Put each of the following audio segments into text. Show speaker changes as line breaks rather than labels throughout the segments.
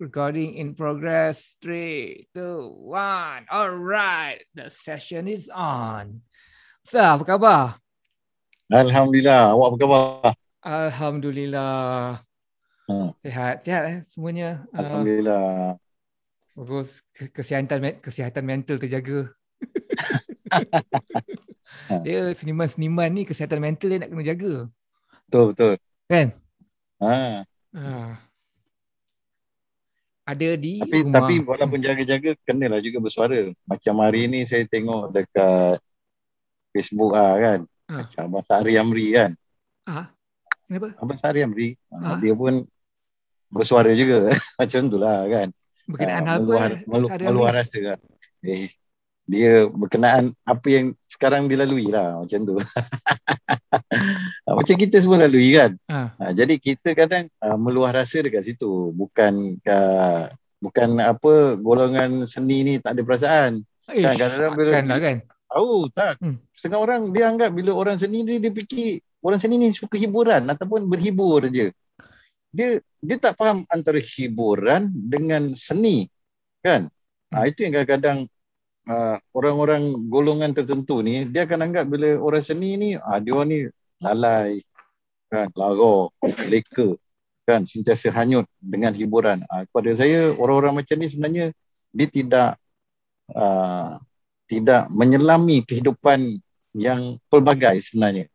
Recording in progress. 3, 2, 1. Alright, the session is on. Sir, apa khabar?
Alhamdulillah. Awak apa khabar?
Alhamdulillah. Sihat semuanya.
Alhamdulillah.
Bagus, kesihatan mental terjaga. Dia seniman-seniman ni kesihatan mental dia nak kena jaga.
Betul.
Kan?
Ha.
Ada di
Tapi
rumah.
walaupun jaga-jaga, kenalah juga bersuara. Macam hari ni saya tengok dekat Facebook kan. Macam Abang Sari Amri kan.
Kenapa?
Abang Sari Amri, dia pun bersuara juga. Macam tu lah kan.
Berkenaan apa?
Meluar rasa kan. Dia berkenaan apa yang sekarang dilalui lah. Macam tu. Macam kita semua lalui kan. Jadi kita kadang meluah rasa dekat situ. Bukan apa golongan seni ni tak ada perasaan.
Takkan lah kan.
Tak. Setengah orang dia anggap bila orang seni ni, dia fikir orang seni ni suka hiburan ataupun berhibur je. Dia tak faham antara hiburan dengan seni kan. Itu yang kadang-kadang orang-orang golongan tertentu ni dia akan anggap bila orang seni ni dia ni lalai kan, lara, leka kan, sentiasa hanyut dengan hiburan. Kepada saya orang-orang macam ni sebenarnya dia tidak menyelami kehidupan yang pelbagai sebenarnya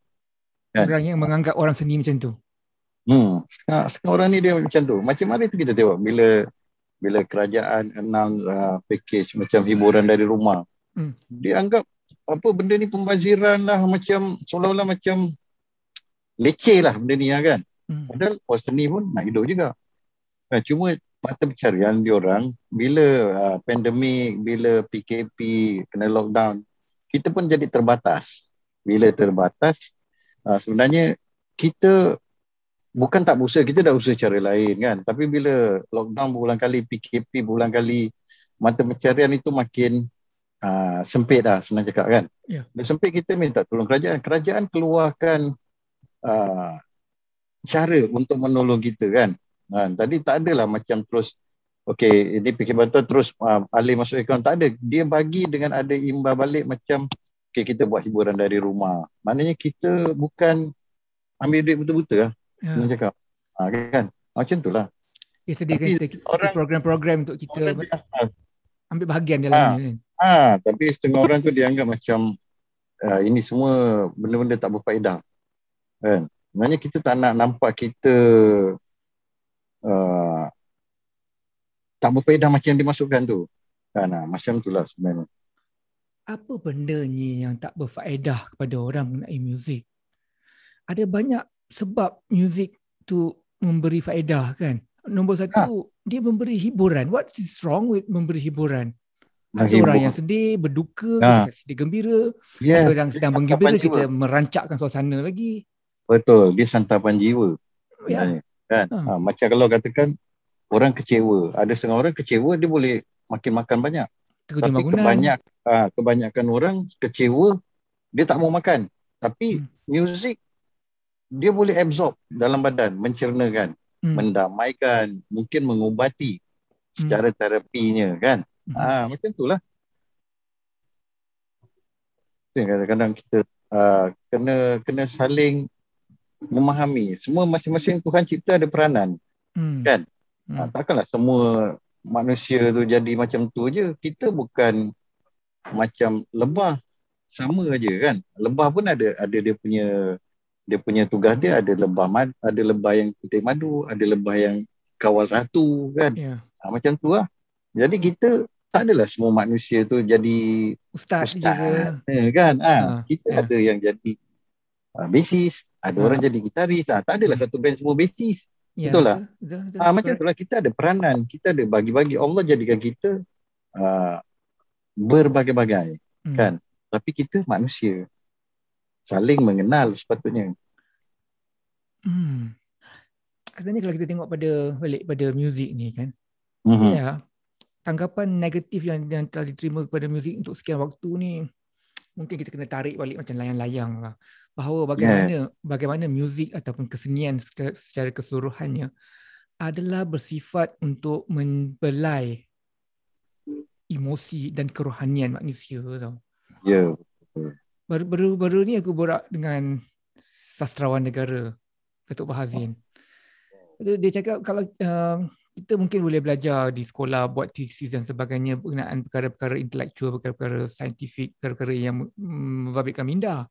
kan?
Orang yang menganggap orang seni macam tu.
Sekarang orang ni dia macam tu. Macam hari tu kita tengok bila kerajaan announce package macam hiburan dari rumah. Dia anggap apa benda ni pembaziran lah, macam seolah-olah macam leceh lah benda ni kan. Padahal orang seni pun nak hidup juga. Cuma mata pencarian diorang bila pandemik, bila PKP, kena lockdown, kita pun jadi terbatas. Bila terbatas, sebenarnya kita bukan tak berusaha, kita dah usaha cara lain kan. Tapi bila lockdown berulang kali, PKP berulang kali, mata pencarian itu makin sempit dah senang cakap kan. Bila sempit kita minta tolong kerajaan. Kerajaan keluarkan cara untuk menolong kita kan. Tadi tak adalah macam terus okey ini fikir bantuan terus alih masuk akaun, tak ada. Dia bagi dengan ada imbal balik macam okey kita buat hiburan dari rumah. Maknanya kita bukan ambil duit betul-betul lah. Senang cakap. Kan? Macam itulah.
Dia sediakan kita program-program untuk kita ambil bahagian dalamnya kan.
Tapi setengah orang tu dianggap macam ini semua benda-benda tak berfaedah. Kan? Sebenarnya kita tak nak nampak kita tak berfaedah macam yang dimasukkan tu. Kan? Macam itulah sebenarnya.
Apa bendanya yang tak berfaedah kepada orang mengenai muzik? Ada banyak sebab muzik tu memberi faedah kan. Nombor satu, dia memberi hiburan. What is wrong with memberi hiburan? Ada orang yang sedih, berduka, kita kasi dia gembira. Ada orang sedang menggembira, kita merancakkan suasana lagi.
Betul, dia santapan jiwa. Kan? Macam kalau katakan orang kecewa, ada setengah orang kecewa dia boleh makan banyak. Tapi kebanyakan orang kecewa dia tak mau makan. Tapi muzik dia boleh absorb dalam badan, mencernakan, mendamaikan, mungkin mengubati secara terapinya kan. Macam itulah. Kadang-kadang kita kena saling memahami. Semua masing-masing Tuhan cipta ada peranan. Kan? Takkanlah semua manusia tu jadi macam tu je. Kita bukan macam lebah sama aja kan. Lebah pun ada dia punya tugas dia. Ada lebah yang petik madu, ada lebah yang kawal ratu kan. Macam tu lah. Jadi kita tak adalah semua manusia tu jadi ustaz kan. Kita ada yang jadi bassist, ada orang jadi gitaris. Tak adalah satu band semua bassist. Betul lah. Macam itulah, kita ada peranan, kita ada bagi-bagi. Allah jadikan kita berbagai-bagai kan. Tapi kita manusia, saling mengenal sepatutnya.
Sebenarnya kalau kita tengok balik pada muzik ni kan, tanggapan negatif yang telah diterima kepada muzik untuk sekian waktu ni, mungkin kita kena tarik balik macam layang-layang lah. Bahawa bagaimana muzik ataupun kesenian secara keseluruhannya adalah bersifat untuk membelai emosi dan kerohanian manusia tau.
Ya.
Baru-baru ni aku borak dengan sastrawan negara, Datuk Bahazin. Dia cakap kalau kita mungkin boleh belajar di sekolah buat thesis dan sebagainya berkenaan perkara-perkara intelektual, perkara-perkara saintifik, perkara-perkara yang membabitkan minda.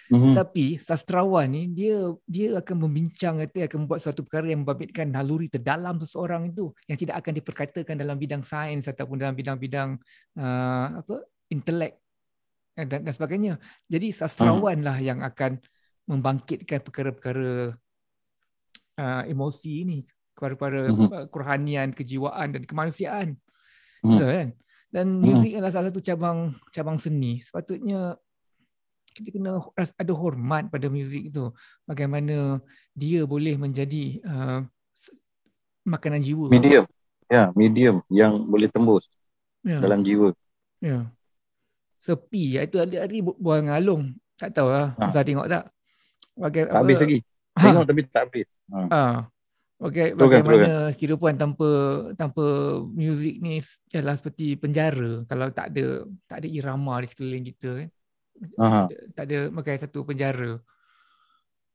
Tetapi sastrawan ni dia akan membincang, dia akan membuat suatu perkara yang membabitkan naluri terdalam seseorang itu yang tidak akan diperkatakan dalam bidang sains ataupun dalam bidang-bidang intelek dan sebagainya. Jadi sastrawan lah yang akan membangkitkan perkara-perkara emosi ni, perkara-perkara kerohanian, kejiwaan dan kemanusiaan. Betul kan? Dan muzik adalah salah satu cabang seni. Sepatutnya kita kena ada hormat pada muzik itu. Bagaimana dia boleh menjadi makanan jiwa.
Medium. Ya, medium yang boleh tembus dalam jiwa.
Ya. Sepi. Itu hari-hari buang ngalung. Tak tahu lah. Masa tengok tak?
Tak habis lagi. Tengok tapi tak habis.
Bagaimana kehidupan tanpa muzik ni adalah seperti penjara. Kalau tak ada irama di sekeliling kita kan. Tak ada makan satu penjara.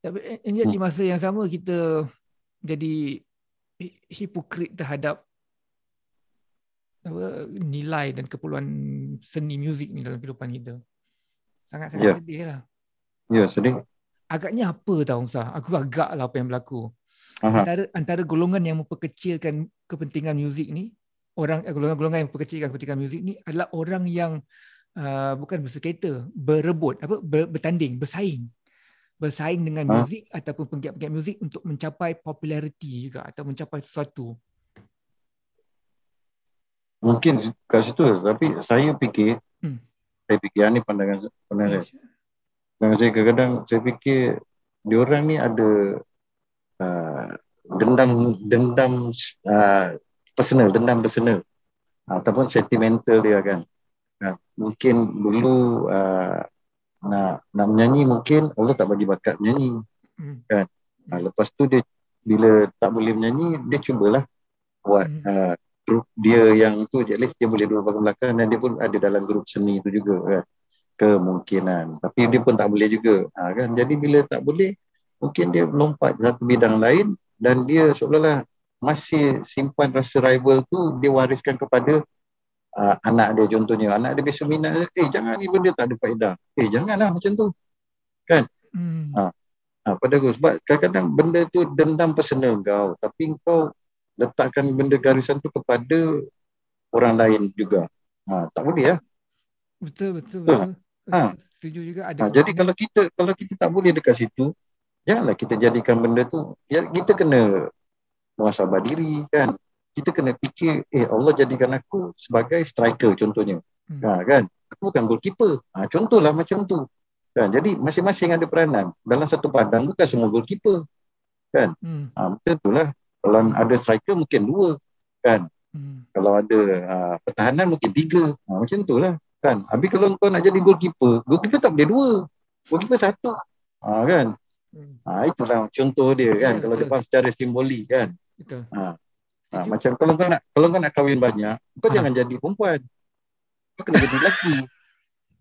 Tapi di masa yang sama kita jadi hipokrit terhadap nilai dan keperluan seni muzik ni dalam kehidupan kita. Sangat-sangat sedih lah.
Ya, sedih.
Agaknya apa tahu Musa? Aku agak lah apa yang berlaku. Antara golongan yang memperkecilkan kepentingan muzik ni, golongan yang memperkecilkan kepentingan muzik ni adalah orang yang bukan bersengketa, berebut, bertanding, bersaing dengan muzik ataupun penggiat-penggiat muzik untuk mencapai populariti juga atau mencapai sesuatu.
Mungkin kat situ, tapi saya fikir ni pandangan saya. Pandangan saya kadang-kadang saya fikir diorang ni ada dendam personal ataupun sentimental dia kan. Mungkin dulu nak menyanyi, mungkin Allah tak bagi bakat menyanyi kan. Lepas tu dia bila tak boleh menyanyi, dia cubalah buat grup dia yang tu, at least dia boleh duduk belakang dan dia pun ada dalam grup seni tu juga kan. Kemungkinan, tapi dia pun tak boleh juga kan. Jadi bila tak boleh, mungkin dia lompat satu bidang lain dan dia seolah-olah masih simpan rasa rival tu, dia wariskan kepada anak dia. Contohnya anak dia biasa minat, jangan ni benda tak ada faedah, janganlah macam tu kan. Pada aku, sebab kadang-kadang benda tu dendam personal kau, tapi kau letakkan benda garisan tu kepada orang lain juga. Tak boleh lah.
Betul. Setuju juga ada.
Jadi kalau kita tak boleh dekat situ, janganlah kita jadikan benda tu. Ya, kita kena muhasabah diri kan. Kita kena fikir, Allah jadikan aku sebagai striker contohnya. Kan? Aku bukan goalkeeper. Contohlah macam tu. Kan? Jadi masing-masing ada peranan. Dalam satu padang bukan semua goalkeeper. Kan? Betul itulah. Kalau ada striker mungkin 2 kan. Kalau ada pertahanan mungkin 3. Macam itulah kan. Habis kalau kau nak jadi goalkeeper tak boleh 2. Goalkeeper 1. Kan. Itulah contoh dia kan. Kalau dia faham secara simbolik kan.
Betul.
Macam kalau kau nak kahwin banyak, kau jangan jadi perempuan. Kau kena jadi lelaki.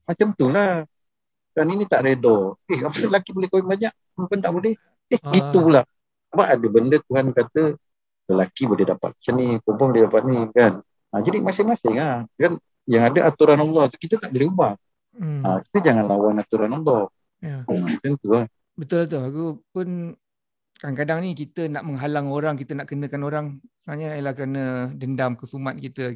Macam itulah. Kan ini tak redha. Apa lelaki boleh kahwin banyak, perempuan tak boleh? Itu pula. Sebab ada benda Tuhan kata lelaki boleh dapat macam ni, perempuan boleh dapat ni kan. Jadi masing-masing kan, yang ada aturan Allah tu kita tak boleh ubah. Kita jangan lawan aturan Allah. Macam tu lah.
Betul tu. Aku pun kadang-kadang ni kita nak menghalang orang, kita nak kenakan orang, sebenarnya ialah kerana dendam kesumat kita.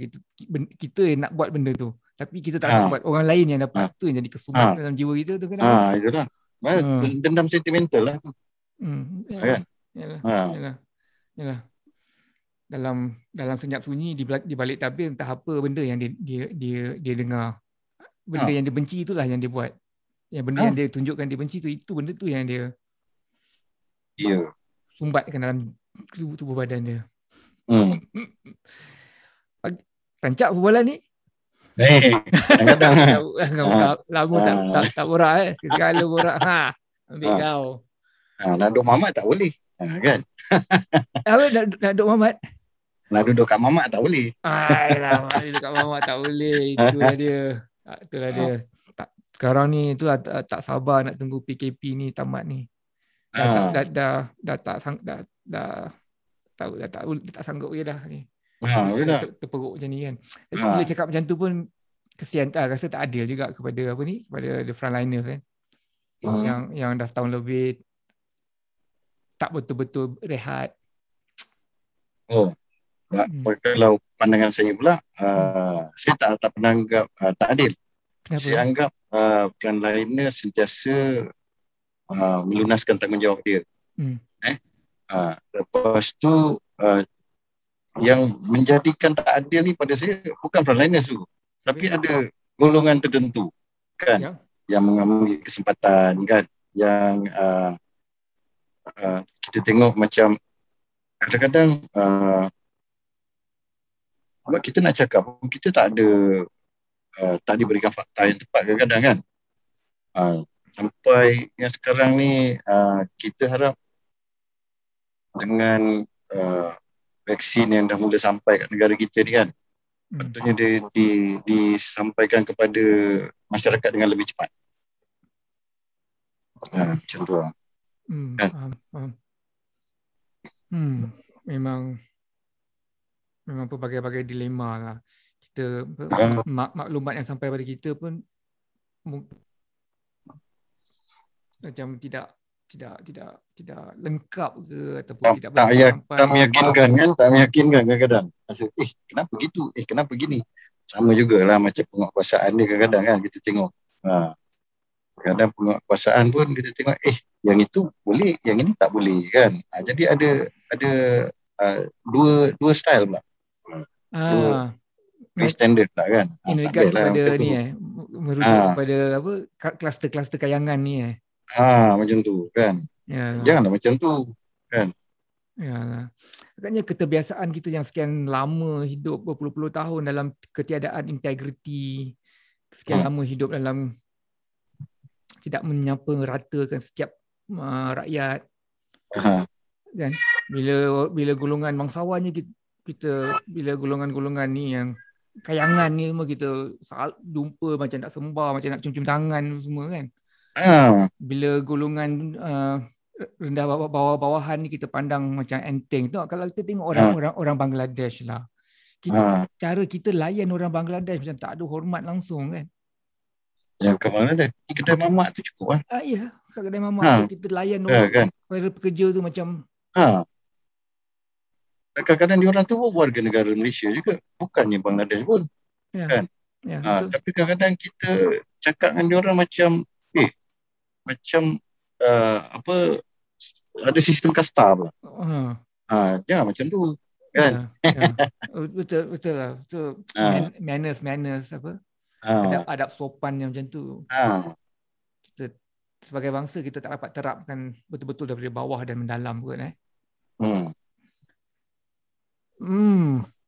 Kita yang nak buat benda tu, tapi kita tak nak buat, orang lain yang dapat. Tu yang jadi kesumat dalam jiwa kita tu kadang.
Itulah. Dendam sentimental lah tu. Kan?
Yalah. Dalam senyap sunyi di balik tabir, entah apa benda yang dia dengar, benda yang dia benci itulah yang dia buat, yang benda yang dia tunjukkan dia benci tu, itu benda tu yang dia sumbatkan dalam tubuh badan dia. Rancak perbualan ni.
Kadang-kadang
lama tak borak segala borak ambil kau.
Nak duk mamat tak boleh. Kan?
Apa nak duduk Mamat?
Nak duduk kat mamak tak boleh.
Alah, duduk kat Mamat tak boleh. Itulah dia. Itulah dia. Sekarang ni itulah tak sabar nak tunggu PKP ni tamat ni. Dah tak sanggup je dah ni. Terperuk macam ni kan. Bila cakap macam tu pun kesian, rasa tak adil juga kepada the frontliners kan. Yang dah setahun lebih tak betul-betul rehat.
Kalau pandangan saya pula, saya tak pernah anggap tak adil. Kenapa? Saya anggap frontliner sentiasa melunaskan tanggungjawab dia. Lepas tu yang menjadikan tak adil ni pada saya bukan frontliners tu, tapi ada golongan tertentu kan, yang mengambil kesempatan kan, yang kita tengok macam kadang-kadang sebab kita nak cakap kita tak diberikan fakta yang tepat kadang-kadang kan. Sampai yang sekarang ni kita harap dengan vaksin yang dah mula sampai kat negara kita ni kan, patutnya disampaikan kepada masyarakat dengan lebih cepat. Macam tu lah.
Memang pelbagai-bagai dilema lah. Kita maklumat yang sampai pada kita pun macam tidak lengkap ke ataupun tidak sampai.
Tak meyakinkan kadang-kadang. Rasa kenapa gitu? Kenapa gini? Sama jugalah macam penguatkuasaan ni kadang-kadang kan kita tengok. Kadang penguatkuasaan pun kita tengok yang itu boleh, yang ini tak boleh kan. Jadi ada dua style pula. Dua standard lah kan.
In regard kepada ni merujuk kepada apa kluster-kluster kayangan ni
macam tu kan. Janganlah macam tu kan.
Ya. Agaknya keterbiasaan kita yang sekian lama hidup berpuluh-puluh tahun dalam ketiadaan integriti, sekian lama hidup dalam tidak menyapa ratakan setiap rakyat. Kan? Bila golongan bangsawannya kita bila golongan-golongan ni yang kayangan ni semua kita jumpa macam nak sembah, macam nak cium-cium tangan semua kan. Bila golongan rendah bawah-bawahan ni kita pandang macam enteng tu. Kalau kita tengok orang Bangladesh lah, cara kita layan orang Bangladesh macam tak ada hormat langsung kan.
Yang ke mana dah di kedai mamak tu cukup lah.
Ya, kat kedai mamak tu kita layan orang kan? Para pekerja tu macam
kadang-kadang diorang tu warga negara Malaysia juga, bukannya Bangladesh pun kan. Tapi kadang-kadang kita cakap dengan diorang macam macam ada sistem kasta pula. Jangan macam tu kan.
Betul lah. Betul. Manners apa? Adab sopan yang macam tu. Kita sebagai bangsa kita tak dapat terapkan betul-betul daripada bawah dan mendalam pun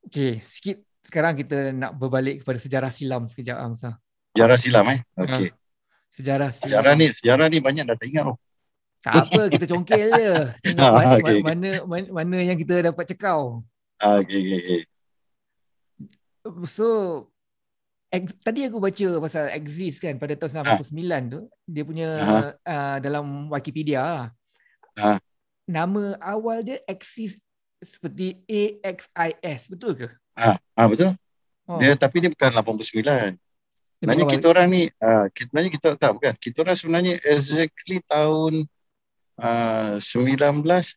Okey, sikit sekarang kita nak berbalik kepada sejarah silam sekejap Amsa.
Sejarah silam okey. Sejarah ni banyak dah tak ingat tu.
Tak apa, kita congkel je. Tengok mana yang kita dapat cekau.
Okey.
So tadi aku baca pasal Axis kan pada tahun 1989 tu, dia punya dalam Wikipedia. Nama awal dia Axis seperti AXIS, betul ke?
Betul. Tapi dia bukan 89. Sebenarnya kita orang ni sebenarnya kita tak bukan. Kita orang sebenarnya exactly tahun 1991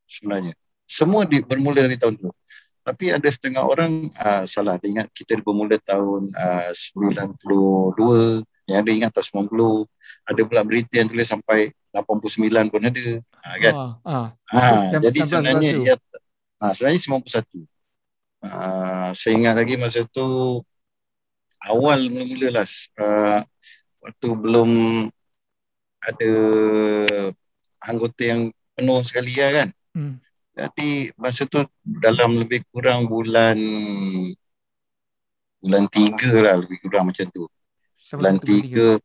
sebenarnya. Semua bermula dari tahun tu. Tapi ada setengah orang salah. Dia ingat kita bermula tahun 92, yang ada ingat tahun 90. Ada pula berita yang tulis sampai 89 pun ada. Kan? Jadi sebenarnya sebenarnya 91. Saya ingat lagi masa tu awal mula-mula lah waktu belum ada anggota yang penuh sekali kan. Jadi masa tu dalam lebih kurang bulan 3 lah, lebih kurang macam tu. Bulan 3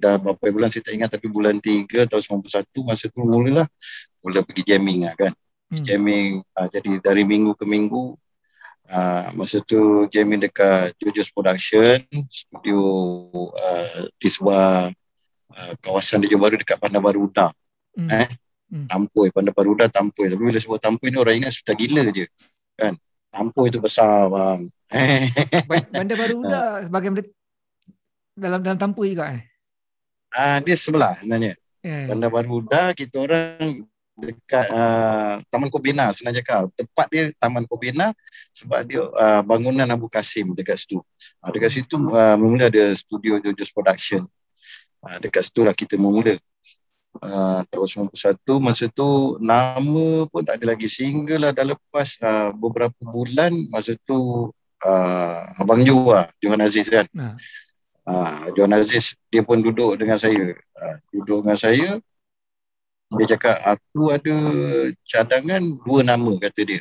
dah berapa bulan saya tak ingat, tapi bulan 3 tahun 91 masa tu mula pergi jamming lah kan. Jamming, jadi dari minggu ke minggu. Masa tu jamming dekat Jojos Production, studio di sebuah kawasan di Johor Bahru dekat Bandar Baru Uda. Tampoi, Bandar Baru Uda Tampoi. Tapi bila sebut Tampoi ni orang ingat Suta Gila je kan. Tampoi tu besar bang.
Bandar Baru Uda sebagai dalam Tampoi juga
dia sebelah sebenarnya. Bandar Baru Uda kita orang dekat Taman Kobina, senang cakap. Tempat dia Taman Kobina sebab dia bangunan Abu Kasim dekat situ. Dekat situ mula ada studio Jojos Production. Dekat situ lah kita mula. Tahun 91, masa tu nama pun tak ada lagi, single lah. Dah lepas beberapa bulan, masa tu Abang Johan Aziz kan. Johan Aziz dia pun duduk dengan saya. Dia cakap, aku ada cadangan 2 nama, kata dia.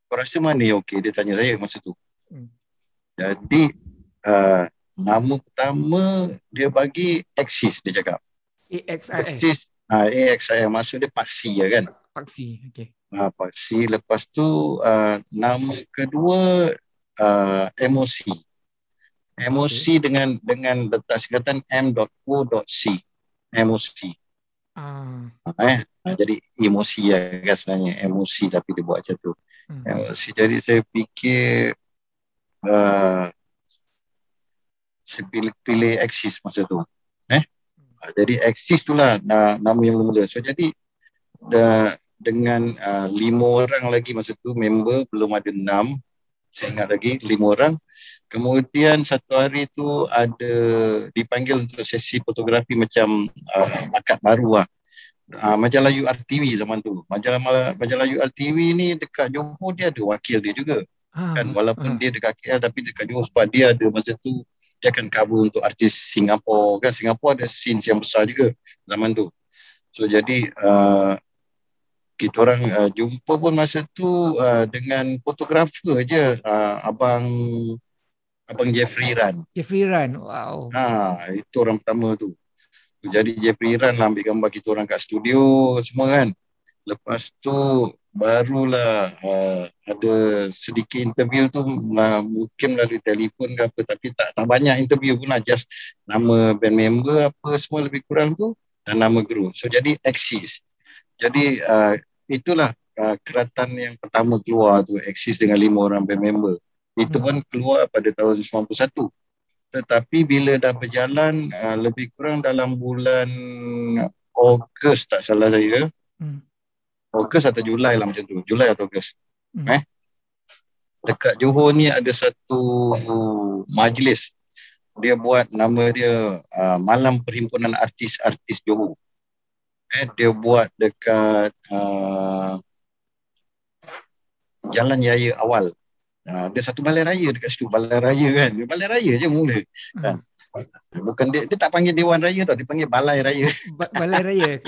Kau rasa mana yang okey? Dia tanya saya masa tu. Jadi nama pertama dia bagi Axis, dia cakap.
AXIS.
AXIS maksud dia Paksi ya kan?
Paksi, okey.
Paksi. Lepas tu nama kedua MOC. MOC dengan letak singkatan M.O.C. MOC. Jadi emosi ya kan sebenarnya, emosi tapi dia buat macam tu. MOC. Jadi saya fikir saya pilih Axis masa tu. Jadi Axis tu lah nama yang mula. So jadi dengan 5 orang lagi masa tu member, belum ada 6. Saya ingat lagi 5 orang. Kemudian satu hari tu ada dipanggil untuk sesi fotografi macam bakat baru lah. Majalah URTV zaman tu. Majalah URTV ni dekat Johor dia ada wakil dia juga. Kan walaupun dia dekat KL tapi dekat Johor sebab dia ada masa tu dia akan cover untuk artis Singapura kan. Singapura ada scenes yang besar juga zaman tu. So jadi kita orang jumpa pun masa tu dengan fotografer je, Abang Jeffrey Ran.
Wow.
Itu orang pertama tu. Jadi Jeffrey Ran lah ambil gambar kita orang kat studio semua kan. Lepas tu barulah ada sedikit interview tu, mungkin melalui telefon ke apa, tapi tak banyak interview pun lah, just nama band member apa semua lebih kurang tu dan nama group. So jadi Axis. Jadi itulah keratan yang pertama keluar tu, Axis dengan 5 orang band member. Itu pun keluar pada tahun 91. Tetapi bila dah berjalan lebih kurang dalam bulan Ogos tak salah saya, Ogos atau Julai lah macam tu, Julai atau Ogos. Dekat Johor ni ada satu majlis, dia buat nama dia Malam Perhimpunan Artis-Artis Johor. Dia buat dekat Jalan Yaya Awal. Dia satu balai raya dekat situ, balai raya kan. Balai raya je mula. Bukan dia tak panggil Dewan Raya tau, dia panggil Balai Raya.
Balai Raya.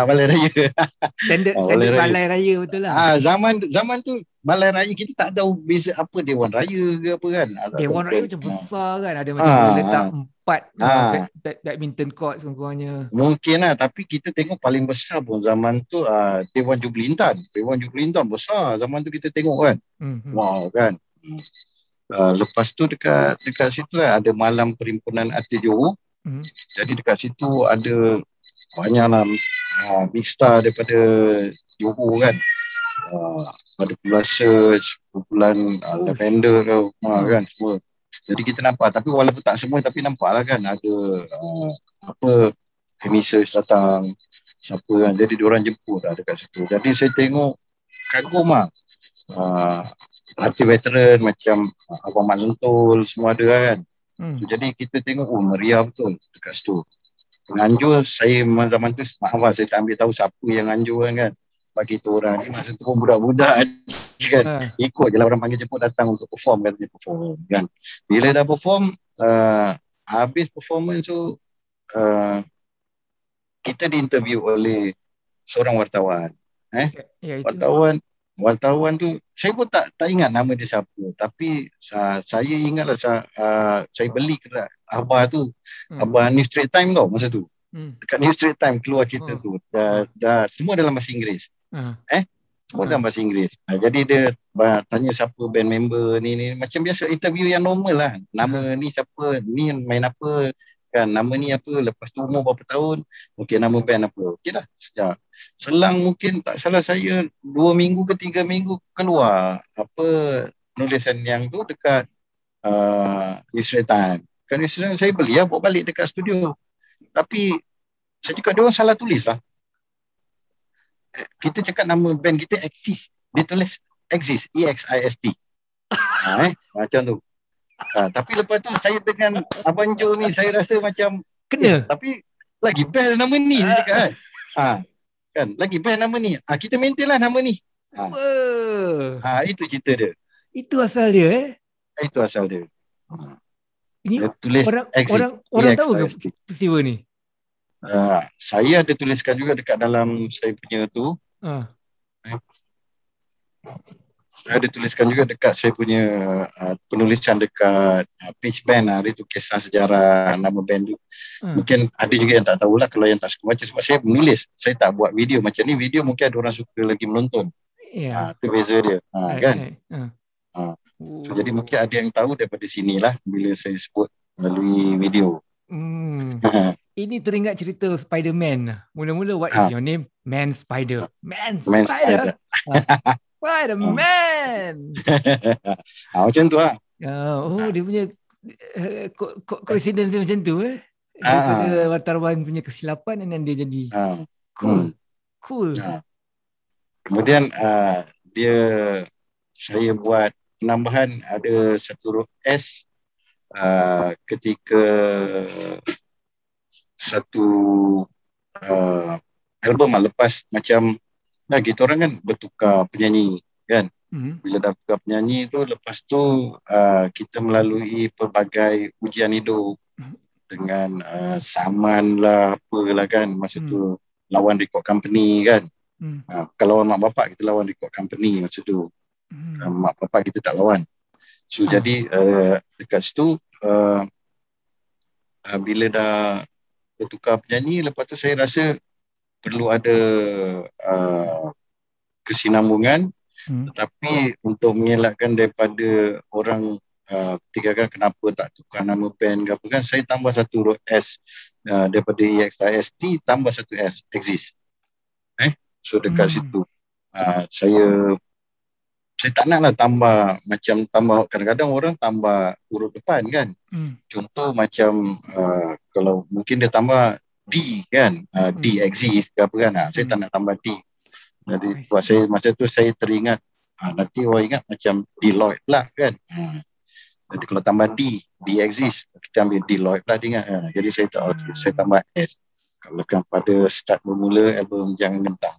Balai Raya.
Standard balai raya betul lah.
Zaman tu balai raya kita tak tahu beza apa Dewan Raya ke apa kan.
Dewan Raya macam besar kan, ada macam boleh letak 4 badminton court sekurang-kurangnya.
Mungkin lah, tapi kita tengok paling besar pun zaman tu Dewan Jubli Intan. Dewan Jubli Intan besar zaman tu kita tengok kan. Wow kan. Lepas tu dekat situ lah ada Malam Perhimpunan Artis Johor. Jadi dekat situ ada banyaklah big star daripada Johor kan. Ada kumpulan Search, kumpulan Lavender kan semua. Jadi kita nampak, tapi walaupun tak semua tapi nampak lah kan ada Amy Search datang, siapa kan. Jadi diorang jemput lah dekat situ. Jadi saya tengok kagum lah. Artis veteran macam Abang Mat Lentul semua ada kan. So, jadi kita tengok meriah betul dekat situ. Penganjur saya zaman tu maaf saya tak ambil tahu siapa yang anjur kan. Bagi kita orang ni masa tu pun budak-budak kan. Ikut je lah orang panggil jemput datang untuk perform, katanya perform kan. Bila dah perform, habis performance tu kita diinterview oleh seorang wartawan. Wartawan wartawan tu, saya pun tak ingat nama dia siapa, tapi saya ingatlah saya beli khabar tu, khabar New Straits Times tau masa tu. Dekat New Straits Times keluar cerita tu. Dah semua dalam bahasa Inggeris. Semua dalam bahasa Inggeris. Jadi dia tanya siapa band member ni, macam biasa interview yang normal lah. Nama ni siapa, ni main apa, kan, nama ni apa, lepas tu umur berapa tahun, okey, nama band apa, okey dah. Selang mungkin tak salah saya 2 minggu ke 3 minggu keluar apa penulisan yang tu dekat New Straits Times. Kan New Straits Times saya beli lah, bawa balik dekat studio. Tapi saya cakap dia orang salah tulis lah. Kita cakap nama band kita Exist, dia tulis Exist, E-X-I-S-T. Macam tu. Tapi lepas tu saya dengan Abang Jo ni, saya rasa macam
kena.
Tapi lagi best nama ni, dia cakap kan. Kan, lagi best nama ni. Kita maintain lah nama ni. Itu cerita dia.
Itu asal dia
Itu asal dia.
Ini
tulis
orang tahu ke peristiwa ni?
Saya ada tuliskan juga dekat dalam saya punya tu. Saya ada tuliskan juga dekat saya punya penulisan dekat page band. Dia tu kisah sejarah nama band tu. Mungkin ada juga yang tak tahulah kalau yang tak suka baca, sebab saya menulis. Saya tak buat video macam ni. Video mungkin ada orang suka lagi menonton. Itu beza dia. Kan? So, jadi mungkin ada yang tahu daripada sinilah bila saya sebut melalui video.
Ini teringat cerita Spider-Man. Mula-mula, what is your name? Man Spider. Man Spider. Spider-Man.
Macam tu lah.
Dia punya coincidence macam tu daripada wartawan punya kesilapan, dan dia jadi cool.
Kemudian saya buat penambahan, ada satu huruf S ketika satu album lepas, macam kita orang kan bertukar penyanyi kan. Bila dah tukar penyanyi tu, lepas tu kita melalui pelbagai ujian hidup dengan saman lah, apalah kan. Masa tu lawan record company kan. Kalau lawan mak bapak, kita lawan record company masa tu. Mak bapak kita tak lawan. So jadi dekat situ bila dah bertukar penyanyi, lepas tu saya rasa perlu ada kesinambungan. Tetapi untuk mengelakkan daripada orang pertikaikan kenapa tak tukar nama band ke apa kan, saya tambah satu huruf S daripada EXIST, tambah satu S, Exist. So dekat situ saya tak nak lah tambah, macam tambah, kadang-kadang orang tambah huruf depan kan. Contoh macam kalau mungkin dia tambah D kan, D Exist ke apa kan, saya tak nak tambah D. Jadi buat saya masa tu saya teringat nanti orang ingat macam Deloitte pula kan. Jadi kalau tambah D Exist, kita ambil Deloitte pula dia ingat. Jadi saya tambah S. Kalau kan pada start bermula album Jangan Gentang.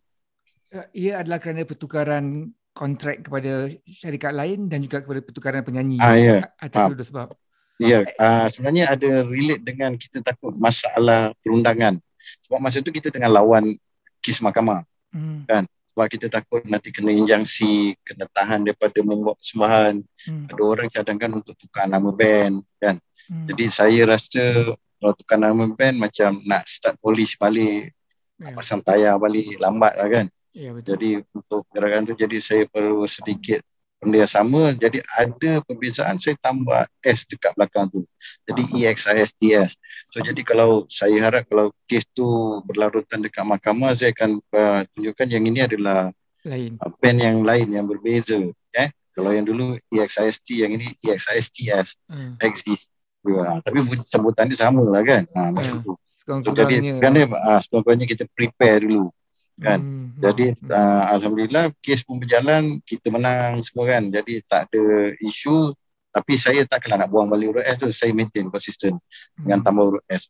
Ia adalah kerana pertukaran kontrak kepada syarikat lain dan juga kepada pertukaran penyanyi. Atas dua sebab.
Ya, sebenarnya ada relate dengan kita takut masalah perundangan. Sebab masa tu kita tengah lawan kes mahkamah. Kan? Sebab kita takut nanti kena injangsi, kena tahan daripada membuat persembahan. Ada orang cadangkan untuk tukar nama band kan. Jadi saya rasa kalau tukar nama band macam nak start polish balik, pasang tayar balik, lambat lah kan. Jadi untuk gerakan tu, jadi saya perlu sedikit benda yang sama. Jadi ada perbezaan, saya tambah S dekat belakang tu. Jadi EXISTS. So jadi kalau saya harap kalau kes tu berlarutan dekat mahkamah, saya akan tunjukkan yang ini adalah band yang lain yang berbeza. Kalau yang dulu EXIST, yang ini EXISTS. Exist. Tapi sebutan dia sama lah kan. Macam tu. So jadi sekurang-kurangnya kita prepare dulu. Kan. Jadi alhamdulillah kes pun berjalan, kita menang semua kan. Jadi tak ada isu. Tapi saya takkanlah nak buang balik huruf S tu. Saya maintain konsisten dengan tambah huruf S.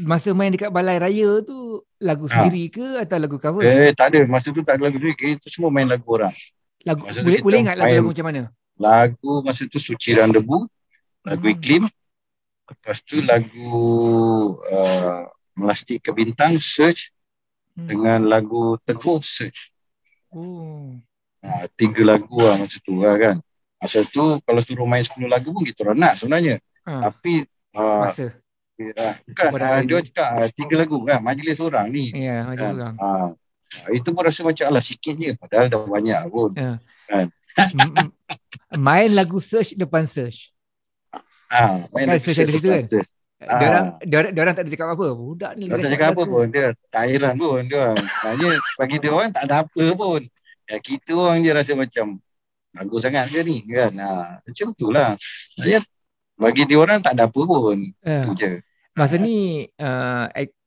Masa main dekat Balai Raya tu, lagu sendiri ke atau lagu cover?
Tak ada. Masa tu tak ada lagu sendiri. Kita semua main lagu orang.
Boleh ingat lagu-lagu macam mana?
Lagu masa tu Suci dan Debu, lagu Iklim. Lepas tu lagu Melastik ke Bintang, Search. Dengan lagu Teguh, Search. 3 lagu lah masa tu lah kan. Masa tu kalau suruh main 10 lagu pun kita orang nak sebenarnya. Tapi
masa
bukan, dia
lagi.
cakap 3 lagu kan, majlis orang ni.
Ya, majlis
Kan?
orang.
Itu pun rasa macam alah sikitnya, padahal dah banyak pun. Kan?
Main lagu Search depan Search.
Main
kan
lagu
Search ada situ kan. Diorang tak ada cakap apa. Budak ni
tak cakap apa pun. Dia tak heran pun dia. Sebenarnya bagi dia orang tak ada apa pun. Kita orang je rasa macam bagus sangat ke ni kan. Macam tu lah. Bagi dia orang tak ada apa pun. Itu je.
Masa ni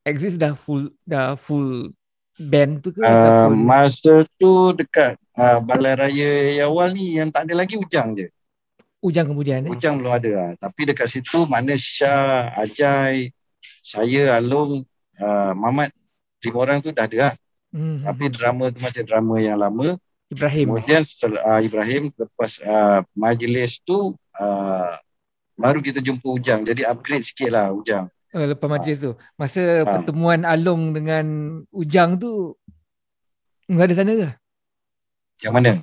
Exist dah full band tu ke
masa tu dekat Balai Raya yang awal ni yang tak ada lagi Ujang je.
Ujang kemudian
Ujang belum ada lah. Tapi dekat situ mana Syah, Ajai, saya, Alung, Mamat, 5 orang tu dah ada lah. Tapi drama tu macam drama yang lama.
Ibrahim.
Kemudian setelah Ibrahim, lepas majlis tu baru kita jumpa Ujang. Jadi upgrade sikit lah Ujang.
Lepas majlis tu. Masa pertemuan Alung dengan Ujang tu enggak ada sana ke?
Yang mana?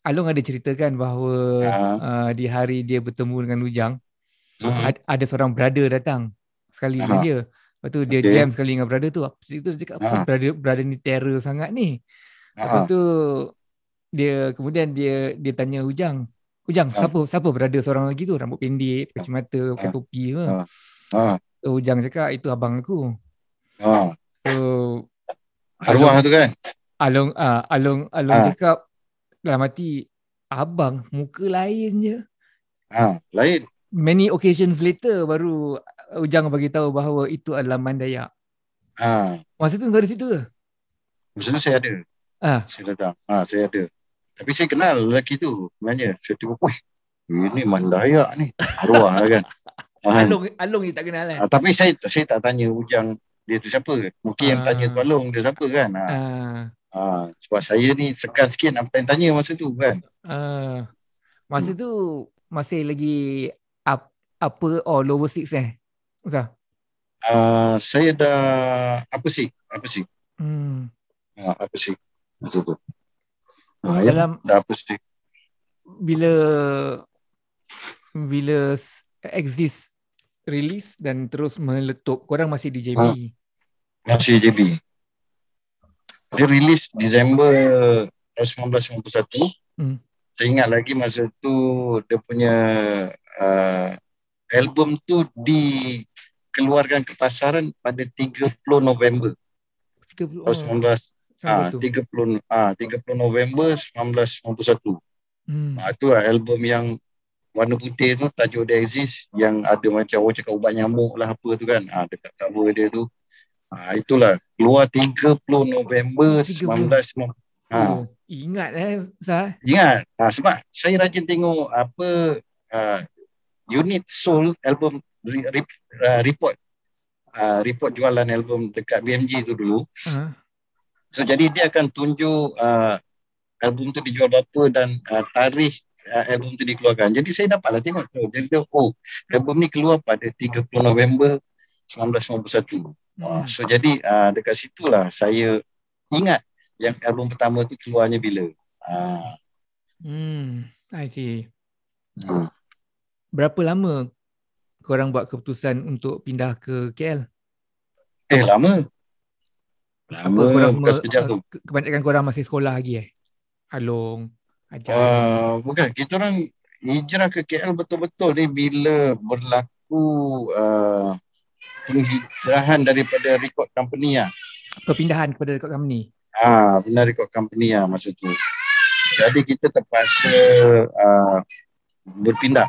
Alung ada ceritakan bahawa di hari dia bertemu dengan Ujang, ada seorang brother datang sekali dengan dia. Lepas tu dia jam sekali dengan brother tu. Itu dia cakap, apa brother ni terror sangat ni. Lepas tu kemudian dia tanya Ujang, siapa brother seorang lagi tu, rambut pendek, kacamata, pakai topi ke? Ujang cakap, itu abang aku. So
arwah tu kan?
Alung cakap dalam hati, abang muka lain je.
Lain.
Many occasions later baru Ujang bagi tahu bahawa itu adalah Mandayak. Masa tu kau ada situ ke?
Masa tu saya ada. Saya datang. Saya ada. Tapi saya kenal lelaki tu. Sebenarnya saya tengok, ini Mandayak ni. Arwah lah kan.
Alung je tak kenal kan?
Tapi saya tak tanya Ujang dia tu siapa. Mungkin yang tanya tu Alung dia siapa kan. Sebab saya ni sekan sikit nak tanya masa tu kan.
Masa tu masih lagi upper or lower six Ustaz?
Saya dah apa sih? Apa sih? Masa tu.
Dalam
dah apa sih?
Bila Exist release dan terus meletup, korang masih di JB?
Masih JB. Dia release Disember 1991. Saya ingat lagi masa tu dia punya album tu dikeluarkan ke pasaran pada 30 November 1991. 30 November 1991. Itu lah album yang warna putih tu, tajuk dia Exist, yang ada macam orang cakap ubat nyamuk lah apa tu kan. Dekat cover dia tu. Itulah keluar 30 November 1990.
Ingat Ustaz?
Ingat. Sebab saya rajin tengok unit sold album report jualan album dekat BMG tu dulu. So jadi dia akan tunjuk album tu dijual berapa dan tarikh album tu dikeluarkan. Jadi saya dapatlah tengok tu. Jadi album ni keluar pada 30 November 1991. So jadi dekat situlah saya ingat yang album pertama tu keluarnya bila.
I see. Berapa lama korang buat keputusan untuk pindah ke KL?
Lama.
Apa korang kebanyakan korang masih sekolah lagi Alung, Ajai?
Bukan, kita orang hijrah ke KL betul-betul ni bila berlaku penghijrahan daripada record company lah.
Perpindahan kepada record company?
Pindah record company lah masa tu. Jadi kita terpaksa berpindah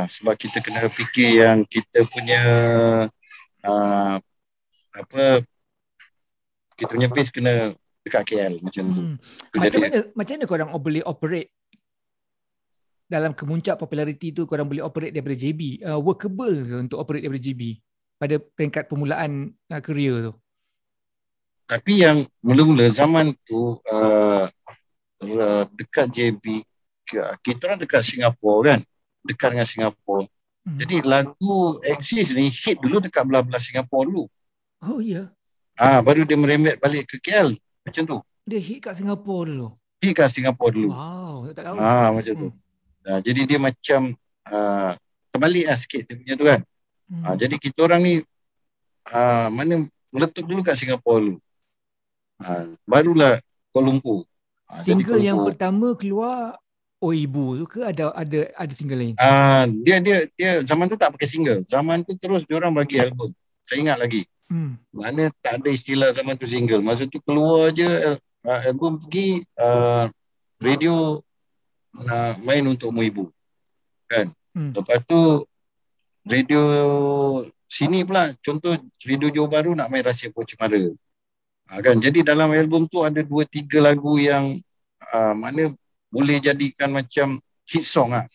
sebab kita kena fikir yang kita punya kita punya base kena dekat KL macam tu.
Macam mana korang boleh operate dalam kemuncak populariti tu, korang boleh operate daripada JB? Workable ke untuk operate daripada JB pada peringkat permulaan career tu?
Tapi yang mula-mula zaman tu dekat JB, kita orang dekat Singapura kan, dekat dengan Singapura. Jadi lagu Exist ni hit dulu dekat belah-belah Singapura dulu.
Oh ya.
Baru dia merembet balik ke KL macam tu.
Dia hit kat Singapura dulu.
pergi ke Singapura dulu.
Wow, tak tahu.
Macam tu. Jadi dia macam terbalik lah sikit dia punya tu kan. Jadi kita orang ni mana meletup dulu kat Singapura dulu. Barulah Kuala Lumpur.
Single yang pertama keluar Oh Ibu tu ke ada single lain?
Dia zaman tu tak pakai single. Zaman tu terus dia orang bagi album. Saya ingat lagi. Mana tak ada istilah zaman tu single. Masa tu keluar je album pergi radio main Untukmu Ibu. Kan? Lepas tu radio sini pula, contoh radio Johor Bahru nak main Rahsia Puan Cemara. Kan? Jadi dalam album tu ada 2-3 lagu yang mana boleh jadikan macam hit song lah.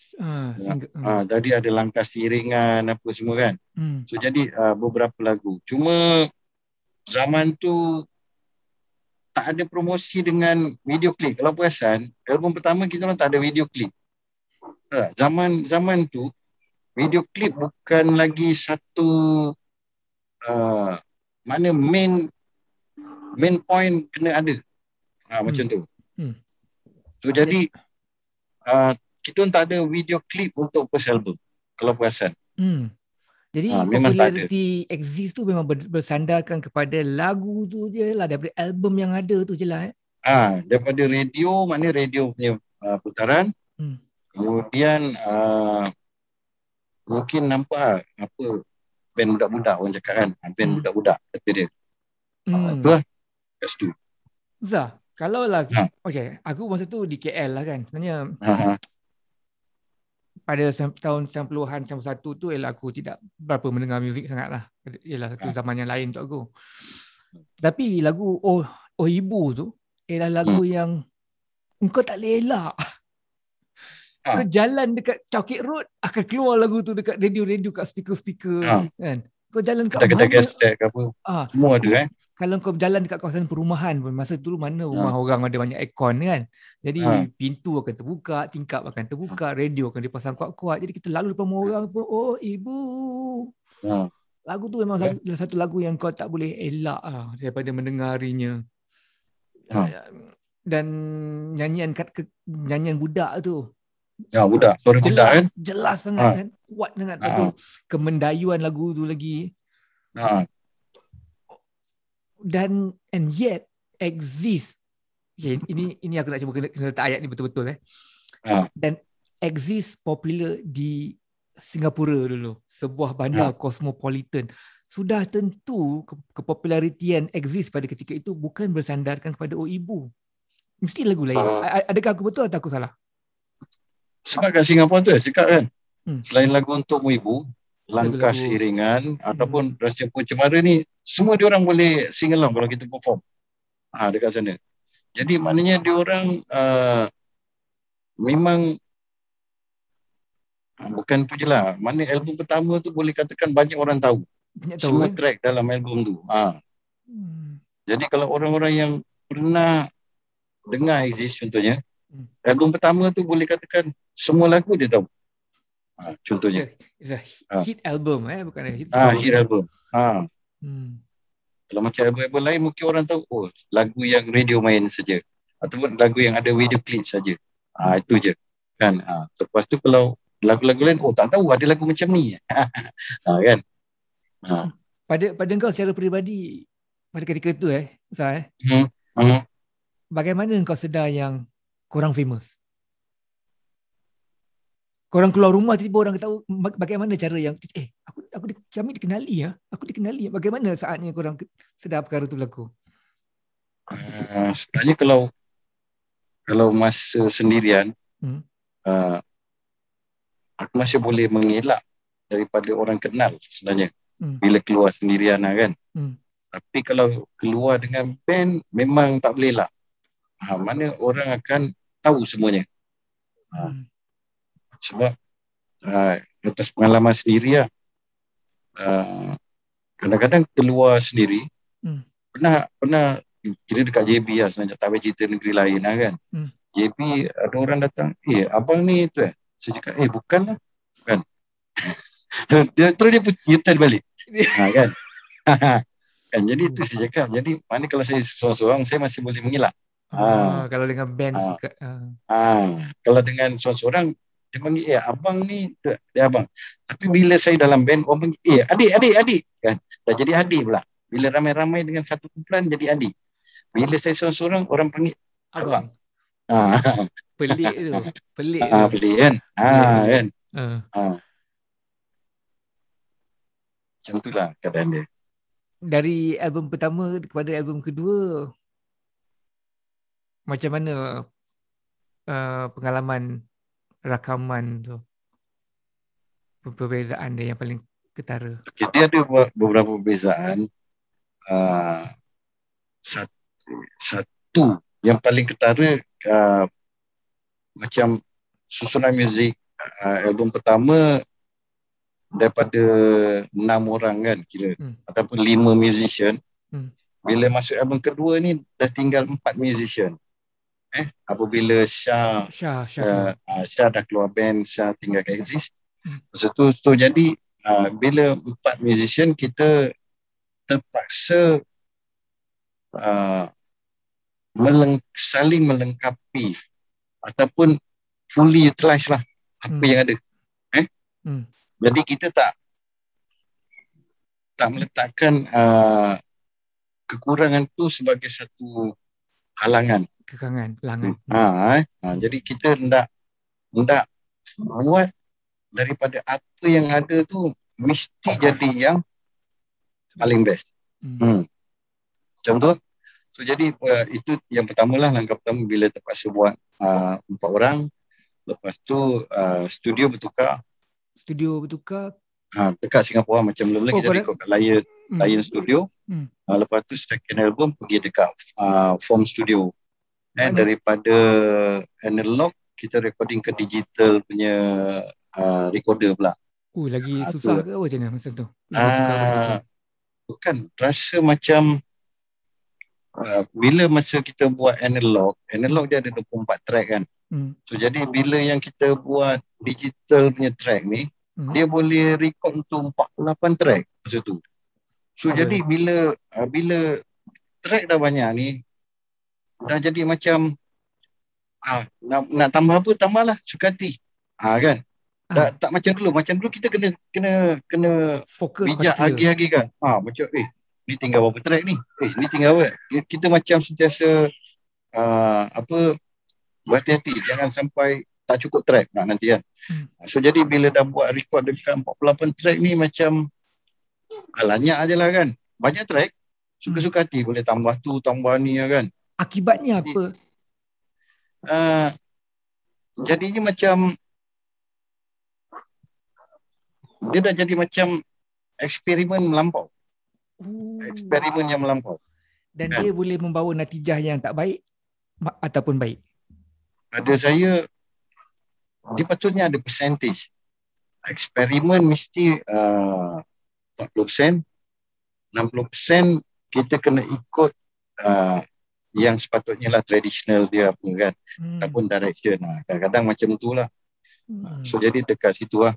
Jadi ada Langkah Seiringan apa semua kan. So jadi beberapa lagu. Cuma zaman tu tak ada promosi dengan video klip. Kalau perasan, album pertama kita orang tak ada video klip. Zaman tu video klip bukan lagi satu mana main point kena ada. Macam tu. So jadi kita pun tak ada video klip untuk first album kalau perasan.
Jadi populariti Exist tu memang bersandarkan kepada lagu tu je lah, daripada album yang ada tu je lah.
Daripada radio, mana radio punya putaran. Kemudian mungkin nampak apa band budak-budak orang cakap kan. Band budak-budak kata dia. Tu lah kat situ.
Zah, kalau lah okay, aku masa tu di KL lah kan. Sebenarnya pada tahun 90-an, 91 tu ialah aku tidak berapa mendengar muzik sangat lah. Ialah satu zaman yang lain untuk aku. Tapi lagu Oh Ibu tu ialah lagu yang engkau tak boleh elak. Kau jalan dekat Chowkit Road akan keluar lagu tu dekat radio-radio kat speaker-speaker kan. Kau jalan kat
mana ke apa. Semua ada
Kalau kau berjalan dekat kawasan perumahan pun, masa tu mana rumah orang ada banyak aircon kan. Jadi pintu akan terbuka, tingkap akan terbuka, radio akan dipasang kuat-kuat. Jadi kita lalu depan orang pun, Oh Ibu. Lagu tu memang satu lagu yang kau tak boleh elak daripada mendengarinya. Dan nyanyian budak tu.
Budak. Suara budak kan.
Jelas sangat kan. Kuat sangat lagu. Kemendayuan lagu tu lagi. And yet Exist. Okay, ini aku nak cuba kena letak ayat ni betul-betul Dan Exist popular di Singapura dulu, sebuah bandar cosmopolitan. Sudah tentu kepopularitian Exist pada ketika itu bukan bersandarkan kepada Oh Ibu. Mesti lagu lain. Adakah aku betul atau aku salah?
Sebab kat Singapura tu cakap kan, selain lagu Untukmu Ibu, Langkah Seiringan ataupun Rahsia Puan Cemara ni, semua diorang boleh sing along kalau kita perform dekat sana. Jadi maknanya diorang memang bukan tu je lah, mana album pertama tu boleh katakan banyak orang tahu semua track dalam album tu. Jadi kalau orang-orang yang pernah dengar Exist contohnya, album pertama tu boleh katakan semua lagu dia tahu. Contohnya.
It's a hit album bukan a hit song.
Hit album. Kalau macam album-album lain mungkin orang tahu lagu yang radio main saja ataupun lagu yang ada video clip saja. Itu je. Kan? Lepas tu kalau lagu-lagu lain tak tahu ada lagu macam ni. Kan?
Pada engkau secara peribadi pada ketika itu Zah, bagaimana engkau sedar yang korang famous? Korang keluar rumah tiba-tiba orang tahu, bagaimana cara yang kami dikenali aku dikenali. Bagaimana saatnya korang sedar perkara itu berlaku?
Sebenarnya kalau masa sendirian aku masih boleh mengelak daripada orang kenal sebenarnya bila keluar sendirian kan. Tapi kalau keluar dengan band memang tak boleh elak. Mana orang akan tahu semuanya. Sebab atas pengalaman sendiri kadang-kadang keluar sendiri pernah kira dekat JB sebenarnya, tak payah cerita negeri lain kan. JB ada orang datang, abang ni tu saya cakap bukan lah kan. Terus dia turn balik kan. Kan jadi itu saya cakap, jadi mana kalau saya seorang-seorang saya masih boleh mengelak.
Kalau dengan band
Ah,
suka.
Kalau dengan seorang-seorang dia panggil abang ni dia abang. Tapi bila saya dalam band orang panggil adik kan. Dah jadi adik pula. Bila ramai-ramai dengan satu kumpulan jadi adik. Bila saya seorang-seorang orang panggil abang.
Abang. Pelik tu. Pelik tu.
Pelik kan?
Pelik.
Kan? Macam itulah keadaan dia.
Dari album pertama kepada album kedua, macam mana pengalaman rakaman tu? Perbezaan dia yang paling ketara.
Okay, dia ada beberapa perbezaan. Satu yang paling ketara, macam susunan muzik album pertama daripada 6 orang kan kira, ataupun 5 musician. Bila masuk album kedua ni dah tinggal 4 musician. Apabila Syah dah keluar band, Syah tinggalkan Exist. Lepas tu jadi bila 4 musician kita terpaksa saling melengkapi ataupun fully utilize lah apa yang ada. Jadi kita tak meletakkan kekurangan tu sebagai satu halangan. Jadi kita hendak buat daripada apa yang ada tu mesti jadi yang paling best. Macam tu. So jadi itu yang pertama lah, langkah pertama bila terpaksa buat 4 orang. Lepas tu studio bertukar. Dekat Singapura macam mula-mula kita record kat Lion Studio. Lepas tu second album pergi dekat Form Studio. Dan daripada analog kita recording ke digital punya recorder pula.
Lagi susah ke apa macam mana masa tu?
Bukan, rasa macam bila masa kita buat analog dia ada 24 track kan. So jadi bila yang kita buat digital punya track ni, dia boleh record untuk 48 track masa tu. So jadi bila track dah banyak ni, dah jadi macam nak tambah apa tambahlah suka hati. Kan. Tak macam dulu kita kena
fokus
bijak hagi-hagi kan. Macam ni tinggal berapa track ni? Ni tinggal apa? Kita macam sentiasa berhati-hati jangan sampai tak cukup track nanti kan. So jadi bila dah buat record dekat 48 track ni macam banyak je lah kan. Banyak track, suka-suka hati boleh tambah tu, tambah ni kan.
Akibatnya apa?
Jadinya macam dia dah jadi macam eksperimen melampau. Eksperimen yang melampau.
Dan dia boleh membawa natijah yang tak baik ataupun baik?
Pada saya, dia patutnya ada percentage. Eksperimen mesti 40%, 60% kita kena ikut yang sepatutnya lah tradisional dia apa kan. Ataupun direction. Kadang-kadang macam tu lah. So jadi dekat situ lah.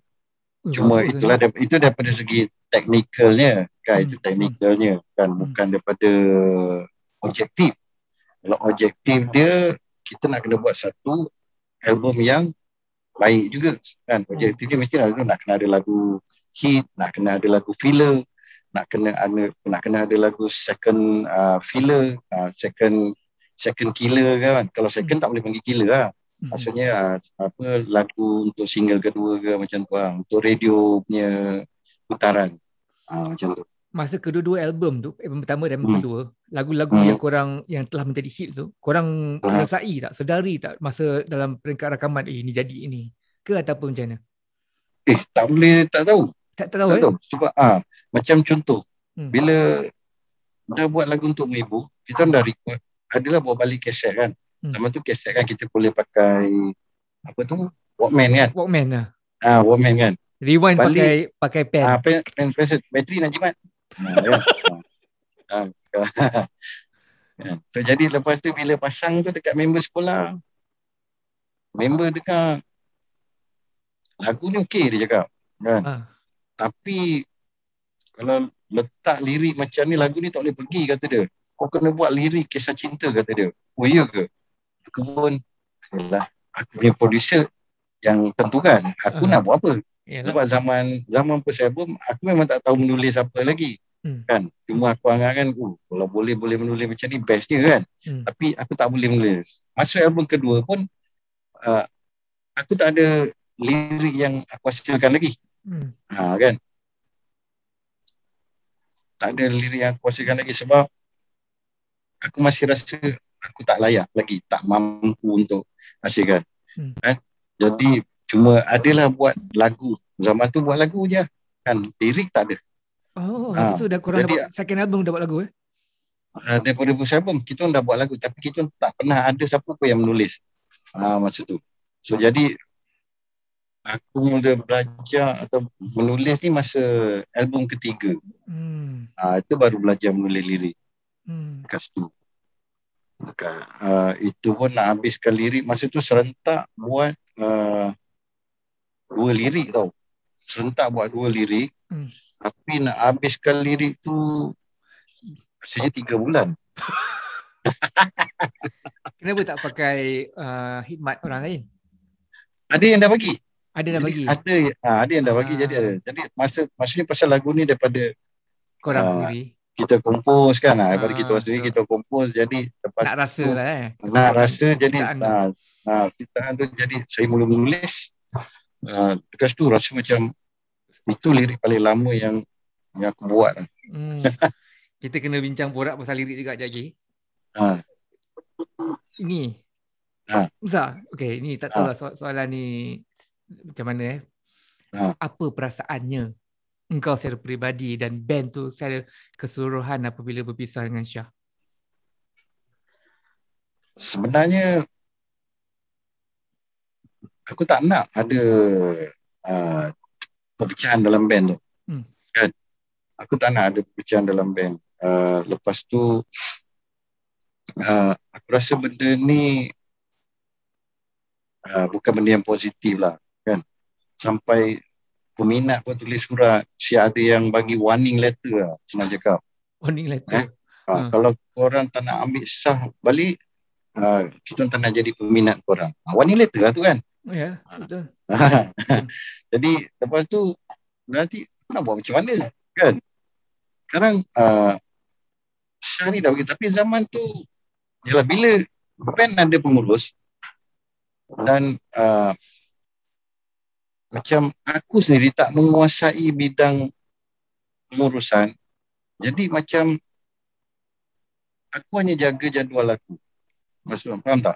Cuma itulah itu daripada segi teknikalnya kan, itu teknikalnya kan, bukan daripada objektif. Kalau objektif dia kita nak kena buat satu album yang baik juga kan. Objektif dia mesti nak kena ada lagu hit, nak kena ada lagu filler, nak kena ada lagu second filler, second killer kan. Kalau second tak boleh panggil killer lah. Maksudnya lagu untuk single kedua ke macam tu lah. Untuk radio punya putaran. Macam tu.
Masa kedua-dua album tu, album pertama dan album kedua, lagu-lagu yang korang yang telah menjadi hit tu, korang rasai tak, sedari tak masa dalam peringkat rakaman ni jadi ini? Ke ataupun macam mana?
Tak tahu.
Tak tahu.
Sebab macam contoh, bila dah buat lagu untuk Ibu, kita dah record, adalah bawa balik kaset kan. Zaman tu kaset kan kita boleh pakai Walkman kan. Walkman kan.
Rewind balik, pakai pen.
Pen bateri nak jimat. So jadi lepas tu bila pasang tu dekat member sekolah, member dengar lagu ni okey dia cakap kan. Tapi kalau letak lirik macam ni, lagu ni tak boleh pergi kata dia. kau kena buat lirik kisah cinta, kata dia. Oh iya ke? Aku pun, yalah, aku punya producer yang tentukan aku nak buat apa. Sebab zaman first album aku memang tak tahu menulis apa lagi. Kan, cuma aku angan-angan kalau boleh menulis macam ni bestnya kan. Tapi aku tak boleh menulis. Masuk album kedua pun aku tak ada lirik yang aku hasilkan lagi. Kan, tak ada lirik yang aku hasilkan lagi sebab aku masih rasa aku tak layak lagi, tak mampu untuk hasilkan. Jadi cuma adalah buat lagu. Zaman tu buat lagu je kan, lirik tak ada.
Masa tu dah korang dapat second album, dapat lagu
daripada first album kita dah buat lagu, tapi kita tak pernah ada siapa pun yang menulis masa tu. So jadi aku mula belajar atau menulis ni masa album ketiga. Itu baru belajar menulis lirik. Dekat situ. Itu pun nak habiskan lirik masa tu serentak buat 2 lirik tau. Serentak buat 2 lirik. Tapi nak habiskan lirik tu rasanya 3 bulan.
Kenapa tak pakai khidmat orang lain?
Ada yang dah bagi.
Ada dah bagi?
Ada yang dah bagi. Jadi maksudnya pasal lagu ni daripada
korang sendiri.
Kita kompos kan, daripada kita sendiri kita kompos, jadi
nak rasa tu, lah
nak rasa jadi ciptaan tu, jadi saya mula menulis dekat situ rasa macam itu lirik paling lama yang aku buat.
Kita kena bincang borak pasal lirik juga lagi. Ini Zah, okey, ni tak tahulah soalan ni macam mana apa perasaannya engkau secara peribadi dan band tu secara keseluruhan apabila berpisah dengan Syah?
Sebenarnya aku tak nak ada perpecahan dalam band tu. Kan? Aku tak nak ada perpecahan dalam band. Lepas tu aku rasa benda ni bukan benda yang positif lah, kan? Sampai peminat pun tulis surat, siap ada yang bagi warning letter lah, senang cakap.
Warning letter?
Kalau korang tak nak ambil sah balik, kita tak nak jadi peminat korang. Warning letter lah tu kan?
Ya, betul.
Jadi lepas tu nanti nak buat macam mana, kan? Sekarang Syah ni dah bagi, tapi zaman tu yalah, bila band ada pengurus dan macam aku sendiri tak menguasai bidang pengurusan, jadi macam aku hanya jaga jadual aku. Maksudnya faham tak?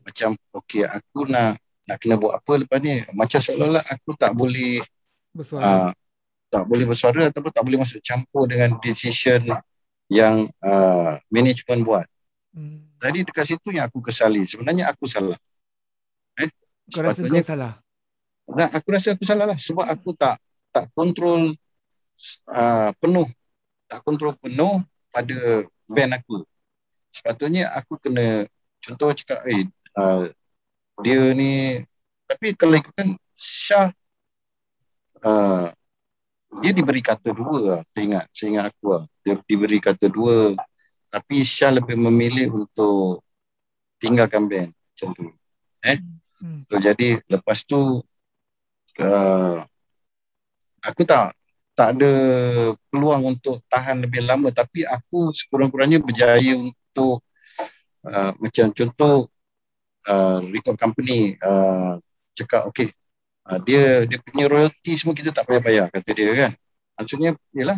Macam okey, aku nak kena buat apa lepas ni, macam seolah-olah aku tak boleh bersuara. Tak boleh bersuara ataupun tak boleh masuk campur dengan decision yang management buat. Jadi dekat situ yang aku kesali. Sebenarnya aku salah.
Kau rasa kau salah?
Aku rasa aku salah lah. Sebab aku tak kontrol penuh. Tak kontrol penuh pada band aku. Sepatutnya aku kena, contoh cakap, dia ni, tapi kalau ikutkan Syah, dia diberi kata 2 lah, saya ingat aku lah. Dia diberi kata 2, tapi Syah lebih memilih untuk tinggalkan band macam tu. So, jadi lepas tu aku tak ada peluang untuk tahan lebih lama, tapi aku sekurang-kurangnya berjaya untuk macam contoh record company cakap okey, dia punya royalty semua kita tak payah bayar, kata dia kan. Maksudnya yalah,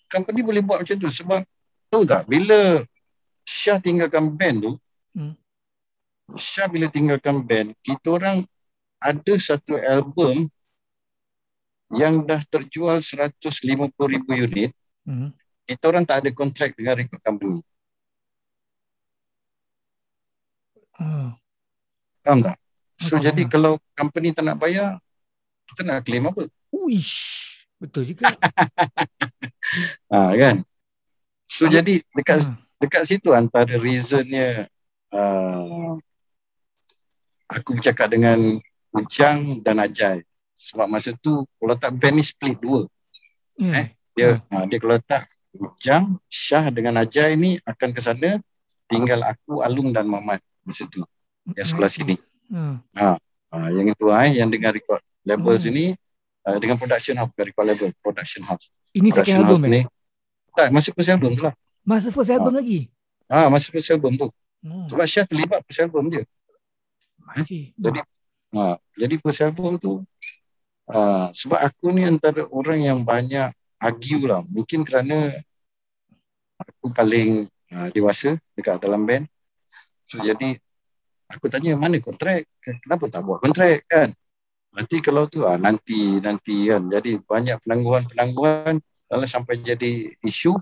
company boleh buat macam tu sebab tahu tak, bila Syah tinggalkan band tu, Syah bila tinggalkan band, kita orang ada satu album yang dah terjual 150,000 unit. Kita orang tak ada kontrak dengan record company. Faham tak? So jadi kalau company tak nak bayar, kita nak claim apa?
Uish, betul juga.
Kan? So jadi dekat situ antara reasonnya aku bercakap dengan Ujang dan Ajay. Sebab masa tu kalau tak band ni split 2. Dia kalau tak Ujang, Syah dengan Ajai ni akan ke sana, tinggal aku, Alung dan Mamat masa tu yang sebelah sini. Yang itu yang dengan record label sini, dengan production house, record label production house.
Ini
production
second album
ni, tak, masih first album tu lah.
Masa first album lagi?
Masih first album tu. Sebab Syah terlibat first album dia. Jadi first album tu, sebab aku ni antara orang yang banyak argue lah. Mungkin kerana aku paling dewasa dekat dalam band. So jadi aku tanya, mana kontrak? Kenapa tak buat kontrak kan? Nanti kalau tu nanti kan. Jadi banyak penangguhan lalu sampai jadi isu,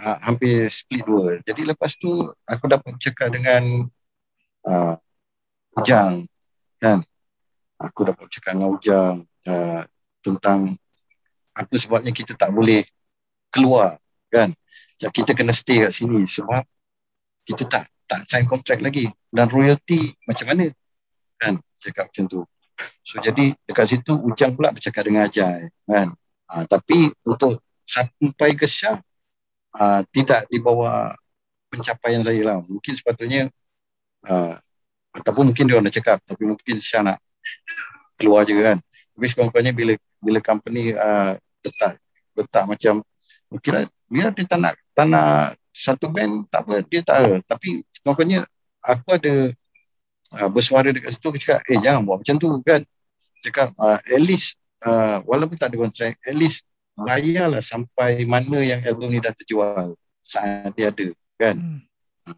hampir split dua. Jadi lepas tu aku dapat cakap dengan Ujang kan. Aku dapat cakap dengan Ujang tentang apa sebabnya kita tak boleh keluar kan. Kita kena stay kat sini sebab kita tak sign kontrak lagi, dan royalty macam mana kan, cakap macam tu. So jadi dekat situ Ujang pula bercakap dengan Ajai kan. Tapi untuk sampai ke Syah, tidak di bawah pencapaian saya lah. Mungkin sepatutnya ataupun mungkin dia orang dah cakap, tapi mungkin Syah nak keluar juga kan. Tapi sekurang-kurangnya bila company letak macam kira dia tak nak satu band, tak apa, dia tak ada. Tapi sekurang-kurangnya aku ada bersuara dekat situ, aku cakap jangan buat macam tu kan. Cakap at least walaupun tak ada kontrak, at least bayarlah sampai mana yang album ni dah terjual saat dia ada kan.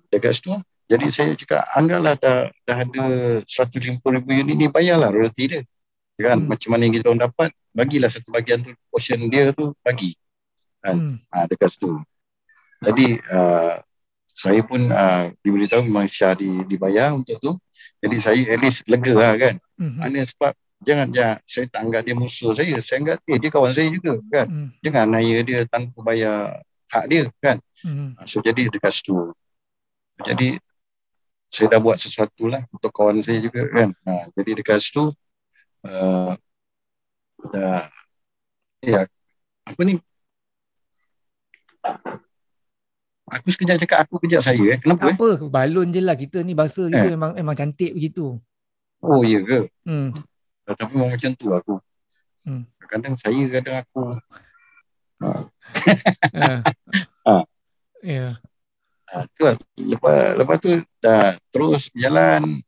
Dekat situ jadi saya cakap, anggaplah dah ada 150,000 unit ni, bayarlah royalty dia kan. Macam mana yang kita orang dapat, bagilah satu bahagian tu, portion dia tu bagi kan. Dekat situ. Jadi saya pun diberitahu memang Syah dibayar untuk tu. Jadi saya at least lega lah kan. Sebab jangan saya tak anggap dia musuh saya. Saya anggap dia kawan saya juga kan. Jangan naya dia tanpa bayar hak dia kan. So jadi dekat situ. Jadi saya dah buat sesuatu lah untuk kawan saya juga kan. Jadi dekat situ apa ni, aku sekejap cakap aku, kejap saya kenapa?
Tak apa, balon je lah, kita ni bahasa kita memang cantik begitu.
Oh iya ke? Tapi memang macam tu aku. Kadang saya, kadang aku. Tu lah. Lepas tu dah terus jalan,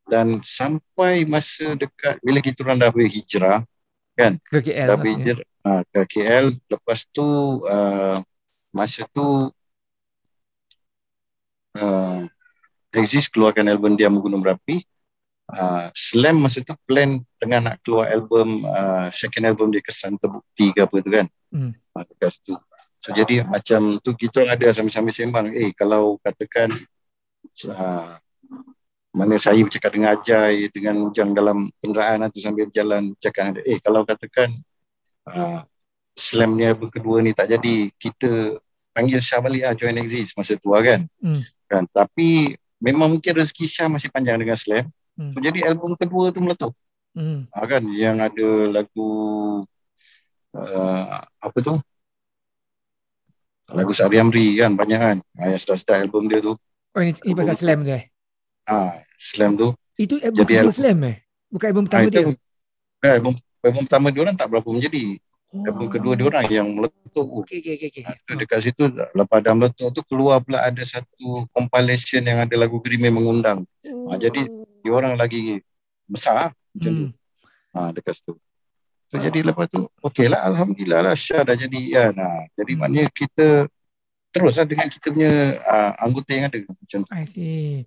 dan sampai masa dekat bila kita orang dah berhijrah kan,
ke KL,
dah berhijrah ke KL. Lepas tu masa tu Exist keluarkan album dia Gunung Berapi. Slam masa tu plan tengah nak keluar album, second album dia, Kesan Terbukti ke apa tu kan. Dekat situ. So jadi macam tu kita orang ada sambil-sambil sembang, kalau katakan mana saya bercakap dengan Ajai, dengan Ujang dalam kenderaan atau sambil berjalan, cakap kalau katakan Slam ni album kedua ni tak jadi, kita panggil Syah balik join Exist masa tu kan. Kan, tapi memang mungkin rezeki Syah masih panjang dengan Slam. So jadi album kedua tu meletup. Kan, yang ada lagu apa tu, lagu Sari Amri kan, banyak kan, yang sedar-sedar album dia tu.
Ini pasal Slam tu
Slam tu.
Itu album kedua Slam bukan album pertama dia?
Album pertama dia orang tak berapa menjadi. Album kedua dia orang yang meletup.
Okay.
Dekat situ lepas dah meletup tu, keluar pula ada satu compilation yang ada lagu Gerimi Mengundang. Jadi dia orang lagi besar macam tu. Dekat situ. So jadi lepas tu okeylah, alhamdulillah lah, Syah dah jadi kan. Jadi maknanya kita teruslah dengan kita punya anggota yang ada macam tu.
I see.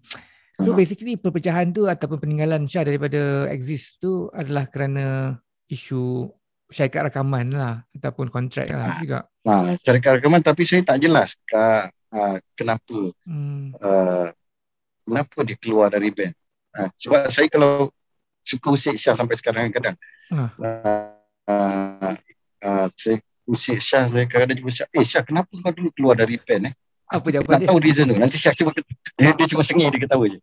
So basically perpecahan tu ataupun peninggalan Syah daripada Exist tu adalah kerana isu syarikat rakaman lah ataupun kontrak lah juga.
Syarikat rakaman, tapi saya tak jelas kenapa kenapa dia keluar dari band. Sebab saya kalau suka usik Syah sampai sekarang kadang saya usik Syah, saya kadang juga Syah, Syah kenapa kau dulu keluar dari band
Apa jawapan dia?
Nak tahu reason tu. Nanti Syah cuma dia cuma sengih, dia ketawa je.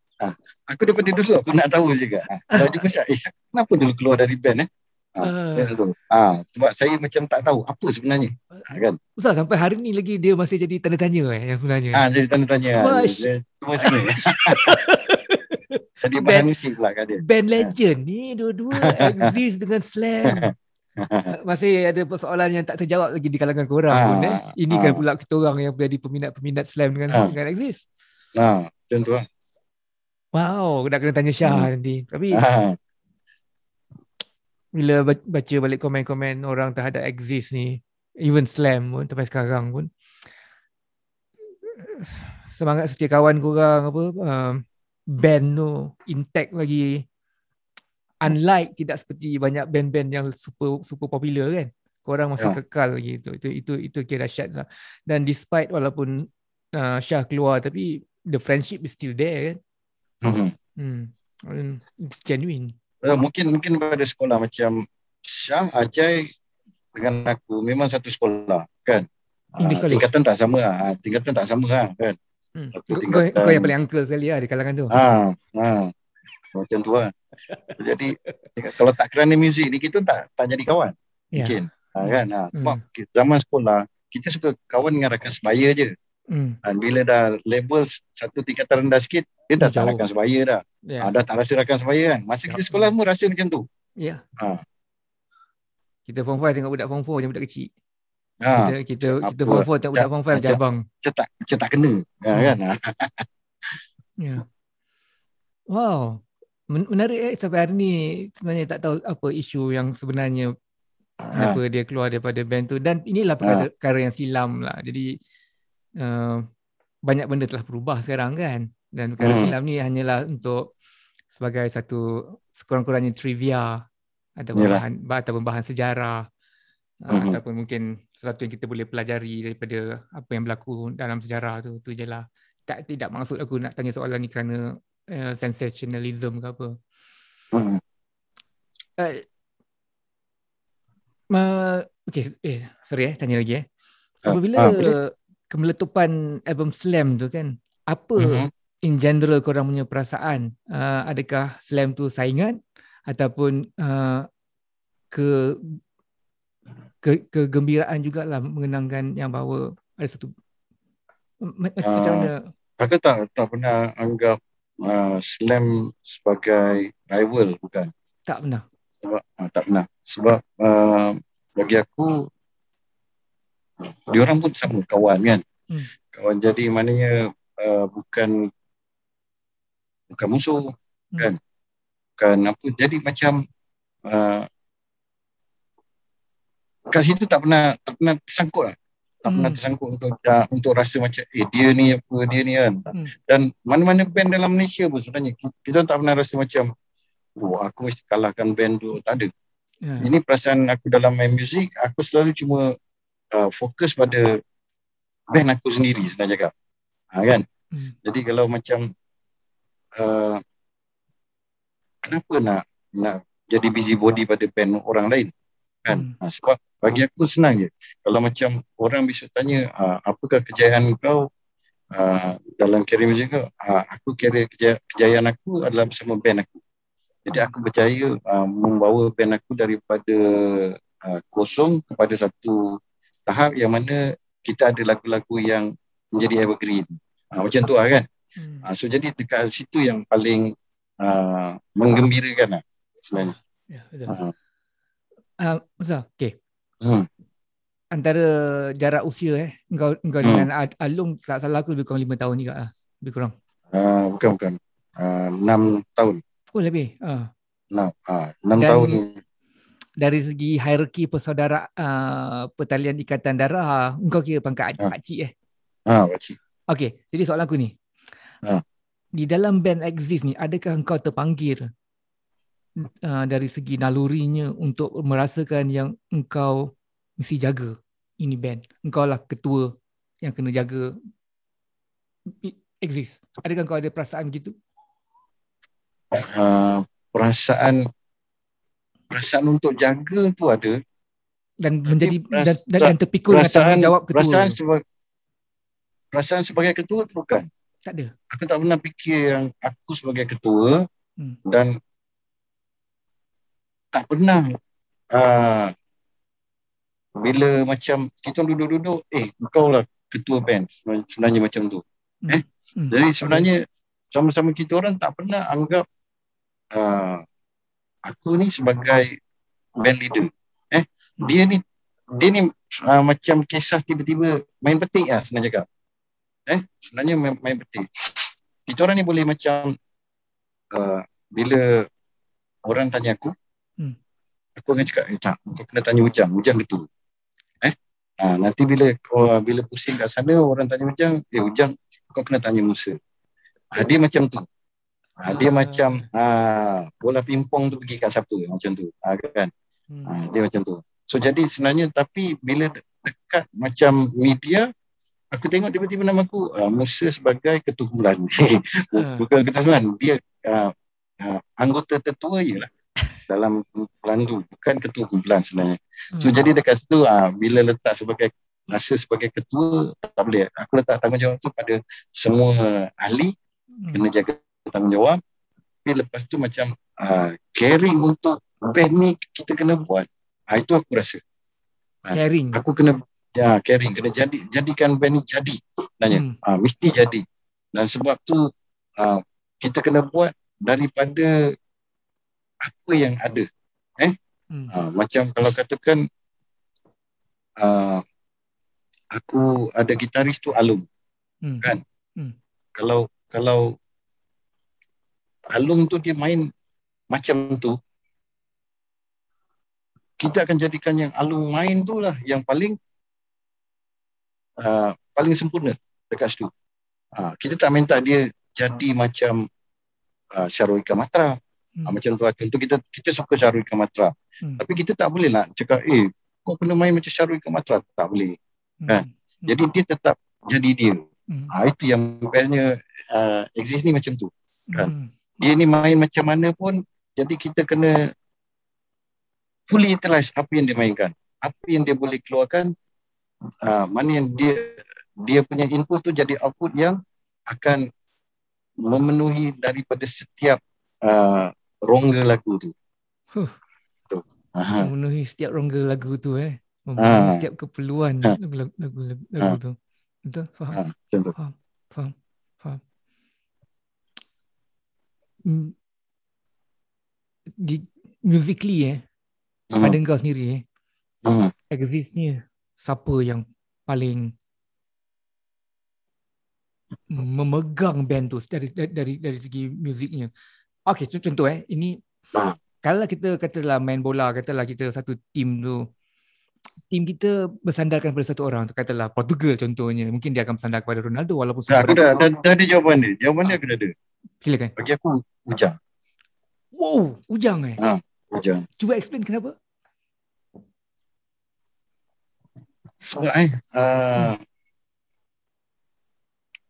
Aku daripada dulu aku nak tahu juga. Saya jumpa Syah, Syah kenapa dulu keluar dari band Saya tak tahu. Sebab saya macam tak tahu apa sebenarnya. Kan?
Ustaz, sampai hari ni lagi dia masih jadi tanda tanya yang sebenarnya.
Jadi tanya-tanya. Cuma sini. Jadi bahan musik pula kat dia.
Band legend ni dua-dua exist dengan Slam. Masih ada persoalan yang tak terjawab lagi di kalangan korang pun. Ini kan pula kita orang yang menjadi peminat-peminat Slam dengan exist.
Macam tu lah.
Wow, nak kena tanya Syah nanti. Tapi bila baca balik komen-komen orang terhadap exist ni, even Slam pun sampai sekarang pun, semangat setia kawan korang apa band tu intact lagi, unlike tidak seperti banyak band-band yang super popular kan, korang masih kekal lagi. Itu kira dahsyat lah. Dan despite walaupun Syah keluar, tapi the friendship is still there kan. It's genuine.
Mungkin pada sekolah macam Syah, Ajay dengan aku memang satu sekolah kan. Tingkatan tak sama kan.
Kau yang paling uncle sekali lah di kalangan tu.
Macam tu lah. Jadi kalau tak kerana muzik ni kita tak jadi kawan. Mungkin kan. Sebab zaman sekolah kita suka kawan dengan rakan sebaya je. Dan bila dah level satu tingkatan rendah sikit, dia dah tak rakan sebaya dah. Dah tak rasa rakan sebaya kan. Masa kita sekolah semua rasa macam tu.
Kita form 5 tengok budak form 4 macam budak kecil. Kita form 4 tengok budak form 5 macam abang.
Macam tak kena kan.
Wow. Menarik sampai hari ni sebenarnya tak tahu apa isu yang sebenarnya kenapa dia keluar daripada band tu. Dan inilah perkara yang silam lah. Jadi banyak benda telah berubah sekarang kan. Dan perkara silam ni hanyalah untuk sebagai satu sekurang-kurangnya trivia ataupun bahan sejarah ataupun mungkin sesuatu yang kita boleh pelajari daripada apa yang berlaku dalam sejarah tu je lah. Tidak maksud aku nak tanya soalan ni kerana sensationalism ke apa. Sorry tanya lagi apabila kemeletupan album Slam tu kan, apa in general korang punya perasaan? Adakah Slam tu saingan ataupun kegembiraan jugalah mengenangkan yang bahawa ada satu macam mana?
Aku tak pernah anggap Slam sebagai rival, bukan.
Tak pernah.
Tak pernah. Sebab bagi aku diorang pun sama kawan kan. Kawan, jadi maknanya bukan musuh kan. Bukan apa, jadi macam kat situ tak pernah tersangkut lah. Tak pernah tersangkut untuk rasa macam dia ni apa, dia ni kan. Dan mana-mana band dalam Malaysia pun sebenarnya kita tak pernah rasa macam aku mesti kalahkan band tu. Tak ada. Ini perasaan aku dalam main muzik. Aku selalu cuma fokus pada band aku sendiri sebenarnya cakap. Kan. Jadi kalau macam kenapa nak jadi busybody pada band orang lain kan. Sebab bagi aku senang je. Kalau macam orang bisa tanya apakah kejayaan kau dalam karier muzik kau, aku kira kejayaan aku adalah bersama band aku. Jadi aku percaya membawa band aku daripada kosong kepada satu tahap yang mana kita ada lagu-lagu yang menjadi evergreen. Macam tu lah kan. So jadi dekat situ yang paling menggembirakan lah sebenarnya.
Ya, betul. Ustaz, okay. Antara jarak usia engkau dengan Alung, tak salah aku lebih kurang 5 tahun juga lah. Lebih kurang.
Bukan. 6 tahun.
Oh, lebih.
6 tahun.
Dari segi hierarki persaudara pertalian ikatan darah, engkau kira pangkat pakcik
pakcik.
Okey, jadi soalan aku ni. Di dalam band Exist ni, adakah engkau terpanggil dari segi nalurinya untuk merasakan yang engkau mesti jaga ini band? Engkau lah ketua yang kena jaga Exist. Adakah engkau ada perasaan gitu?
Perasaan untuk jaga tu ada,
dan menjadi dan terpikul dengan tanggungjawab ketua.
Perasaan sebagai ketua tu bukan.
Tak ada.
Aku tak pernah fikir yang aku sebagai ketua dan tak pernah bila macam kita duduk-duduk, engkau lah ketua band, sebenarnya macam tu. Jadi sebenarnya sama-sama kita orang tak pernah anggap aku ni sebagai band leader. Dia ni macam kisah tiba-tiba main petik lah senang cakap. Sebenarnya main petik. Kita orang ni boleh macam bila orang tanya aku akan cakap, tak, kau kena tanya Ujang betul. Nanti bila pusing kat sana, orang tanya Ujang, kau kena tanya Musa. Dia macam tu. Dia macam bola pingpong tu pergi kat siapa, macam tu. Kan? Dia macam tu. So jadi sebenarnya, tapi bila dekat macam media, aku tengok tiba-tiba nama aku Musa sebagai ketua kumpulan. Bukan ketua kumpulan, dia anggota tertua je lah dalam kumpulan tu, bukan ketua kumpulan sebenarnya. So jadi dekat situ bila letak rasa sebagai ketua, tak boleh. Aku letak tanggungjawab tu pada semua ahli, kena jaga tanggungjawab. Tapi lepas tu macam caring untuk band ni kita kena buat. Itu aku rasa.
Caring.
Aku kena caring, kena jadikan band ni jadi. Mesti jadi. Dan sebab tu kita kena buat daripada apa yang ada. Macam kalau katakan aku ada gitaris tu Alung. Kan? Kalau Alung tu dia main macam tu, kita akan jadikan yang Alung main tu lah yang paling sempurna dekat situ. Kita tak minta dia jadi macam Syarul Ikan Matra. Macam tu. Tentu kita suka Syarul Ikan Matra. Tapi kita tak boleh nak cakap, kau kena main macam Syarul Ikan Matra. Tak boleh. Kan? Jadi dia tetap jadi dia. Itu yang bestnya exist ni macam tu. Kan? Dia ni main macam mana pun, jadi kita kena fully utilize apa yang dia mainkan. Apa yang dia boleh keluarkan, mana yang dia punya input tu jadi output yang akan memenuhi daripada setiap rongga lagu tu.
Memenuhi setiap rongga lagu tu memenuhi setiap keperluan lagu tu. Betul? Faham. Di musically pada engkau sendiri exist-nya siapa yang paling memegang band tu dari segi muziknya? Okey, contoh ini kalau kita katalah main bola, katalah kita satu tim tu, tim kita bersandarkan pada satu orang, katalah Portugal contohnya, mungkin dia akan bersandar kepada Ronaldo walaupun
aku dah ada jawapan dia. Jawapan dia aku dah ada.
Silakan.
Bagi aku Ujang.
Wow, Ujang
Ujang.
Cuba explain kenapa?
Sebab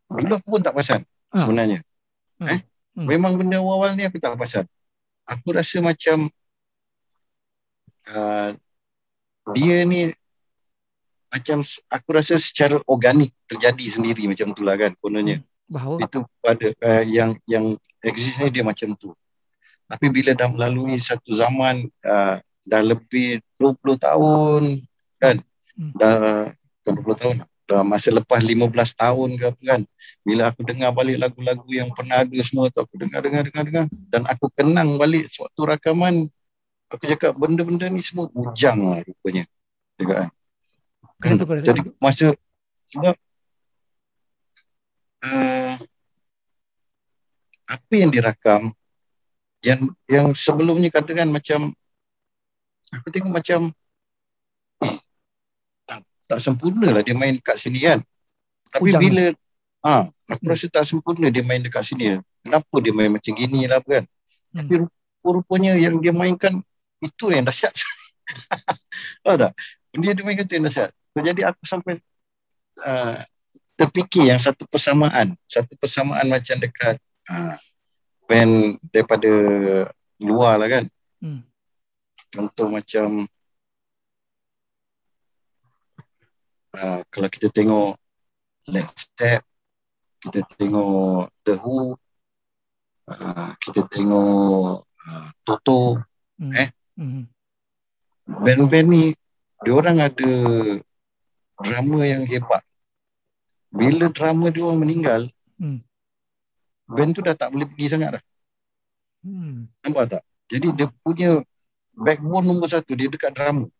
dulu aku pun tak perasan sebenarnya. Memang benda awal ni aku tak perasan. Aku rasa macam dia ni macam aku rasa secara organik terjadi sendiri macam tu lah kan kononnya. Itu pada yang exist ni dia macam tu. Tapi bila dah melalui satu zaman, dah lebih 20 tahun kan, dah 20 tahun, dah masa lepas 15 tahun ke apa kan, bila aku dengar balik lagu-lagu yang pernah ada semua tu, aku dengar dan aku kenang balik suatu rakaman, aku cakap benda-benda ni semua Ujang lah rupanya.
Kenapa kau rasa
jadi masa sebab apa yang dirakam yang sebelumnya katakan macam aku tengok macam tak sempurna lah dia main kat sini kan. Tapi Ujang bila aku rasa tak sempurna dia main dekat sini. Kenapa dia main macam gini lah kan. Tapi rupanya yang dia mainkan itu yang dahsyat. Tahu tak? Dia mainkan itu yang dahsyat. So, jadi aku sampai terfikir yang satu persamaan macam dekat band daripada luar lah kan. Contoh macam kalau kita tengok Led Zeppelin, kita tengok The Who, kita tengok Toto, Band-band ni diorang ada drama yang hebat. Bila drama diorang meninggal, band tu dah tak boleh pergi sangat dah. Nampak tak? Jadi dia punya backbone nombor satu, dia dekat drama.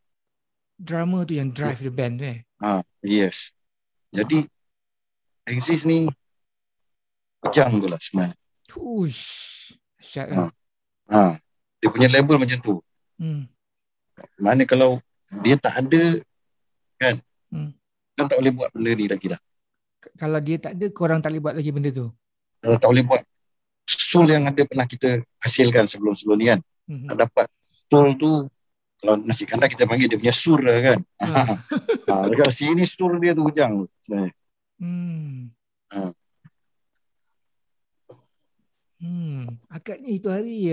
Drama tu yang drive the band tu
Yes. Jadi Exist ni Ujang tu lah sebenarnya.
Asyik kan?
Dia punya label macam tu. Mana kalau dia tak ada kan, kan tak boleh buat benda ni lagi dah.
Kalau dia tak ada, korang tak boleh buat lagi benda tu?
Tak boleh buat soul yang ada pernah kita hasilkan sebelum-sebelum ni kan. Dapat soul tu, kalau nasi kandar kita panggil dia punya sur lah kan. Dekat sini sur dia tu Ujang sebenarnya.
Agaknya itu hari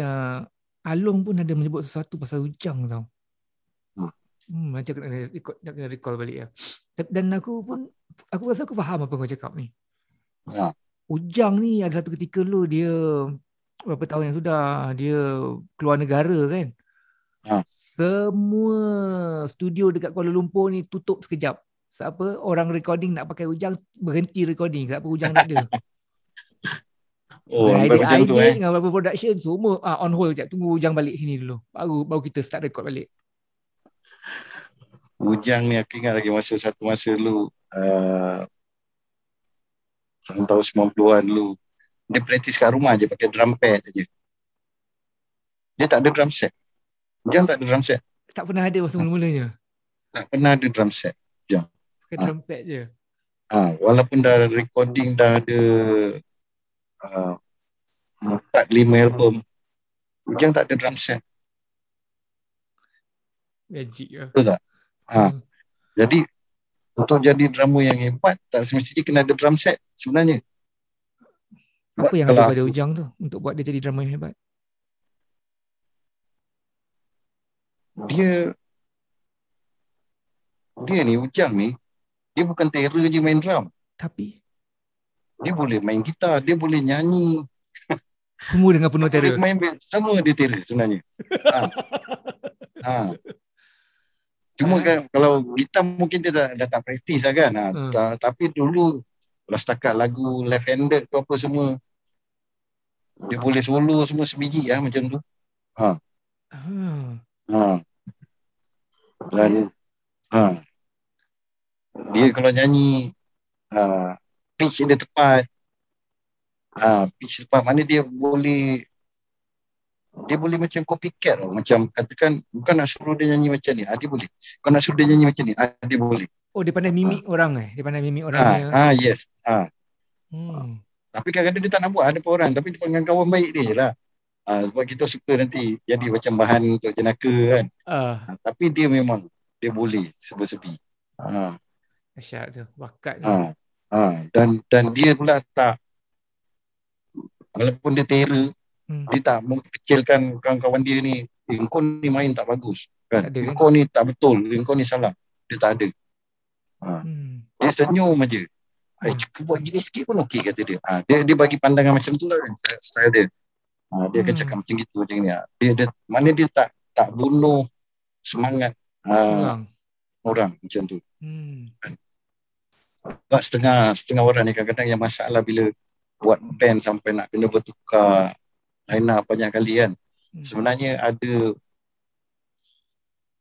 Along pun ada menyebut sesuatu pasal Ujang tau. Macam nak kena recall balik ya. Dan aku rasa aku faham apa kau cakap ni. Ujang ni ada satu ketika dulu dia berapa tahun yang sudah dia keluar negara kan. Semua studio dekat Kuala Lumpur ni tutup sekejap. Sebab orang recording nak pakai Ujang, berhenti recording sebab Ujang tak ada. Idea dengan beberapa production semua on hold sekejap, tunggu Ujang balik sini dulu. Baru kita start record balik.
Ujang ni aku ingat lagi satu masa dulu tahun 90-an dulu. Dia praktis kat rumah je pakai drum pad je. Dia tak ada drum set. Ujang tak ada drum set.
Tak pernah ada masa mula-mulanya.
Tak pernah ada drum set. Ujang.
Pakai drum pad je.
Walaupun dah recording dah ada 4-5 album, Ujang tak ada drum set.
Magic lah.
Betul tak? Jadi untuk jadi drummer yang hebat tak semestinya kena ada drum set sebenarnya.
Apa yang ada pada Ujang tu untuk buat dia jadi drummer yang hebat? Dia ni Ujang ni, dia bukan terror je main drum. Tapi
dia boleh main gitar, dia boleh nyanyi.
Semua dengan penuh terror.
Semua dia terror sebenarnya. Cuma kan kalau gitar mungkin dia dah tak praktis lah kan. Tapi dulu kalau setakat lagu left-handed tu apa semua, dia boleh solo semua sebiji lah macam tu. Dan dia kalau nyanyi pitch dia tepat. Pitch tepat mana dia boleh macam copycat tau. Macam katakan bukan nak suruh dia nyanyi macam ni, dia boleh. Kau nak suruh dia nyanyi macam ni, dia boleh.
Oh, dia pandai mimik orang dia pandai mimik orang
yes. Tapi kadang-kadang dia tak nak buat ada orang, tapi dia panggil kawan baik dia je lah. Sebab kita suka nanti jadi macam bahan untuk jenaka kan. Tapi dia memang dia boleh sebi-sebi.
Asyik tu bakat.
Dan dia pula tak, walaupun dia terror, dia tak mengkecilkan kawan-kawan dia ni. Engkau ni main tak bagus kan? Engkau ni tak betul, engkau ni salah. Dia tak ada. Dia senyum aja. Cukup buat gini sikit pun okey kata dia. Dia bagi pandangan macam tu lah kan, style dia. Dia akan cakap macam gitu macam ni. Dia mana dia tak bunuh semangat orang macam tu. Setengah orang ni kadang-kadang yang masalah bila buat band sampai nak kena bertukar line up banyak kali kan. Sebenarnya ada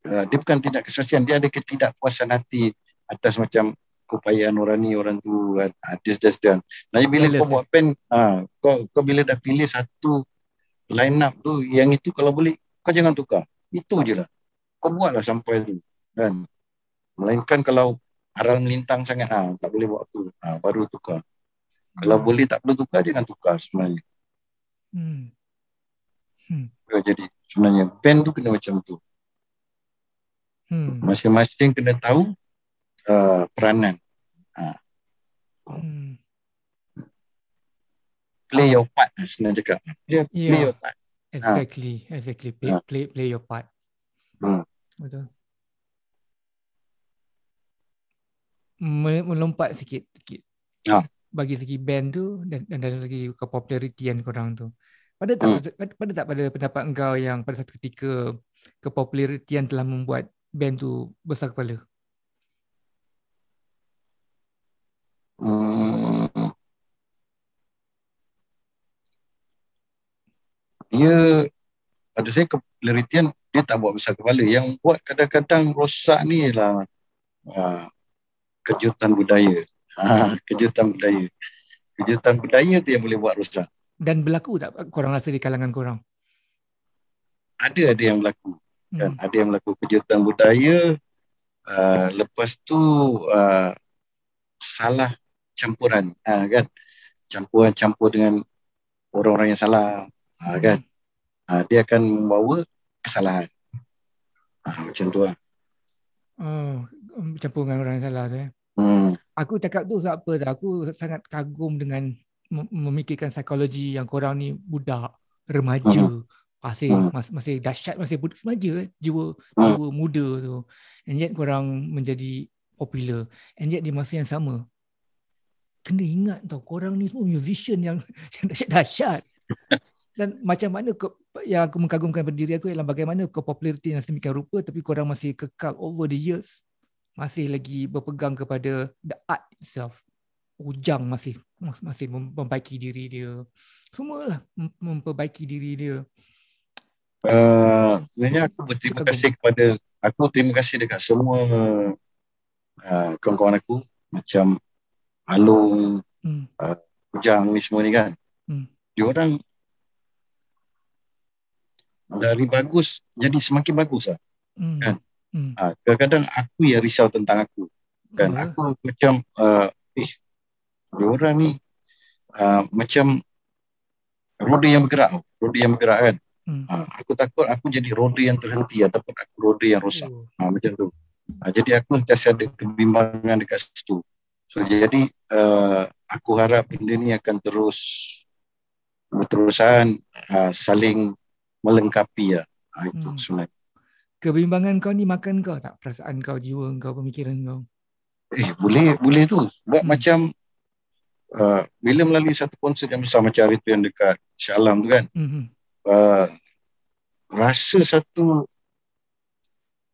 dia bukan tidak kesusian, dia ada ketidakpuasan hati atas macam keupayaan orang ni orang tu kan. Just done. Nah, bila kau buat band, kau bila dah pilih satu line up tu, yang itu kalau boleh kau jangan tukar. Itu je lah. Kau buatlah sampai tu kan. Melainkan kalau aral melintang sangat, tak boleh buat tu. Baru tukar. Kalau boleh tak perlu tukar, jangan tukar sebenarnya. Jadi sebenarnya band tu kena macam tu. Masing-masing kena tahu peranan. Play your part sebenarnya cakap. Play your part.
Exactly. Play your part. Betul. Melompat sikit. Bagi segi band tu dan dari segi kepopularitian korang tu. Pada tak pada pendapat engkau yang pada satu ketika kepopularitian telah membuat band tu besar kepala?
Hmm, dia pada saya penelitian dia tak buat besar kepala. Yang buat kadang-kadang rosak ni lah kejutan budaya. Kejutan budaya. Kejutan budaya tu yang boleh buat rosak.
Dan berlaku tak korang rasa di kalangan korang?
Ada yang berlaku. Kan? Ada yang berlaku kejutan budaya. Lepas tu salah campuran. Kan? Campur dengan orang-orang yang salah. Kan? Dia akan membawa kesalahan. Macam tu lah.
Oh, campur dengan orang yang salah tu Aku cakap tu sebab apa tak? Aku sangat kagum dengan memikirkan psikologi yang korang ni budak, remaja, masih dahsyat, masih budak remaja, jiwa muda tu. And yet korang menjadi popular. And yet di masa yang sama, kena ingat tau, korang ni semua musician yang dahsyat-dahsyat. Dan macam mana yang aku mengagumkan pada diri aku ialah bagaimana populariti yang sedemikian rupa tapi korang masih kekal over the years. Masih lagi berpegang kepada the art itself. Ujang masih memperbaiki diri dia. Semualah memperbaiki diri dia.
Sebenarnya aku terima kasih dekat semua kawan-kawan aku macam Alung, Ujang ni semua ni kan. Diorang dari bagus jadi semakin bagus lah. Kan? Kadang-kadang aku yang risau tentang aku. Kan? Aku macam diorang ni macam roda yang bergerak kan. Aku takut aku jadi roda yang terhenti ataupun aku roda yang rosak. Macam tu. Jadi aku sentiasa ada kebimbangan dekat situ. So jadi aku harap benda ni akan terus berterusan saling melengkapi lah. Itu sebenarnya.
Kebimbangan kau ni makan kau tak? Perasaan kau, jiwa kau, pemikiran kau?
Boleh tu. Sebab macam bila melalui satu konsert yang besar macam hari tu yang dekat Shah Alam tu kan, rasa satu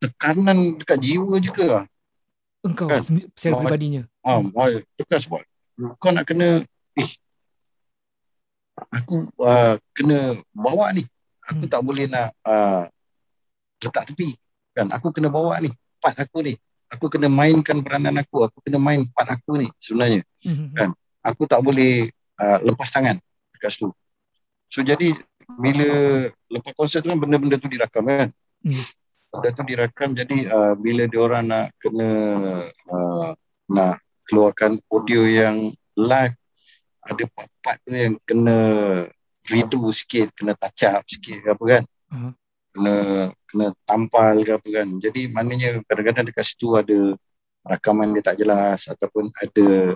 tekanan dekat jiwa juga lah.
Engkau kan? Secara peribadinya?
Tekan sebab kau nak kena aku kena bawa ni. Aku tak boleh nak letak tepi. Kan? Aku kena bawa ni. Part aku ni. Aku kena mainkan peranan aku. Aku kena main part aku ni sebenarnya. Kan? Aku tak boleh lepas tangan dekat situ. So jadi bila lepas konsert tu kan benda-benda tu dirakam kan. Benda tu dirakam jadi bila diorang nak kena nak keluarkan audio yang live, ada part-part tu yang kena redo sikit, kena touch up sikit ke apa kan. Kena tampal ke apa kan. Jadi maknanya kadang-kadang dekat situ ada rakaman dia tak jelas ataupun ada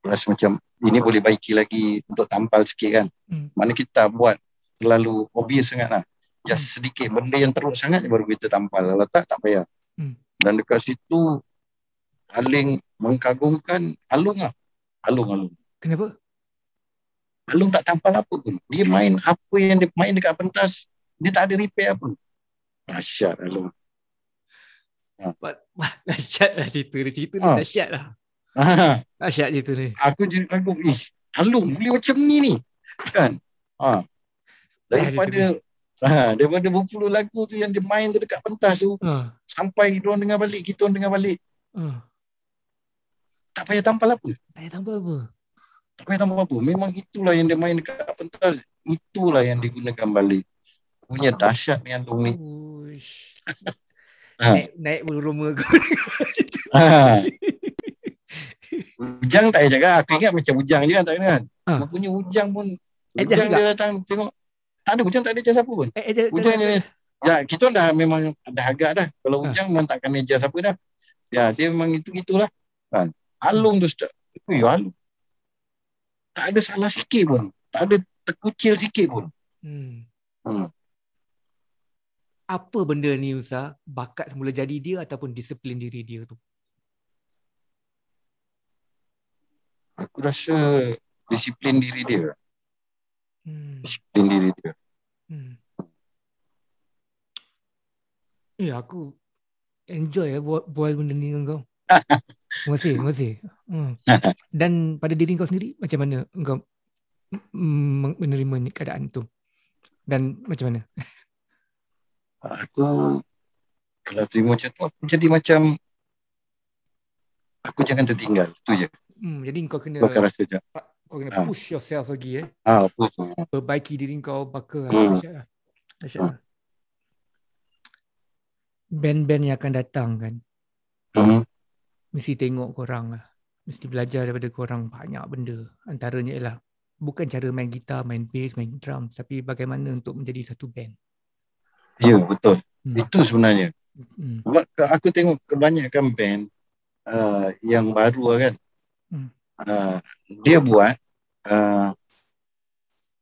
rasa macam ini boleh baiki lagi untuk tampal sikit kan. Maknanya kita tak buat terlalu obvious sangat lah. Just sedikit benda yang teruk sangat baru kita tampal. Kalau tak payah. Dan dekat situ paling mengagumkan Alung lah. Alung.
Kenapa?
Alung tak tampal apa pun. Dia main apa yang dia main dekat pentas, dia tak ada repair apa. Dahsyat Alung.
Dahsyat lah cerita dia dahsyat lah. Dahsyat cerita dia.
Aku jadi kagum, Alung boleh macam ni kan. Daripada berpuluh lagu tu yang dia main tu dekat pentas tu, sampai diorang dengar balik, kita orang dengar balik, tak payah tampal apa. Tak payah tampal apa. Memang itulah yang dia main dekat pentas, itulah yang digunakan balik. Punya dahsyat ni Alung ni.
Naik berumur kau.
Ujang tak payah cakap. Aku ingat macam Ujang je kan, tak kena kan. Punya Ujang pun, Ujang dia datang tengok. Tak ada, Ujang tak ada jas apa pun. Ujang je. Ya, kita dah memang dah agak dah. Kalau Ujang memang takkan ada jas apa dah. Ya, dia memang itu-gitulah. Kan? Alung tu start. Alung. Tak ada salah sikit pun. Tak ada terkucil sikit pun.
Apa benda ni Ustaz? Bakat semula jadi dia ataupun disiplin diri dia tu?
Aku rasa disiplin diri dia. Disiplin diri dia.
Aku enjoy buat benda ni dengan kau. Terima kasih. Dan pada diri kau sendiri, macam mana kau menerima keadaan tu? Dan macam mana?
Aku kalau terima macam tu, aku jadi macam aku jangan tertinggal. Tu je.
Jadi kau kena push yourself lagi
push.
Perbaiki diri kau bakal Dahsyat. Band-band yang akan datang kan. Mesti tengok korang lah. Mesti belajar daripada korang banyak benda. Antaranya ialah bukan cara main gitar, main bass, main drum, tapi bagaimana untuk menjadi satu band.
Ya, betul. Itu sebenarnya. Sebab aku tengok kebanyakan band yang baru kan. Dia buat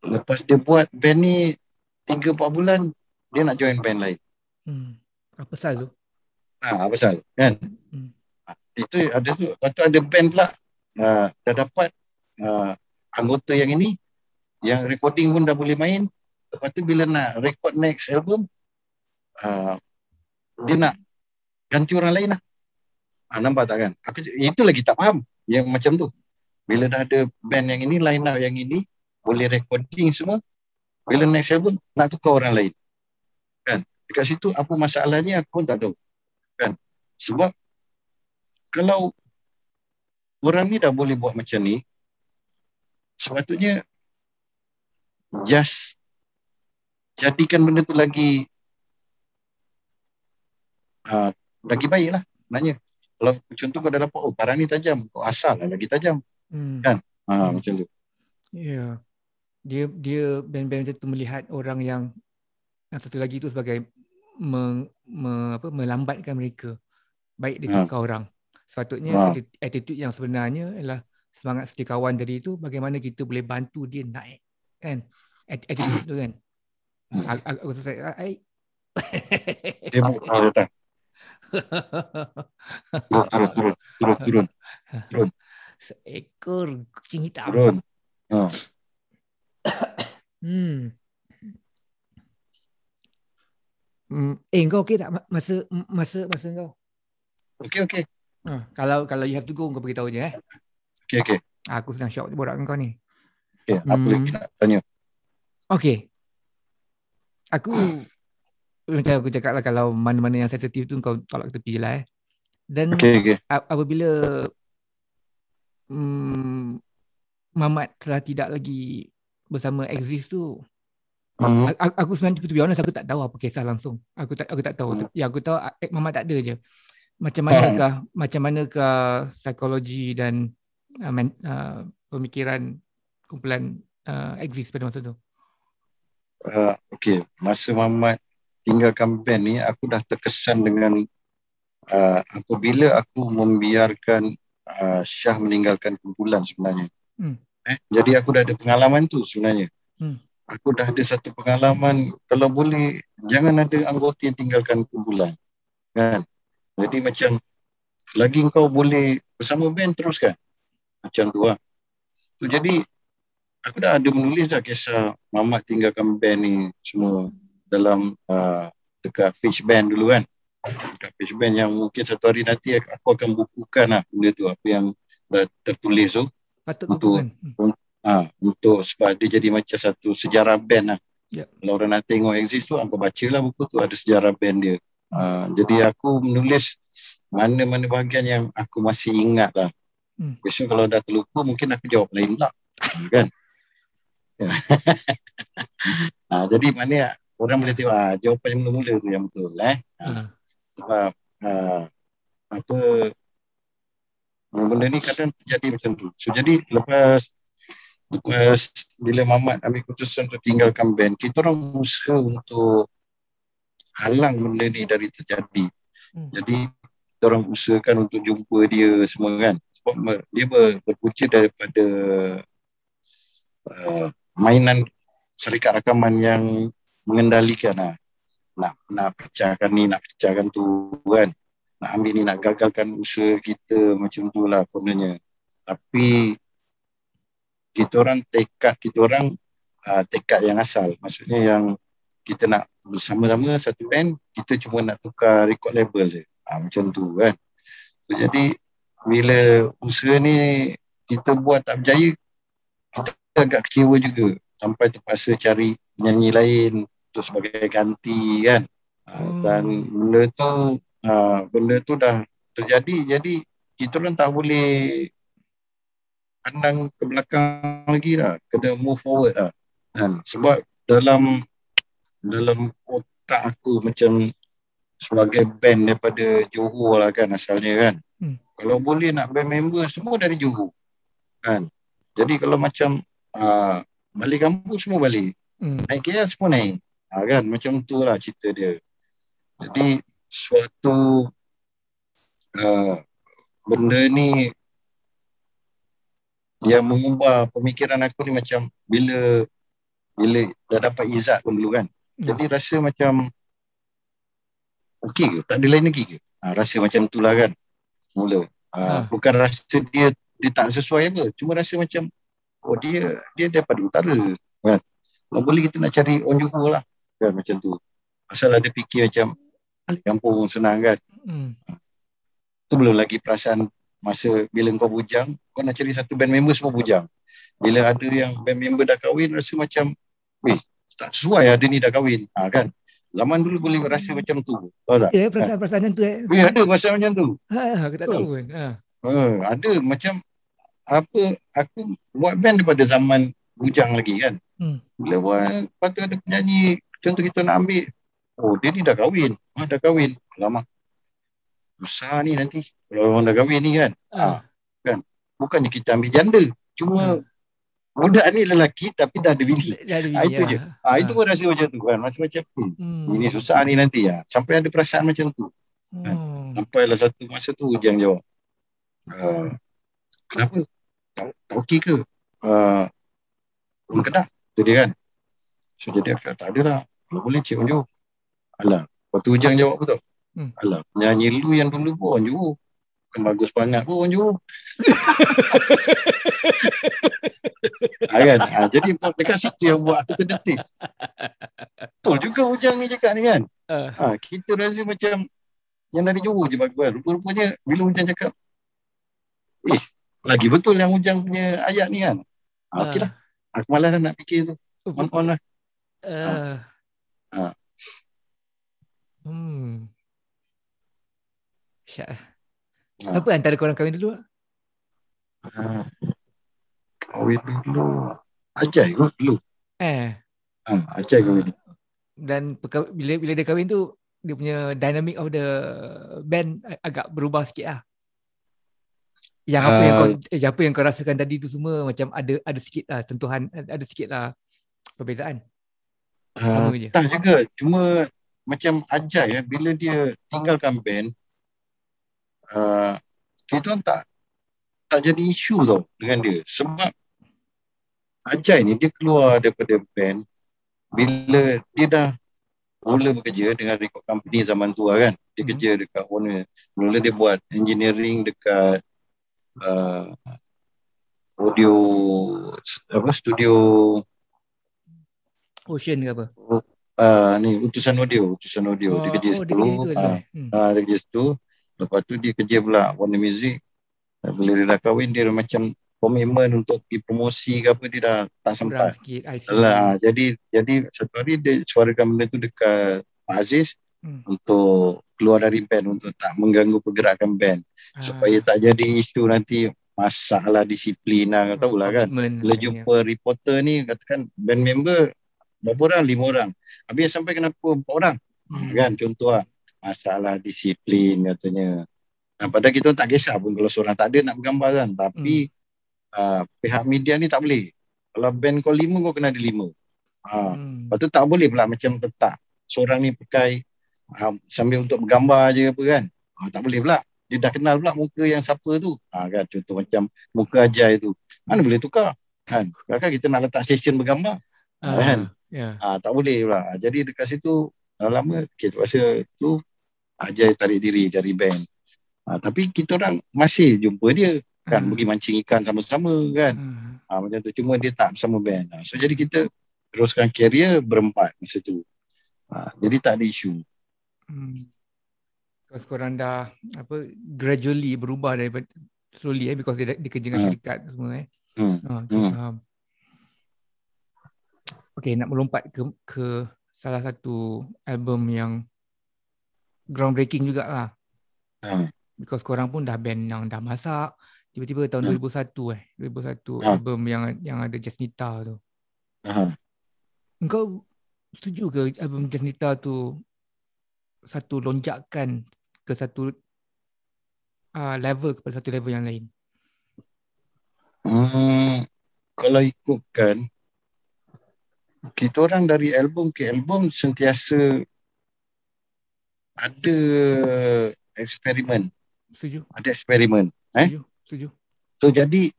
lepas dia buat band ni 3-4 bulan dia nak join band lain.
Apa pasal tu?
Apa pasal kan? Itu ada tu. Lepas tu ada band pula dah dapat anggota yang ini, yang recording pun dah boleh main. Lepas tu bila nak record next album, dia nak ganti orang lain lah. Nampak tak kan? Itu lagi tak faham yang macam tu. Bila dah ada band yang ini, line up yang ini, boleh recording semua, bila next album nak tukar orang lain. Kan? Dekat situ apa masalahnya aku pun tak tahu. Kan? Sebab kalau orang ni dah boleh buat macam ni, sepatutnya just jadikan benda tu lagi baik lah. Nanya. Kalau contoh kau dah dapat, barang ni tajam, kau asal lah lagi tajam. Kan? Macam tu.
Ya. Dia band-band macam tu melihat orang yang satu lagi tu sebagai melambatkan mereka. Baik dia tukar orang. Sepatutnya attitude yang sebenarnya ialah semangat setia kawan tadi tu, bagaimana kita boleh bantu dia naik. Kan? Attitude tu kan. Aku suspect
dia bukan datang. Turun.
Seekor kucing hitam.
Turun.
Kau okey tak masa kau?
Okey.
Kalau you have to go, kau beritahu je
Okey.
Aku sedang syok borak dengan kau ni.
Okey, apa lagi nak tanya?
Okey. Macam aku cakap lah, kalau mana-mana yang sensitif tu kau tolak tepi je lah Dan apabila Mamat telah tidak lagi bersama Exist tu, aku sebenarnya to be honest, aku tak tahu apa kisah langsung. Aku tak tahu. Yang aku tahu Mamat tak ada je. Macam manakah psikologi dan pemikiran kumpulan Exist pada masa tu?
Okey, masa Mamat tinggalkan band ni, aku dah terkesan dengan apabila aku membiarkan Syah meninggalkan kumpulan sebenarnya. Jadi aku dah ada pengalaman tu sebenarnya. Aku dah ada satu pengalaman, kalau boleh jangan ada anggota yang tinggalkan kumpulan. Kan? Jadi macam selagi kau boleh bersama band, teruskan. Macam tu lah. So, jadi aku dah ada menulis dah kisah Mamat tinggalkan band ni semua dalam dekat page band dulu kan. Dekat page band yang mungkin satu hari nanti aku akan bukukan lah benda tu, apa yang dah tertulis tu.
Patut bukukan.
Untuk sebab dia jadi macam satu sejarah band lah. Kalau orang nak tengok Exist tu, aku bacalah buku tu, ada sejarah band dia. Jadi aku menulis mana-mana bahagian yang aku masih ingat lah. Besok kalau dah terlupa, mungkin aku jawab lain pula. Kan? Jadi mana orang boleh tengok jawapan yang mula-mula tu yang betul. Sebab benda ni kadang terjadi macam tu. So jadi lepas bila Mamat ambil keputusan untuk tinggalkan band, kita orang berusaha untuk halang benda ni dari terjadi. Jadi kita orang usahakan untuk jumpa dia semua kan. Sebab dia berpunca daripada mainan syarikat rakaman yang mengendalikan nak pecahkan ni, nak pecahkan tu kan. Nak ambil ni, nak gagalkan usaha kita, macam tu lah sebenarnya. Tapi kita orang tekad yang asal. Maksudnya yang kita nak bersama-sama satu band, kita cuma nak tukar record label je. Macam tu kan. Jadi bila usaha ni kita buat tak berjaya, kita agak kecewa juga. Sampai terpaksa cari penyanyi lain untuk sebagai ganti kan. Dan benda tu dah terjadi. Jadi kita orang tak boleh pandang ke belakang lagi lah. Kena move forward lah. Kan? Sebab dalam otak aku macam sebagai band daripada Johor lah kan asalnya kan. Kalau boleh nak band member semua dari Johor kan. Jadi kalau macam balik kampung semua balik. Naik KL semua naik. Kan macam tu lah cerita dia. Jadi suatu benda ni yang mengubah pemikiran aku ni macam bila dah dapat izzat pun dulu kan. Jadi rasa macam okey ke? Tak ada lain lagi ke? Rasa macam tu lah kan. Mula. Bukan rasa dia tak sesuai apa. Cuma rasa macam dia daripada utara kan. Kalau boleh kita nak cari orang Johor lah kan macam tu. Asal ada fikir macam kampung senang kan. Tu belum lagi perasaan masa bila kau bujang, kau nak cari satu band member semua bujang. Bila ada yang band member dah kahwin, rasa macam tak sesuai ada ni dah kahwin kan. Zaman dulu boleh rasa macam tu. Tahu tak?
Perasaan-perasaan tu
ada perasaan macam tu.
Aku tak tahu pun.
Ada macam apa, aku buat band daripada zaman bujang lagi kan. Bila buat, lepas tu ada penyanyi, contoh kita nak ambil, dia ni dah kahwin. Dah kahwin. Lama. Susah ni nanti kalau orang dah kahwin ni kan. Kan. Bukannya kita ambil janda. Cuma budak ni lelaki tapi dah ada bini. Itu je. Itu pun rasa macam tu kan. Macam-macam. Ini susah ni nanti. Sampai ada perasaan macam tu. Sampailah satu masa tu Ujang jawab. Kenapa? Tak okey ke? Orang Kedah. Itu dia kan. So jadi aku tak ada lah. Kalau boleh cik orang Johor. Alah. Lepas tu Ujang jawab apa tau? Alah, penyanyi lu yang dulu pun orang Johor. Bukan bagus banget pun orang Johor. Kan? Jadi dekat situ yang buat aku terdetik. Betul juga Ujang ni cakap ni kan. Kita rasa macam yang dari Johor je bagus. Rupa-rupanya bila Ujang cakap, lagi betul yang Ujang punya ayat ni kan. Okey lah. Aku malas nak fikir tu. On lah.
Siapa antara korang kahwin dulu?
Kahwin dulu Ajai kot dulu. Ajai kahwin.
Dan bila dia kahwin tu, dia punya dynamic of the band agak berubah sikit lah. Yang apa yang kau rasakan tadi tu semua macam ada sikit lah sentuhan, ada sikit lah perbezaan. Sama je.
Tak juga. Cuma macam Ajai bila dia tinggalkan band, kita tak jadi isu tau dengan dia. Sebab Ajai ni dia keluar daripada band bila dia dah mula bekerja dengan record company zaman tu kan. Dia kerja dekat Warner. Mula dia buat engineering dekat audio studio
Ocean ke apa?
Ni utusan audio. Dia kerja situ. Dia kerja situ. Lepas tu dia kerja pula Warner Music. Bila dia dah kahwin, dia macam komitmen untuk pergi promosi ke apa, dia dah tak sempat. Jadi satu hari dia suarakan benda tu dekat Pak Aziz untuk keluar dari band, untuk tak mengganggu pergerakan band, supaya tak jadi isu nanti masalah disiplin lah, tahulah kan. Bila jumpa reporter ni, katakan band member berapa orang? 5 orang. Habis sampai kenapa 4 orang? Kan contoh lah. Masalah disiplin katanya. Padahal kita tak kisah pun kalau seorang tak ada nak bergambar kan. Tapi pihak media ni tak boleh. Kalau band kau 5, kau kena ada 5. Lepas tu tak boleh pula macam letak seorang ni pakai sambil untuk bergambar je apa kan. Tak boleh pula. Dia dah kenal pula muka yang siapa tu. Kan contoh macam muka Ajai tu. Mana boleh tukar. Kan kita nak letak session bergambar. Kan. Tak boleh pula. Jadi dekat situ lama kita rasa tu Ajai tarik diri dari band. Tapi kita orang masih jumpa dia kan, pergi mancing ikan sama-sama kan. Macam tu, cuma dia tak bersama band. So jadi kita teruskan career berempat masa tu. Jadi tak ada isu.
Because korang dah gradually berubah daripada slowly because dia kerja dengan syarikat semua okay, faham. Okay, nak melompat ke salah satu album yang groundbreaking jugalah. Because korang pun dah band yang dah masak, tiba-tiba tahun 2001 album yang ada Jasnita tu. Engkau setuju ke album Jasnita tu satu lonjakan ke satu level kepada satu level yang lain?
Kalau ikutkan, kita orang dari album ke album sentiasa ada eksperimen.
Setuju.
Ada eksperimen.
Setuju.
So jadi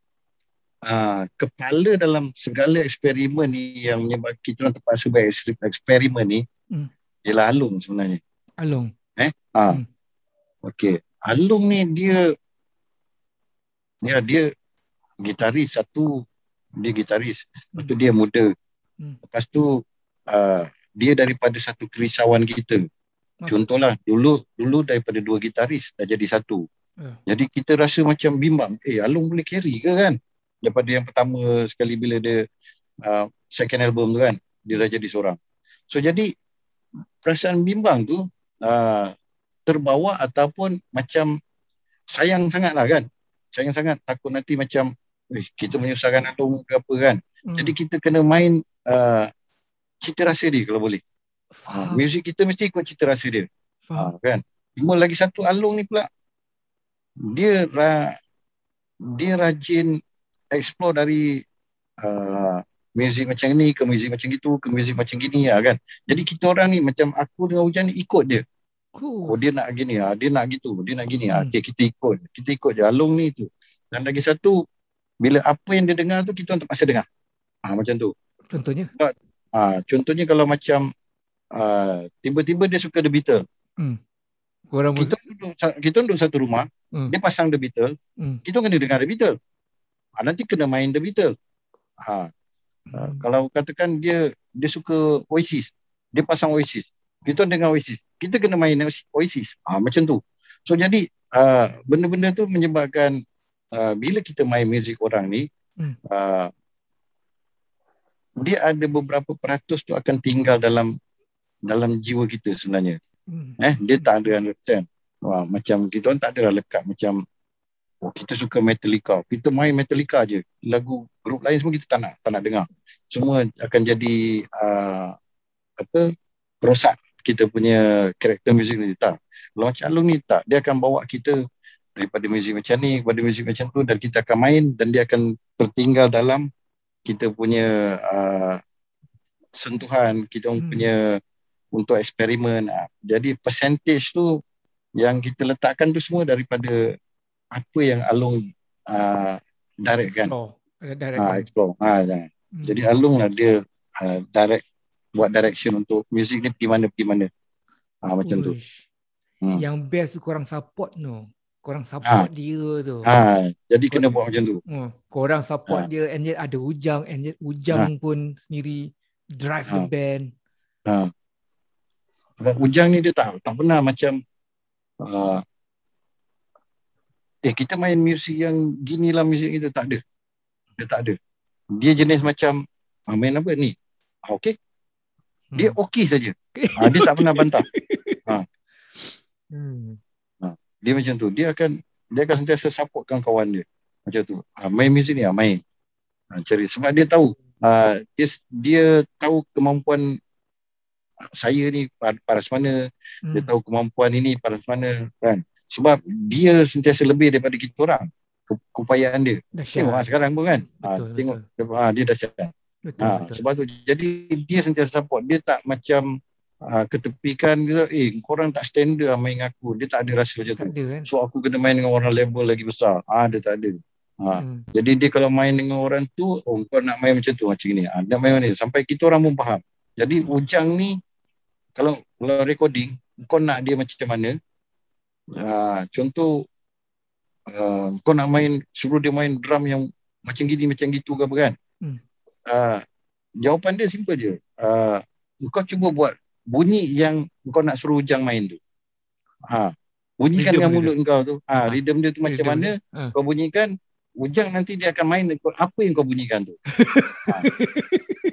kepala dalam segala eksperimen ni yang menyebabkan kita orang terpaksa buat eksperimen ni ialah Alung sebenarnya.
Alung.
Okey. Alung ni dia gitaris satu, dia gitaris. Lepas tu dia muda. Lepas tu dia daripada satu kerisauan kita. Contohlah dulu daripada 2 gitaris dah jadi satu. Jadi kita rasa macam bimbang. Alung boleh carry ke kan? Daripada yang pertama sekali bila dia second album tu kan, dia dah jadi seorang. So jadi perasaan bimbang tu terbawa ataupun macam sayang sangat lah kan. Sayang sangat, takut nanti macam kita menyusahkan Alung ke apa kan. Jadi kita kena main cita rasa dia kalau boleh. Muzik kita mesti ikut cita rasa dia. Kan. Cuma lagi satu Alung ni pula dia rajin explore dari muzik macam ni ke muzik macam gitu ke muzik macam gini kan. Jadi kita orang ni macam aku dengan Hujan ni ikut dia. Dia nak gini dia nak gitu, dia nak gini okay, kita ikut je Alung ni tu. Dan lagi satu, bila apa yang dia dengar tu kita orang terpaksa dengar. Macam tu.
Contohnya?
Contohnya kalau macam tiba-tiba dia suka The Beatles. Kita duduk satu rumah, dia pasang The Beatles, kita kena dengar The Beatles. Nanti kena main The Beatles. Kalau katakan dia suka Oasis, dia pasang Oasis, kita dengar Oasis, kita kena main Oasis. Macam tu. So jadi benda-benda tu menyebabkan bila kita main muzik orang ni, dia ada beberapa peratus tu akan tinggal dalam jiwa kita sebenarnya. Dia tak ada 100%. Macam kita orang tak ada lekat macam kita suka Metallica, kita main Metallica je, lagu grup lain semua kita tak nak dengar, semua akan jadi rosak kita punya karakter muzik ni. Tak, kalau macam Alung ni tak, dia akan bawa kita daripada muzik macam ni kepada muzik macam tu, dan kita akan main dan dia akan tertinggal dalam kita punya sentuhan, kita punya untuk eksperimen. Jadi percentage tu yang kita letakkan tu semua daripada apa yang Alung direct kan. Explore. Jadi Alung lah dia buat direction untuk muzik ni pergi mana. Macam tu.
Yang best tu korang support korang support dia tu.
Jadi kena buat macam tu.
Korang support dia, and yet ada Ujang, and yet Ujang pun sendiri drive the band.
Sebab Ujang ni dia tak pernah macam kita main muzik yang gini lah, muzik itu tak ada. Dia tak ada. Dia jenis macam main apa ni? Okey. Dia okey saja. Dia tak pernah bantah. Dia macam tu. Dia akan sentiasa supportkan kawan dia. Macam tu. Main muzik ni main. Cari. Sebab dia tahu. Dia tahu kemampuan saya ni paras mana. Dia tahu kemampuan ini paras mana kan. Sebab dia sentiasa lebih daripada kita orang. Keupayaan dia. Tengok sekarang pun kan. Tengok dia dahsyat. Sebab tu jadi dia sentiasa support. Dia tak macam ketepikan korang tak standard main dengan aku. Dia tak ada rasa macam tu kan? So aku kena main dengan orang level lagi besar. Dia tak ada. Jadi dia kalau main dengan orang tu, kau nak main macam tu, macam ni. Nak main ni sampai kita orang pun faham. Jadi Ujang ni kalau recording, kau nak dia macam mana? Contoh kau nak suruh dia main drum yang macam gini macam gitu ke apa kan? Jawapan dia simple je. Kau cuba buat bunyi yang kau nak suruh Ujang main tu. Bunyikan
Rhythm
dengan
dia tu.
mulut kau tu. Rhythm dia tu macam
Rhythm
mana,
dia.
kau bunyikan, Ujang nanti dia akan main apa yang kau bunyikan tu.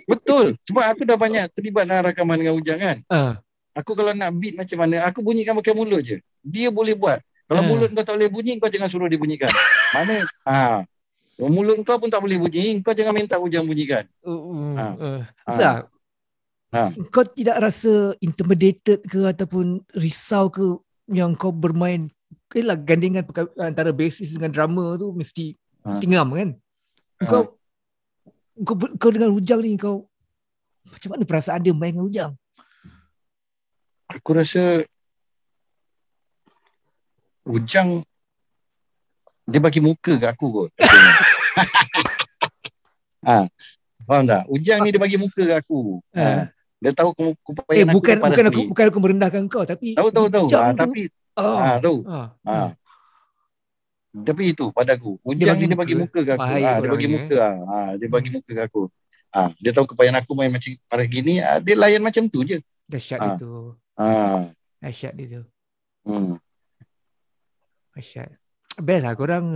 Betul. Sebab aku dah banyak terlibat dalam rakaman dengan Ujang kan. Aku kalau nak beat macam mana, aku bunyikan pakai mulut je. Dia boleh buat. Kalau mulut kau tak boleh bunyi, kau jangan suruh dia bunyikan. Mana? Mulut kau pun tak boleh bunyi, kau jangan minta Ujang bunyikan.
Zah, kau tidak rasa intimidated ke ataupun risau ke yang kau bermain gandingan antara bassist dengan drummer tu mesti ngam kan? Kau dengan Ujang ni, kau macam mana perasaan dia main dengan Ujang?
Aku rasa Ujang dia bagi muka kat aku kot. Faham tak? Ujang ni dia bagi muka kat aku. Dia tahu keupayaan aku dah paras ni.
Bukan aku merendahkan kau, tapi
tahu.
Tapi
tahu. Tapi itu pada aku. Ujang ni dia bagi muka kat aku. Dia bagi muka. Dia bagi muka kat aku. Dia tahu keupayaan aku main macam paras gini, dia layan macam tu je.
Dahsyat itu. Dahsyat itu. Dahsyat. Best lah korang,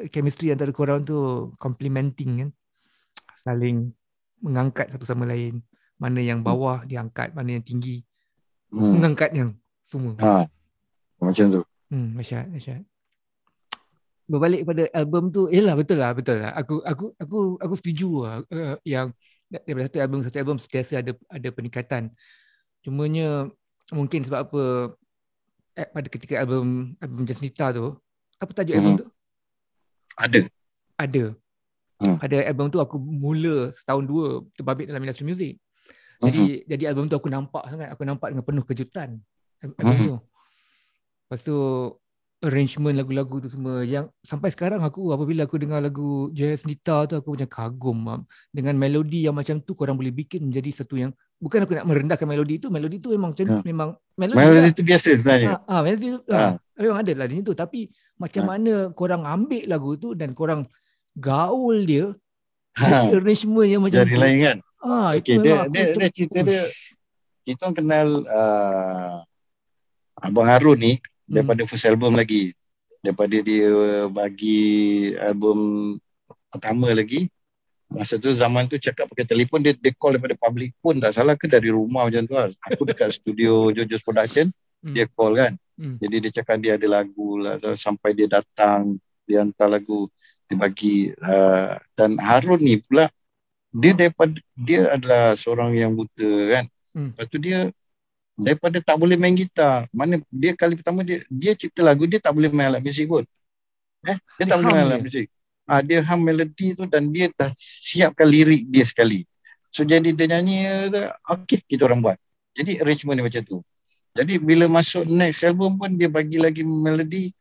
chemistry antara korang tu complementing kan. Saling mengangkat satu sama lain. Mana yang bawah diangkat, mana yang tinggi mengangkat yang semua.
Macam tu.
Dahsyat. Berbalik pada album tu, betul lah. Aku setuju lah. Yang daripada satu album sentiasa ada peningkatan. Cumanya mungkin sebab apa, pada ketika album Jasnita tu, apa tajuk album tu? Ada. Pada album tu aku mula setahun dua terbabit dalam industri muzik. Jadi album tu aku nampak dengan penuh kejutan album tu. Lepas tu arrangement lagu-lagu tu semua yang sampai sekarang apabila aku dengar lagu Jasnita tu, aku macam kagum dengan melodi yang macam tu korang boleh bikin menjadi satu yang, bukan aku nak merendahkan melodi tu memang melodi
tu biasa sebenarnya.
Melodi tu memang ada lah di situ, tapi macam mana korang ambil lagu tu dan korang gaul dia jadi arrangement yang macam
jadi
tu.
Lain kan.
Itu memang
dia cerita dia, kita kenal Abang Harun ni daripada first album lagi. Daripada dia bagi album pertama lagi. Masa tu zaman tu cakap pakai telefon, dia call daripada public pun tak salah ke dari rumah macam tu lah. Aku dekat studio Jojo's Production, dia call kan. Jadi dia cakap dia ada lagu lah, sampai dia datang, dia hantar lagu, dia bagi. Dan Harun ni pula, dia adalah seorang yang buta kan. Lepas tu dia daripada tak boleh main gitar, mana dia kali pertama dia cipta lagu, dia tak boleh main alat muzik pun. Dia tak boleh main alat muzik. Dia hum melodi tu dan dia dah siapkan lirik dia sekali. So jadi dia nyanyi, okey kita orang buat. Jadi arrangement dia macam tu. Jadi bila masuk next album pun dia bagi lagi melodi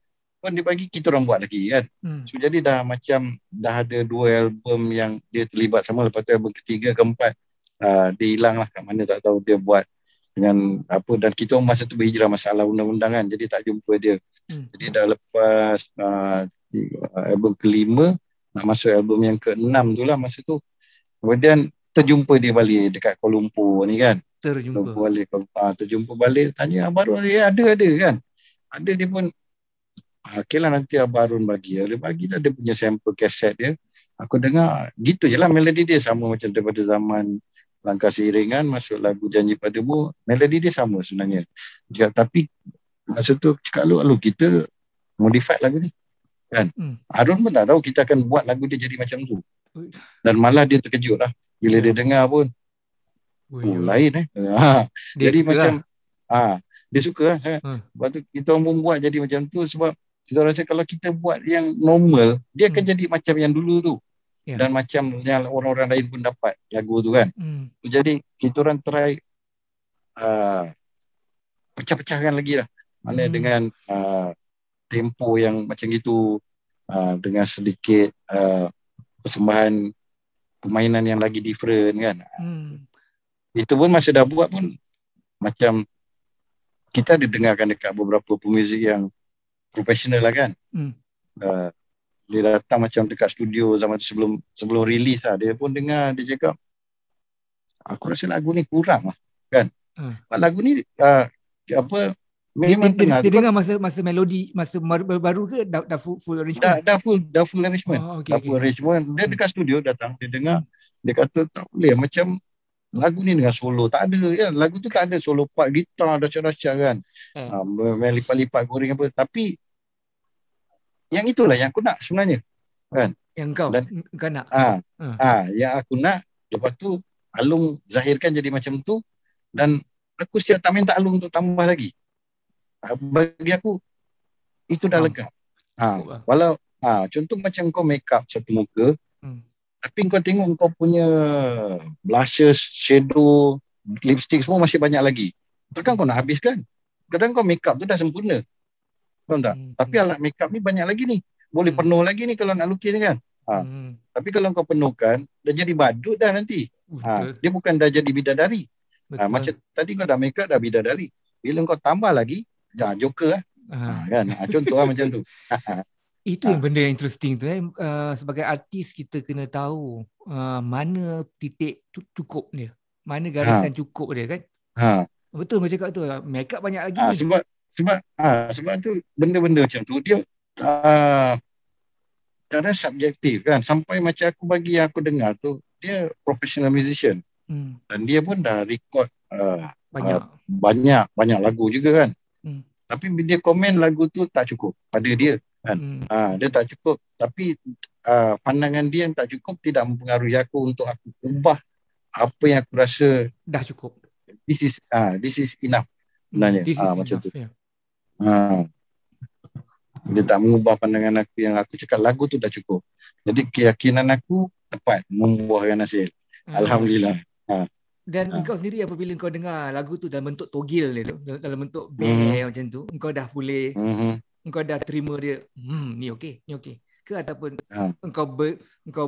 pun dia bagi, kita orang buat lagi kan. So jadi dah ada 2 album yang dia terlibat sama. Lepas tu album ketiga, keempat dia hilang lah kat mana tak tahu, dia buat dengan apa, dan kita masa tu berhijrah masalah undang-undang kan, jadi tak jumpa dia. Jadi dah lepas album kelima nak masuk album yang ke-6 tu lah masa tu, kemudian terjumpa dia balik dekat Kuala Lumpur ni kan. Terjumpa balik, tanya Abang Harun, ada kan, ada. Dia pun okey lah, nanti Abang Harun bagi lah dia punya sampel kaset dia. Aku dengar gitu je lah, melodi dia sama macam daripada zaman Langkah Seiringan masuk lagu Janji Padamu, melodi dia sama sebenarnya. Tapi masa tu cakap lu kita modify lagu ni kan. Harun pun tak tahu kita akan buat lagu dia jadi macam tu. Dan malah dia terkejut lah bila dia dengar pun. Lain jadi macam dia suka lah. Lepas tu kita orang pun buat jadi macam tu, sebab kita rasa kalau kita buat yang normal, dia akan jadi macam yang dulu tu. Dan macam yang orang-orang lain pun dapat lagu tu kan. Jadi kita orang try pecah-pecahkan lagi lah. Mana dengan tempo yang macam gitu, dengan sedikit persembahan permainan yang lagi different kan. Itu pun masa dah buat pun macam kita ada dengarkan dekat beberapa pemuzik yang profesional lah kan. Dia datang macam dekat studio zaman tu, sebelum release lah, dia pun dengar, dia cakap aku rasa lagu ni kurang lah kan. Lagu ni Memang tengah.
Dia dengar masa melodi, masa baru ke dah full arrangement?
Dah full arrangement.
Okay.
Full arrangement. Dia dekat studio datang, dia dengar, dia kata tak boleh macam lagu ni dengan solo. Tak ada ya, lagu tu tak ada solo part gitar dahsyat-dahsyat kan. Lipat-lipat goreng apa. Tapi yang itulah yang aku nak sebenarnya. Kan?
Yang kau nak.
Yang aku nak, lepas tu Alung zahirkan jadi macam tu, dan aku siap tak minta Alung untuk tambah lagi. Bagi aku itu dah lengkap. Walau contoh macam kau make up satu muka, tapi kau tengok kau punya blushes, shadow, lipstick semua masih banyak lagi. Takkan kau nak habiskan? Kadang kau make up tu dah sempurna. Faham tak? Tapi alat make up ni banyak lagi ni. Boleh penuh lagi ni kalau nak lukis ni kan. Tapi kalau kau penuhkan, dah jadi badut dah nanti. Dia bukan dah jadi bidadari. Macam tadi kau dah make up dah bidadari. Bila kau tambah lagi, joker lah. Kan? Contoh lah macam tu.
Itu yang benda yang interesting tu. Sebagai artis kita kena tahu mana titik cukup dia. Mana garisan cukup dia kan. Betul macam cakap tu. Make up banyak lagi ni.
Sebab tu benda-benda macam tu dia cara subjektif kan. Sampai macam aku bagi yang aku dengar tu, dia professional musician. Dan dia pun dah record banyak lagu juga kan. Tapi dia komen lagu tu tak cukup pada dia kan. Dia tak cukup. Tapi pandangan dia yang tak cukup tidak mempengaruhi aku untuk aku ubah apa yang aku rasa
dah cukup.
This is enough sebenarnya. Macam tu. Dia tak mengubah pandangan aku yang aku cakap lagu tu dah cukup. Jadi keyakinan aku tepat membuahkan hasil. Alhamdulillah.
Dan engkau sendiri apabila kau dengar lagu tu dalam bentuk togel dia tu, dalam bentuk bear macam tu, engkau dah boleh engkau dah terima dia, ni okey. Ke ataupun engkau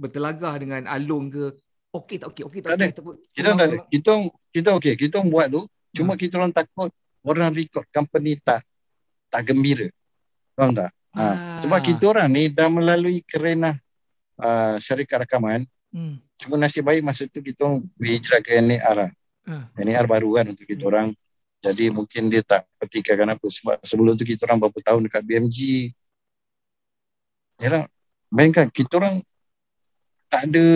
bertelagah dengan Alung ke, okey tak okey ataupun
kita tak ada. Kita okey, kita buat tu, cuma kita orang takut orang record company tak gembira. Faham tak? Sebab kita orang ni dah melalui kerenah syarikat rakaman. Cuma nasib baik masa tu kita berhijrah ke NAR lah. NAR baru kan untuk kita orang. Jadi mungkin dia tak petikkan apa. Sebab sebelum tu kita orang berapa tahun dekat BMG. Yalah, bayangkan kita orang tak ada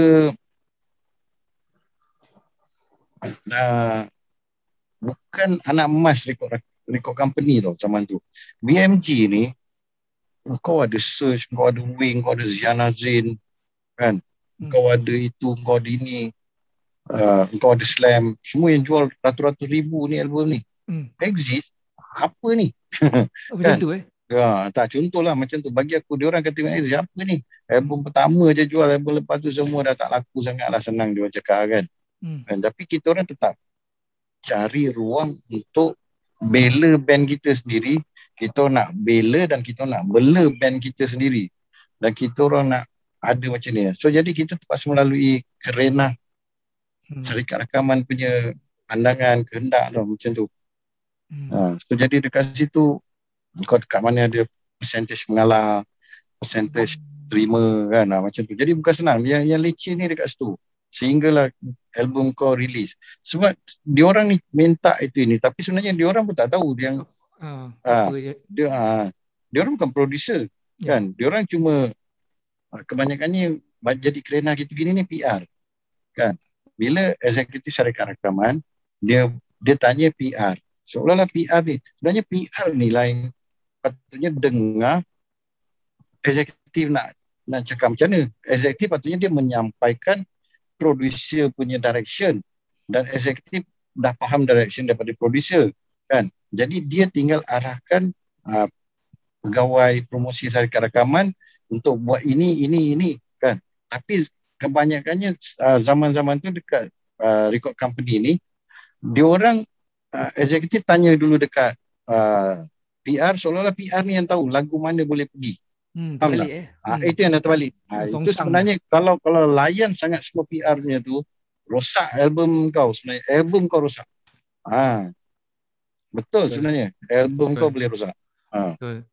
bukan anak emas record company tau zaman tu. BMG ni kau ada Search, kau ada Wing, kau ada Ziana Zain kan. Kau ada itu, kau ada ini, kau ada Slam, semua yang jual ratus-ratus ribu ni album ni. Exist, apa ni?
Macam tu
tak, contohlah macam tu. Bagi aku, diorang kata Exist, apa ni? Album pertama je jual, album lepas tu semua dah tak laku sangat lah, senang dia cakap kan. Tapi kita orang tetap cari ruang untuk bela band kita sendiri. Kita nak bela dan kita nak bela band kita sendiri. Dan kita orang nak ada macam ni. So jadi kita terpaksa melalui kerenah syarikat rakaman punya pandangan, kehendak tau, macam tu. So jadi dekat situ kau dekat mana ada percentage mengalah, percentage terima kan, macam tu. Jadi bukan senang. Yang leceh ni dekat situ. Sehinggalah album kau release. Sebab diorang ni minta itu ini, tapi sebenarnya diorang pun tak tahu dia diorang bukan producer kan. Diorang cuma kebanyakannya jadi kerenah gitu gini ni PR kan. Bila eksekutif syarikat rakaman dia tanya PR, seolah-olah PR ni sebenarnya PR ni lain patutnya dengar eksekutif nak cakap macam mana. Eksekutif patutnya dia menyampaikan producer punya direction dan eksekutif dah faham direction daripada producer kan. Jadi dia tinggal arahkan pegawai promosi syarikat rakaman untuk buat ini kan. Tapi kebanyakannya zaman-zaman tu dekat record company ni, diorang eksekutif tanya dulu dekat PR, seolah-olah PR ni yang tahu lagu mana boleh pergi. Faham tak? Itu yang dah terbalik. Itu sebenarnya kalau layan sangat semua PR-nya tu, rosak album kau sebenarnya. Album kau rosak. Betul sebenarnya. Album kau boleh rosak.
Betul.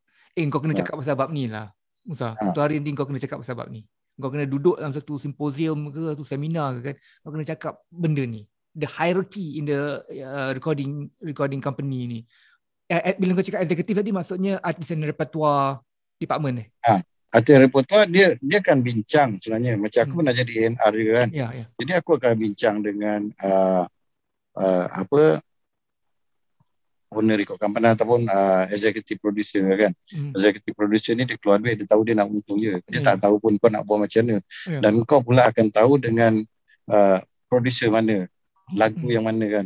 Kau kena cakap pasal bab ni lah, Musa. Satu hari ni kau kena cakap pasal bab ni. Kau kena duduk dalam satu simposium ke, satu seminar ke kan. Kau kena cakap benda ni. The hierarchy in the recording company ni. Bila kau cakap eksekutif tadi, maksudnya artis and repertoire department
artis repertoire dia kan bincang sebenarnya. Macam aku pernah jadi A&R juga kan. Jadi aku akan bincang dengan owner record company ataupun executive producer kan. Executive producer ni dia keluar duit, dia tahu dia nak untung je. Dia tak tahu pun kau nak buat macam mana. Dan kau pula akan tahu dengan producer mana, lagu yang mana kan.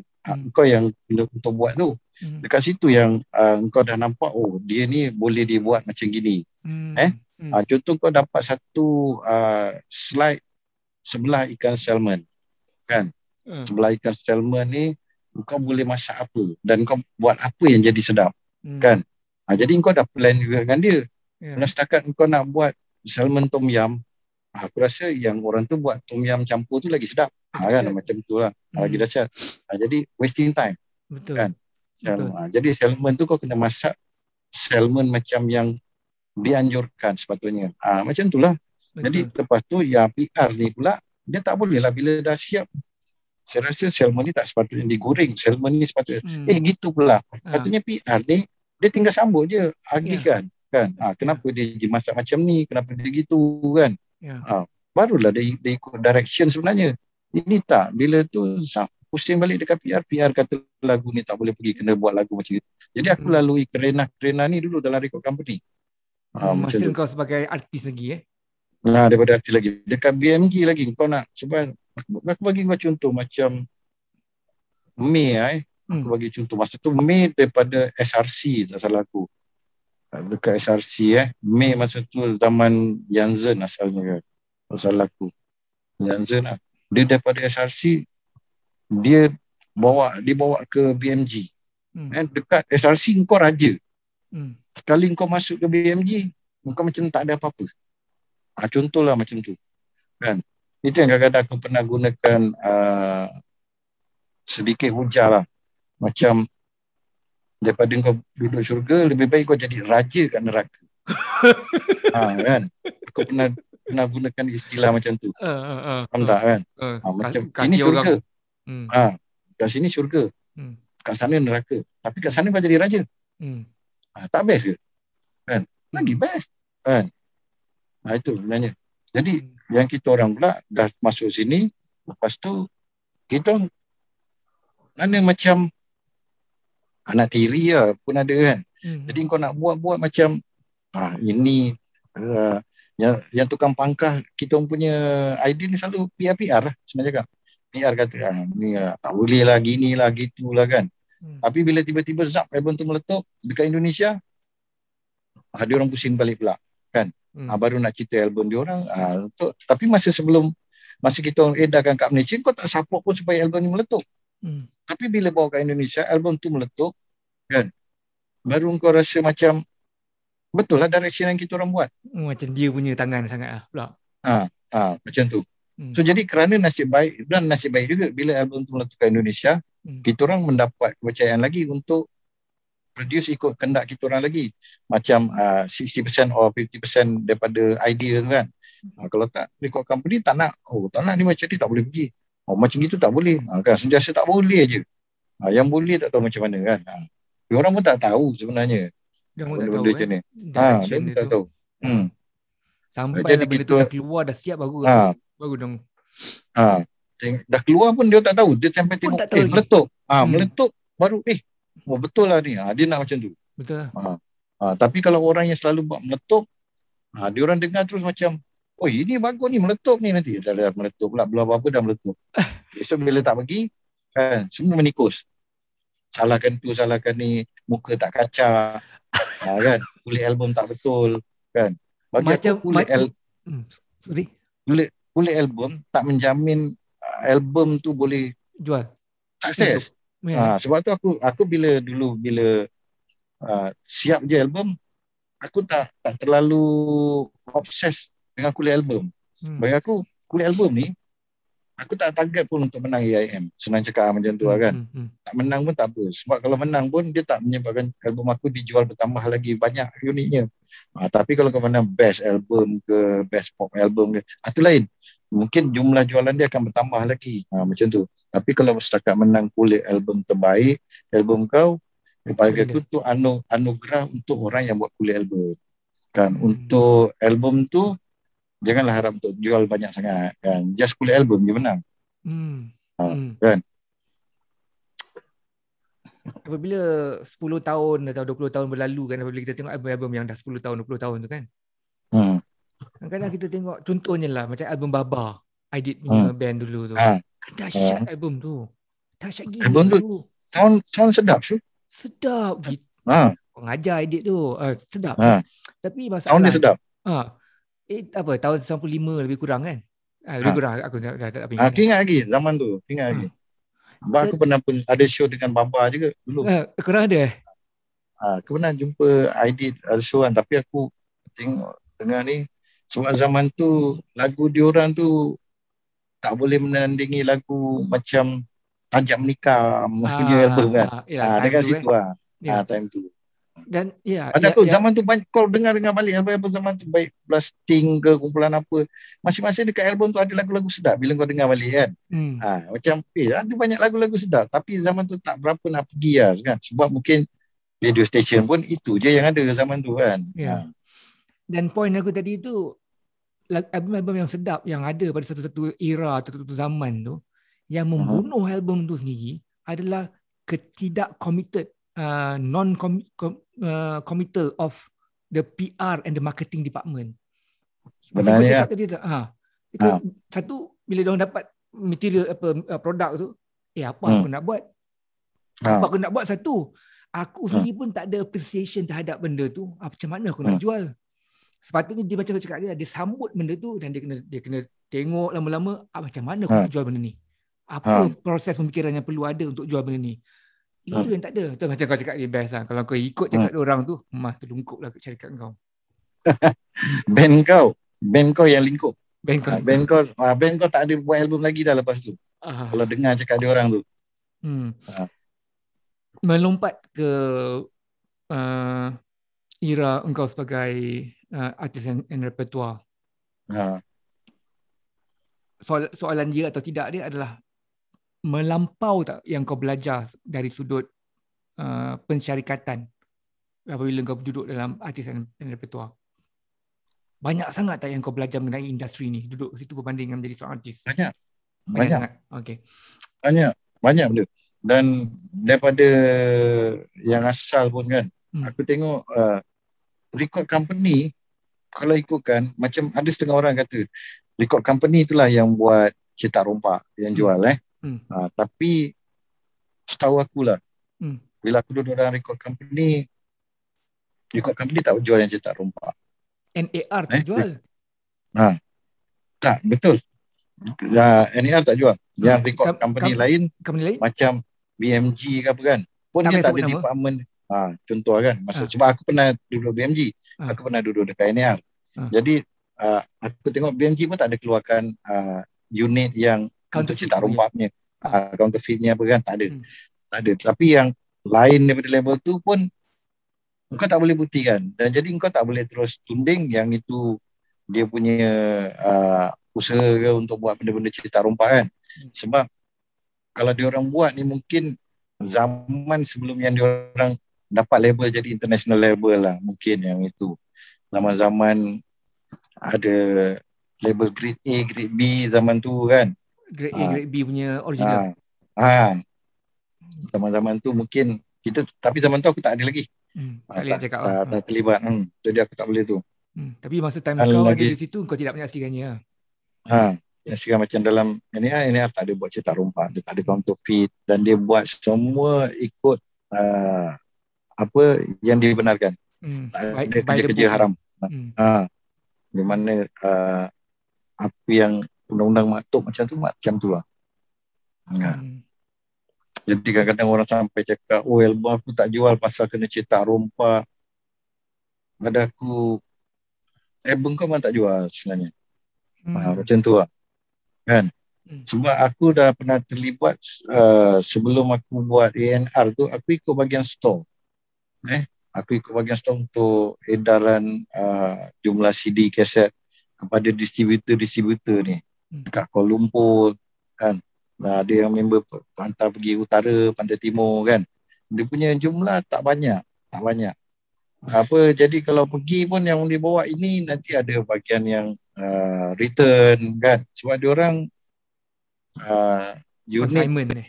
Kau yang untuk buat tu. Dekat situ yang kau dah nampak, oh dia ni boleh dibuat macam gini. Contoh kau dapat satu slide sebelah ikan salmon kan. Sebelah ikan salmon ni kau boleh masak apa dan kau buat apa yang jadi sedap kan. Jadi kau dah plan juga dengan dia. Kalau setakat kau nak buat salmon tom yum, aku rasa yang orang tu buat tom yum campur tu lagi sedap kan, macam tu lah. Lagi dahsyat. Jadi wasting time.
Betul
kan. Jadi salmon tu kau kena masak salmon macam yang dianjurkan sepatutnya. Macam tu lah. Jadi lepas tu yang PR ni pula dia tak boleh lah bila dah siap. Saya rasa salmon ni tak sepatutnya digoreng. Salmon ni sepatutnya gitu pula. Sepatutnya PR ni dia tinggal sambut je, agihkan kan. Kenapa dia masak macam ni, kenapa dia gitu kan. Barulah dia ikut direction sebenarnya. Ini tak, bila tu pusing balik dekat PR kata lagu ni tak boleh pergi, kena buat lagu macam itu. Jadi aku lalui kerena ni dulu dalam record company.
Masa kau sebagai artis lagi
daripada artis lagi. Dekat BMG lagi kau nak, sebab aku bagi kau contoh macam May aku bagi contoh. Masa tu May daripada SRC tak salah aku. Dekat SRC May masa tu zaman Yanzen asalnya kan. Tak salah aku. Yanzen lah. Dia daripada SRC dia bawa ke BMG. Dekat SRC kau raja. Sekali kau masuk ke BMG kau macam tak ada apa-apa. Contohlah macam tu kan. Itu yang kadang-kadang aku pernah gunakan sedikit hujah lah. Macam daripada kau duduk syurga, lebih baik kau jadi raja kat neraka. Kan. Aku pernah gunakan istilah macam tu. Faham tak kan? Macam sini syurga. Kat sini syurga. Kat sana neraka. Tapi kat sana kau jadi raja. Tak best ke? Kan? Lagi best. Kan? Itu sebenarnya. Jadi yang kita orang pula dah masuk sini, lepas tu kita mana macam anak tiri lah pun ada kan. Jadi kau nak buat macam ini yang tukang pangkah kita punya idea ni selalu PR lah sebenarnya kan. PR kata ni tak boleh lah, gini lah, gitulah kan. Tapi bila tiba-tiba zap album tu meletup dekat Indonesia, dia orang pusing balik pula kan. Baru nak cerita album dia orang. Tapi masa kita orang edarkan kat Malaysia, kau tak support pun supaya album ni meletup. Tapi bila bawa kat Indonesia, album tu meletup kan, baru kau rasa macam betul lah direction yang kita orang buat.
Macam dia punya tangan sangat lah pula.
Macam tu. So jadi kerana nasib baik juga bila album tu meletup kat Indonesia, kita orang mendapat kepercayaan lagi untuk produce ikut kehendak kita orang lagi. Macam 60% or 50% daripada idea tu kan. Kalau tak, record company tak nak ni macam ni tak boleh pergi. Macam itu tak boleh. Kan sentiasa tak boleh je. Yang boleh tak tahu macam mana kan. Orang pun tak tahu sebenarnya.
Dia pun tak tahu
macam ni. Dia pun tak tahu.
Sampai
jadi
benda tu dah keluar, dah siap baru dong.
Dah keluar pun dia tak tahu. Dia sampai tengok meletup. Meletup baru betul lah ni. Dia nak macam tu.
Betul.
Tapi kalau orang yang selalu buat meletup, dia orang dengar terus macam, ini bagus ni, meletup ni nanti. Dah meletup pula, belum apa-apa dah meletup. Besok bila tak pergi, kan, semua menikus. Salahkan tu, salahkan ni, muka tak kacak, kan, kulit album tak betul, kan. Bagi
macam,
aku kulit album tak menjamin album tu boleh
jual,
sukses. Sebab tu aku bila siap je album, aku tak terlalu obses dengan kulit album. Bagi aku kulit album ni, aku tak target pun untuk menang AIM. Senang cakap macam tu kan. Tak menang pun tak apa. Sebab kalau menang pun dia tak menyebabkan album aku dijual bertambah lagi banyak unitnya. Tapi kalau kau menang best album ke best pop album ke, itu lain. Mungkin jumlah jualan dia akan bertambah lagi. Macam tu. Tapi kalau setakat menang kulit album terbaik, album kau, Bagi aku tu anugerah untuk orang yang buat kulit album. Kan,
Hmm.
untuk album tu janganlah harap untuk jual banyak sangat kan. Just kulit album je menang.
Hmm.
Ha,
Hmm.
kan?
Apabila 10 tahun atau 20 tahun berlalu kan, apabila kita tengok album-album yang dah 10 tahun, 20 tahun tu kan.
Hmm.
Kadang-kadang kita tengok contohnya lah macam album Baba, Aidit punya
Hmm.
band dulu tu.
Ha.
Kan dahsyat album tu. Dahsyat gila
Album tu
tu.
sound sedap tu.
Sedap gitu.
Ha.
Pengajar Aidit tu. Sedap.
Ha.
Tapi
Sound dia
masalah
sedap.
apa tahun 95 lebih kurang kan? Lebih kurang aku dah tak ingat.
Aku ingat lagi zaman tu, ingat lagi. Sebab aku pernah pun ada show dengan Baba juga dulu.
Korang ada?
Aku pernah jumpa Aidit ada show kan, tapi aku tengok dengar ni sebab zaman tu lagu diorang tu tak boleh menandingi lagu macam Tajam Nikah punya album kan. Dekat situ time tu.
Dan
Pada aku zaman tu banyak kau dengar balik album zaman tu, baik Blasting ke kumpulan apa, masing-masing dekat album tu ada lagu-lagu sedap bila kau dengar balik kan. Macam ada banyak lagu-lagu sedap, tapi zaman tu tak berapa nak pergi lah kan, sebab mungkin radio station pun itu je yang ada zaman tu kan.
Dan point aku tadi tu, album-album yang sedap yang ada pada satu-satu era atau satu zaman tu, yang membunuh album tu sendiri adalah ketidak committed, committal of the PR and the marketing department. Macam kau cakap tadi tu, satu bila diorang dapat material produk tu, apa aku nak buat? Apa aku nak buat satu? Aku sendiri pun tak ada appreciation terhadap benda tu. Macam mana aku nak jual? Sepatutnya dia macam cakap dia sambut benda tu dan dia kena tengok lama-lama macam mana aku nak jual benda ni. Apa proses pemikiran yang perlu ada untuk jual benda ni. Itu yang tak ada. Tu macam kau cakap dia best lah. Kalau kau ikut cakap orang tu, terlungkup lah cakap kau.
Band kau yang lingkup. Band kau tak ada buat album lagi dah lepas tu. Kalau dengar cakap dia orang tu.
Melompat ke era engkau sebagai artis and repertoire. Soalan dia atau tidak dia adalah melampau tak yang kau belajar dari sudut pensyarikatan apabila kau duduk dalam artis and repertoire? Banyak sangat tak yang kau belajar mengenai industri ni duduk situ berbanding dengan menjadi seorang artis? Banyak sangat. Okay.
Banyak benda. Dan daripada yang asal pun kan, aku tengok record company, kalau ikutkan, macam ada setengah orang kata record company itulah yang buat cetak rompak, yang jual tapi setahu akulah, bila aku duduk dalam record company tak jual yang cetak rompak.
NAR tak jual?
Tak, betul. NAR tak jual. Yang record company lain macam BMG ke apa kan, pun dia tak ada department. Contoh kan, sebab aku pernah duduk BMG, aku pernah duduk dekat NAR. Jadi aku tengok BMG pun tak ada keluarkan unit yang untuk cetak rompaknya, counterfeitnya apa kan, tak ada. Tapi yang lain daripada label tu pun kau tak boleh buktikan, dan jadi kau tak boleh terus tunding yang itu dia punya usaha ke untuk buat benda-benda cetak rompak kan. Sebab kalau diorang buat ni mungkin zaman sebelum yang diorang dapat label jadi international label lah, mungkin yang itu zaman-zaman ada label grade A, grade B zaman tu kan.
Grade A, grade B punya original.
Zaman-zaman tu mungkin kita, tapi zaman tu aku tak ada lagi. Tak terlibat. Jadi aku tak boleh tu.
Tapi masa time kau ada di situ, kau tidak menyaksikannya.
Menyaksikan macam dalam NAR tak ada buat cetak rompak, dia tak ada counterfeit, dan dia buat semua ikut apa yang dibenarkan. Tak ada kerja-kerja haram. Di mana apa yang undang-undang maktub macam tu lah. Jadi kadang-kadang orang sampai cakap, album aku tak jual pasal kena cetak rompak. Pada aku, album kau memang tak jual sebenarnya. Macam tu lah kan. Sebab aku dah pernah terlibat sebelum aku buat ANR tu, aku ikut bahagian store. Aku ikut bahagian store untuk edaran jumlah CD kaset kepada distributor ni dekat Kuala Lumpur kan. Ada yang member hantar pergi utara, pantai timur kan. dia punya jumlah tak banyak. Apa, jadi kalau pergi pun yang dia bawa ini nanti ada bagian yang return kan, sebab dia orang unit
Consignment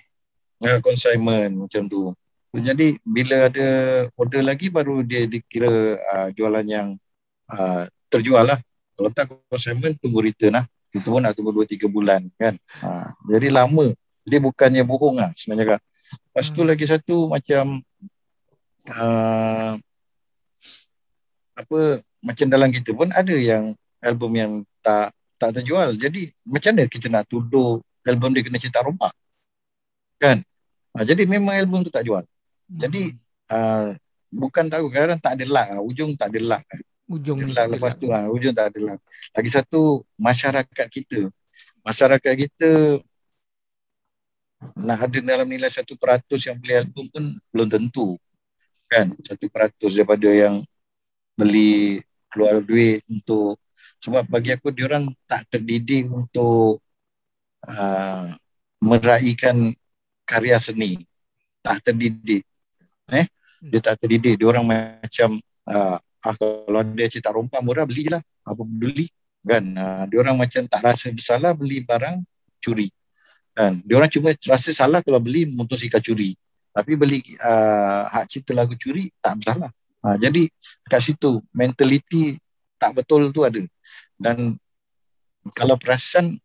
consignment macam tu. Jadi bila ada order lagi baru dia dikira jualan yang terjual lah. Kalau tak consignment tunggu return lah. Itu pun nak tunggu 2-3 bulan kan. Jadi lama. Jadi bukannya bohong lah sebenarnya kan. Lepas tu lagi satu macam apa, macam dalam kita pun ada yang album yang tak terjual. Jadi macam mana kita nak tuduh album dia kena cetak rompak kan? Jadi memang album tu tak jual. Jadi bukan tahu kadang tak ada luck, ujung tak ada luck.
Ujung ni
tak ada lepas tu ujung tak ada luck. Lagi satu masyarakat kita nak ada dalam nilai 1% yang beli album pun belum tentu kan. 1% daripada yang beli keluar duit untuk, sebab bagi aku diorang tak terdidik untuk meraihkan karya seni. Tak terdidik. Dia tak terdidik. Diorang macam kalau dia cetak rompak murah beli je lah. Apa beli kan. Diorang macam tak rasa bersalah beli barang curi kan. Diorang cuma rasa salah kalau beli motosikal curi. Tapi beli hak cipta lagu curi tak bersalah. Jadi kat situ mentaliti tak betul tu ada. Dan kalau perasan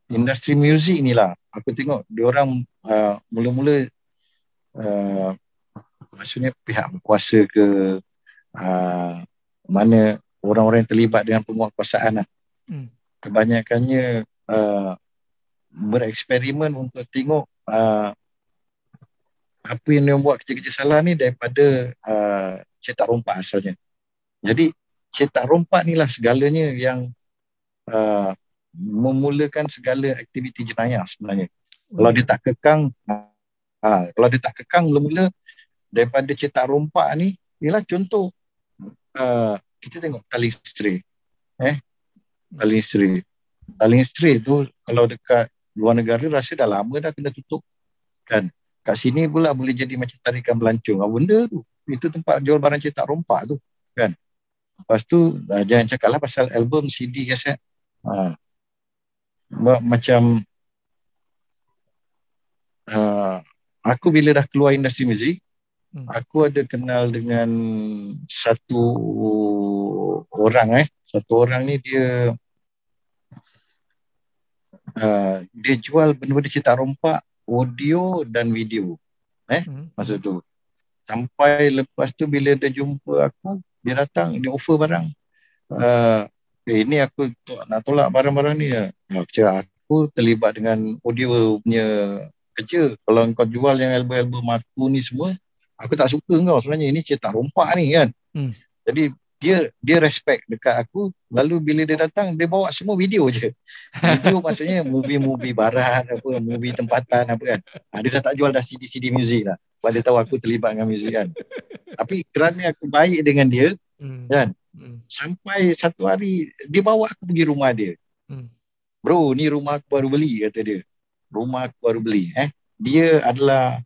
industri muzik ni lah, aku tengok diorang mula-mula maksudnya pihak berkuasa ke mana orang-orang yang terlibat dengan penguatkuasaan lah. Kebanyakannya bereksperimen untuk tengok apa yang dia buat kerja-kerja salah ni daripada cetak rompak asalnya. Jadi cetak rompak ni lah segalanya yang memulakan segala aktiviti jenayah sebenarnya. Kalau dia tak kekang mula-mula daripada cetak rompak ni, ialah contoh kita tengok tali string. Tali string tu kalau dekat luar negara rasa dah lama dah kena tutup kan. Kat sini pula boleh jadi macam tarikan pelancong. Benda tu, itu tempat jual barang cetak rompak tu kan. Lepas tu jangan cakaplah pasal album, CD, kaset. Macam aku bila dah keluar industri muzik, aku ada kenal dengan satu orang ni dia jual benda-benda cetak rompak, audio dan video masa tu. Sampai lepas tu bila dia jumpa aku, dia datang, dia offer barang. Ini aku nak tolak barang-barang ni. Aku terlibat dengan audio punya kerja. Kalau kau jual yang album-album aku ni semua, aku tak suka kau sebenarnya. Ini cetak rompak ni kan. Jadi dia respect dekat aku. Lalu bila dia datang, dia bawa semua video je. Video maksudnya movie-movie barat, movie tempatan apa kan. Dia dah tak jual dah CD-CD muzik lah. Sebab dia tahu aku terlibat dengan muzik kan. Tapi kerana aku baik dengan dia kan, sampai satu hari dia bawa aku pergi rumah dia. Bro, ni rumah aku baru beli, kata dia. Rumah aku baru beli. Dia adalah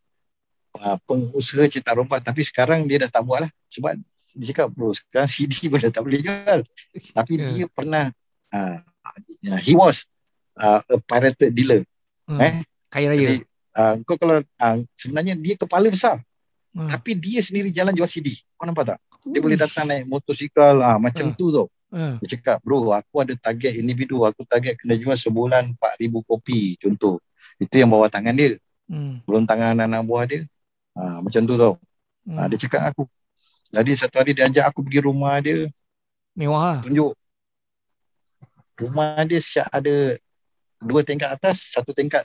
pengusaha cetak rompak, tapi sekarang dia dah tak buat lah. Sebab dia cakap, bro, sekarang CD pun dah tak boleh jual. Tapi dia pernah he was a pirated dealer.
Kaya raya.
Jadi kau kalau sebenarnya dia kepala besar, tapi dia sendiri jalan jual CD. Kau nampak tak? Dia boleh datang naik motosikal macam tu tau. Dia cakap, bro, aku ada target individu. Aku target kena jual sebulan 4,000 kopi contoh. Itu yang bawah tangan dia. Belum tangan anak buah dia. Macam tu tau. Dia cakap aku. Jadi satu hari dia ajak aku pergi rumah dia.
Mewah.
Tunjuk. Rumah dia siap ada 2 tingkat atas, 1 tingkat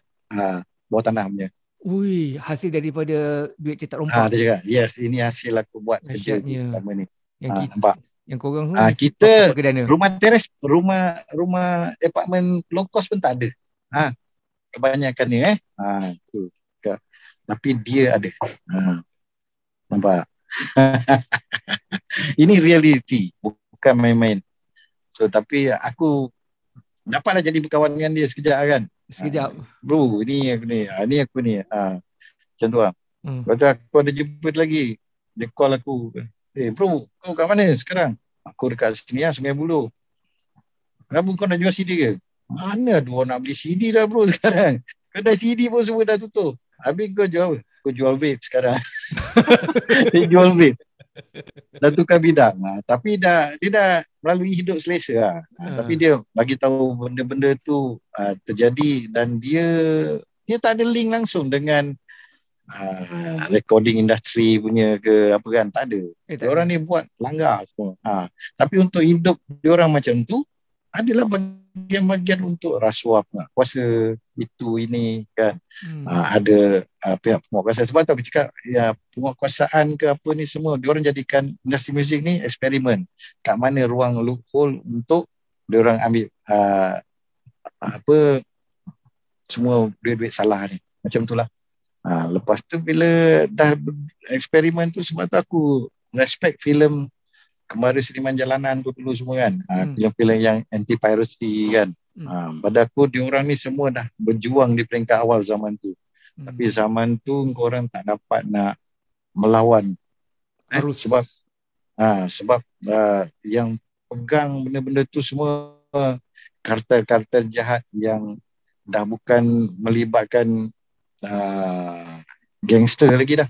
bawah tanah punya.
Ui, hasil daripada duit cetak rompak.
Dia cakap, yes, ini hasil aku buat kerja pertama ni. Nampak?
Yang korang semua
kita rumah teres, rumah apartmen low cost pun tak ada. Kebanyakan ni tu. Tapi dia ada. Nampak? Ini reality, bukan main-main. So tapi aku dapatlah jadi berkawan dengan dia sekejap kan.
Sekejap.
Bro, ini aku ni. Ini aku ni. Macam tu lah. Lepas tu aku ada jumpa lagi. Dia call aku. Bro, kau kat mana sekarang? Aku dekat sini lah, Sungai Buloh. Kenapa kau nak jual CD ke? Mana ada orang nak beli CD dah bro sekarang. Kedai CD pun semua dah tutup. Habis kau jual apa? Kau jual vape sekarang. Dia jual vape. Dah tukar bidang. Tapi dia dah melalui hidup selesa lah. Tapi dia bagi tahu benda-benda tu terjadi dan dia tak ada link langsung dengan recording industri punya ke apa kan, tak ada. Diorang ni buat langgar semua. Tapi untuk hidup diorang macam tu adalah bagian-bagian untuk rasuah kuasa itu ini kan. Ada pihak penguatkuasaan. Sebab tu aku cakap ya, penguatkuasaan ke apa ni semua diorang jadikan industri muzik ni eksperimen. Kat mana ruang loophole untuk diorang ambil apa semua duit-duit salah ni. Macam itulah. Lepas tu bila dah eksperimen tu, sebab tu aku respect filem Kembara Seniman Jalanan tu dulu semua kan. Filem-filem yang anti-piracy kan. Pada aku diorang ni semua dah berjuang di peringkat awal zaman tu. Tapi zaman tu korang tak dapat nak melawan. Sebab yang pegang benda-benda tu semua kartel-kartel jahat yang dah bukan melibatkan gangster lagi dah.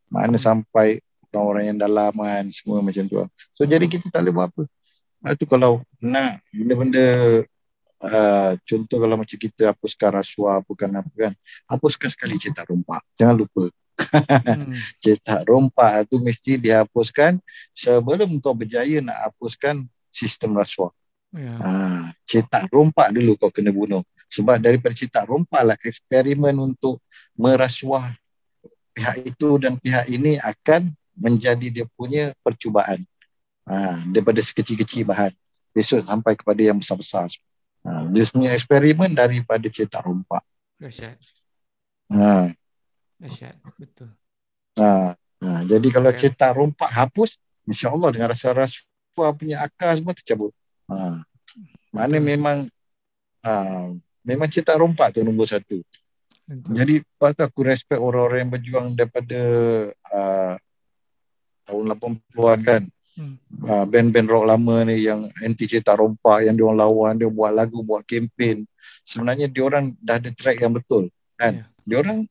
Mana sampai orang-orang yang dalaman semua macam tu. So jadi kita tak boleh buat apa. Lepas tu kalau nak benda-benda contoh kalau macam kita hapuskan rasuah, bukan apa kan, hapuskan sekali cetak rompak. Jangan lupa. Cetak rompak tu mesti dihapuskan sebelum kau berjaya nak hapuskan sistem rasuah. Cetak rompak dulu kau kena bunuh. Sebab daripada cetak rompak lah eksperimen untuk merasuah pihak itu dan pihak ini akan menjadi dia punya percubaan. Daripada sekecil-kecil bahan besok sampai kepada yang besar-besar. Dia punya eksperimen daripada cetak rompak.
Dahsyat. Dahsyat, betul.
Jadi kalau cetak rompak hapus, insya-Allah dengan rasa-rasuah punya akar semua tercabut. Mana memang cetak rompak tu nombor satu. Betul. Jadi lepas tu aku respect orang-orang yang berjuang daripada tahun 80-an kan. Band-band rock lama ni yang anti cetak rompak, yang diorang lawan, dia buat lagu, buat kempen. Sebenarnya diorang dah ada track yang betul kan. Diorang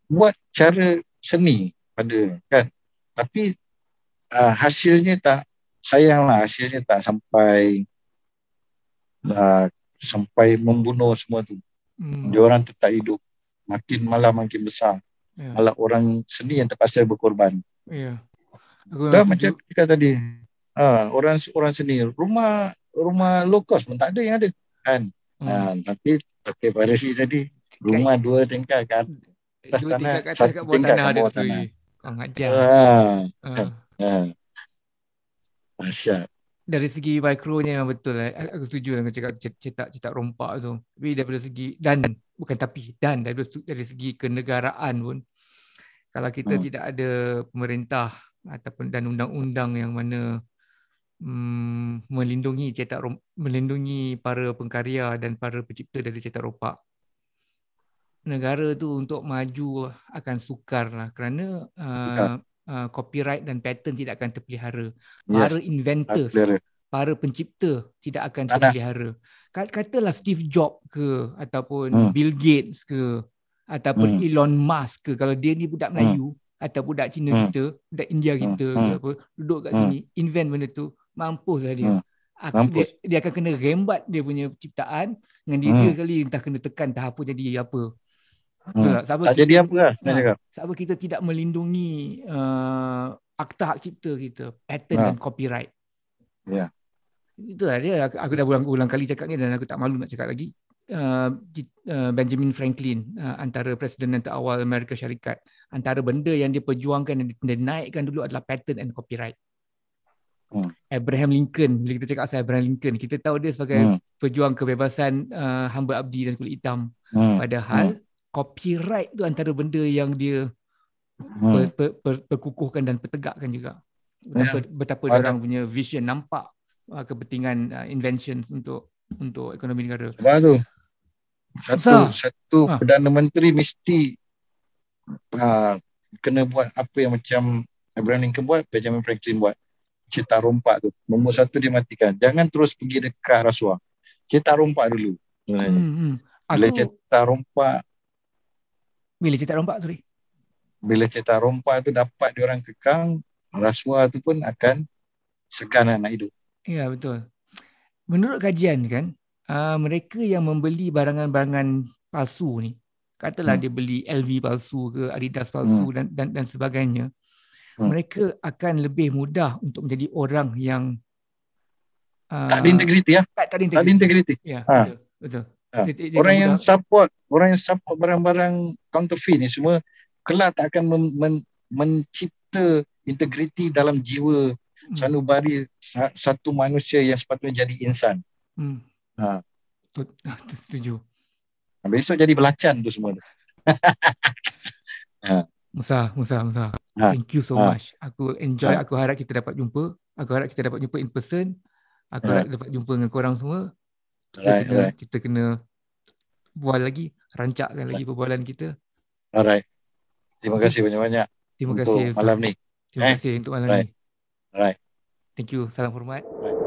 buat cara seni pada kan. Tapi hasilnya tak, sayanglah hasilnya tak sampai membunuh semua tu. Diorang tetap hidup. Makin malam makin besar. Malah orang seni yang terpaksa berkorban. Dah macam kita tadi, orang seni, rumah low cost pun tak ada yang ada kan. Tapi pakai piracy tadi, rumah 2 tingkat kat atas tanah, 1 tingkat kat bawah tanah.
Kau ngajar.
Asyik.
Dari segi mikronya memang betul. Aku setuju dengan cakap cetak rompak tu. Tapi daripada segi dari segi kenegaraan pun, kalau kita tidak ada pemerintah ataupun dan undang-undang yang mana melindungi para pengkarya dan para pencipta dari cetak rompak, negara tu untuk maju akan sukar lah, kerana copyright dan patent tidak akan terpelihara. Para inventors, para pencipta tidak akan terpelihara. Katalah Steve Jobs ke, ataupun Bill Gates ke, ataupun Elon Musk ke, kalau dia ni budak Melayu atau budak Cina kita, budak India kita ke apa, duduk kat sini, invent benda tu, mampuslah dia. Dia akan kena rembat dia punya ciptaan dengan dia kali, entah kena tekan tahap apa jadi apa.
Tak jadi apa lah sebenarnya.
Sebab kita tidak melindungi akta hak cipta kita, patent dan copyright. Itulah dia. Aku dah berulang kali cakap ni dan aku tak malu nak cakap lagi. Benjamin Franklin, antara presiden yang terawal Amerika Syarikat, antara benda yang dia perjuangkan dan dia naikkan dulu adalah patent and copyright. Abraham Lincoln, bila kita cakap asal Abraham Lincoln, kita tahu dia sebagai pejuang kebebasan hamba abdi dan kulit hitam. Padahal copyright tu antara benda yang dia perkukuhkan dan pertegakkan juga. Betapa orang punya vision, nampak kepentingan invention untuk ekonomi negara.
Sebab tu satu Perdana Menteri mesti kena buat apa yang macam Abraham Lincoln buat, Benjamin Franklin buat. Cetak rompak tu. Nombor satu dia matikan. Jangan terus pergi dekat rasuah. Cetak rompak dulu. Bila
Aku
cetak rompak,
bila cetak rompak, sorry.
bila cetak rompak tu dapat diorang kekang, rasuah tu pun akan segan nak hidup.
Ya, betul. Menurut kajian kan, mereka yang membeli barangan-barangan palsu ni, katalah dia beli LV palsu ke Adidas palsu dan sebagainya, mereka akan lebih mudah untuk menjadi orang yang
tak ada integriti ya. Tak ada integriti.
Ya, betul. Dia
Orang
yang
support barang-barang counterfeit ni semua kelak tak akan mencipta integriti dalam jiwa sanubari satu manusia yang sepatutnya jadi insan.
Setuju.
Besok jadi belacan tu semua tu.
Musa. Thank you so much. Aku enjoy. Aku harap kita dapat jumpa. Aku harap kita dapat jumpa in person. Aku harap dapat jumpa dengan korang semua. Kita kena bual lagi, rancakkan lagi perbualan kita.
Alright. Terima kasih banyak-banyak.
Terima kasih
untuk malam ni.
Terima kasih untuk malam ni.
Alright.
Thank you. Salam hormat.
Right.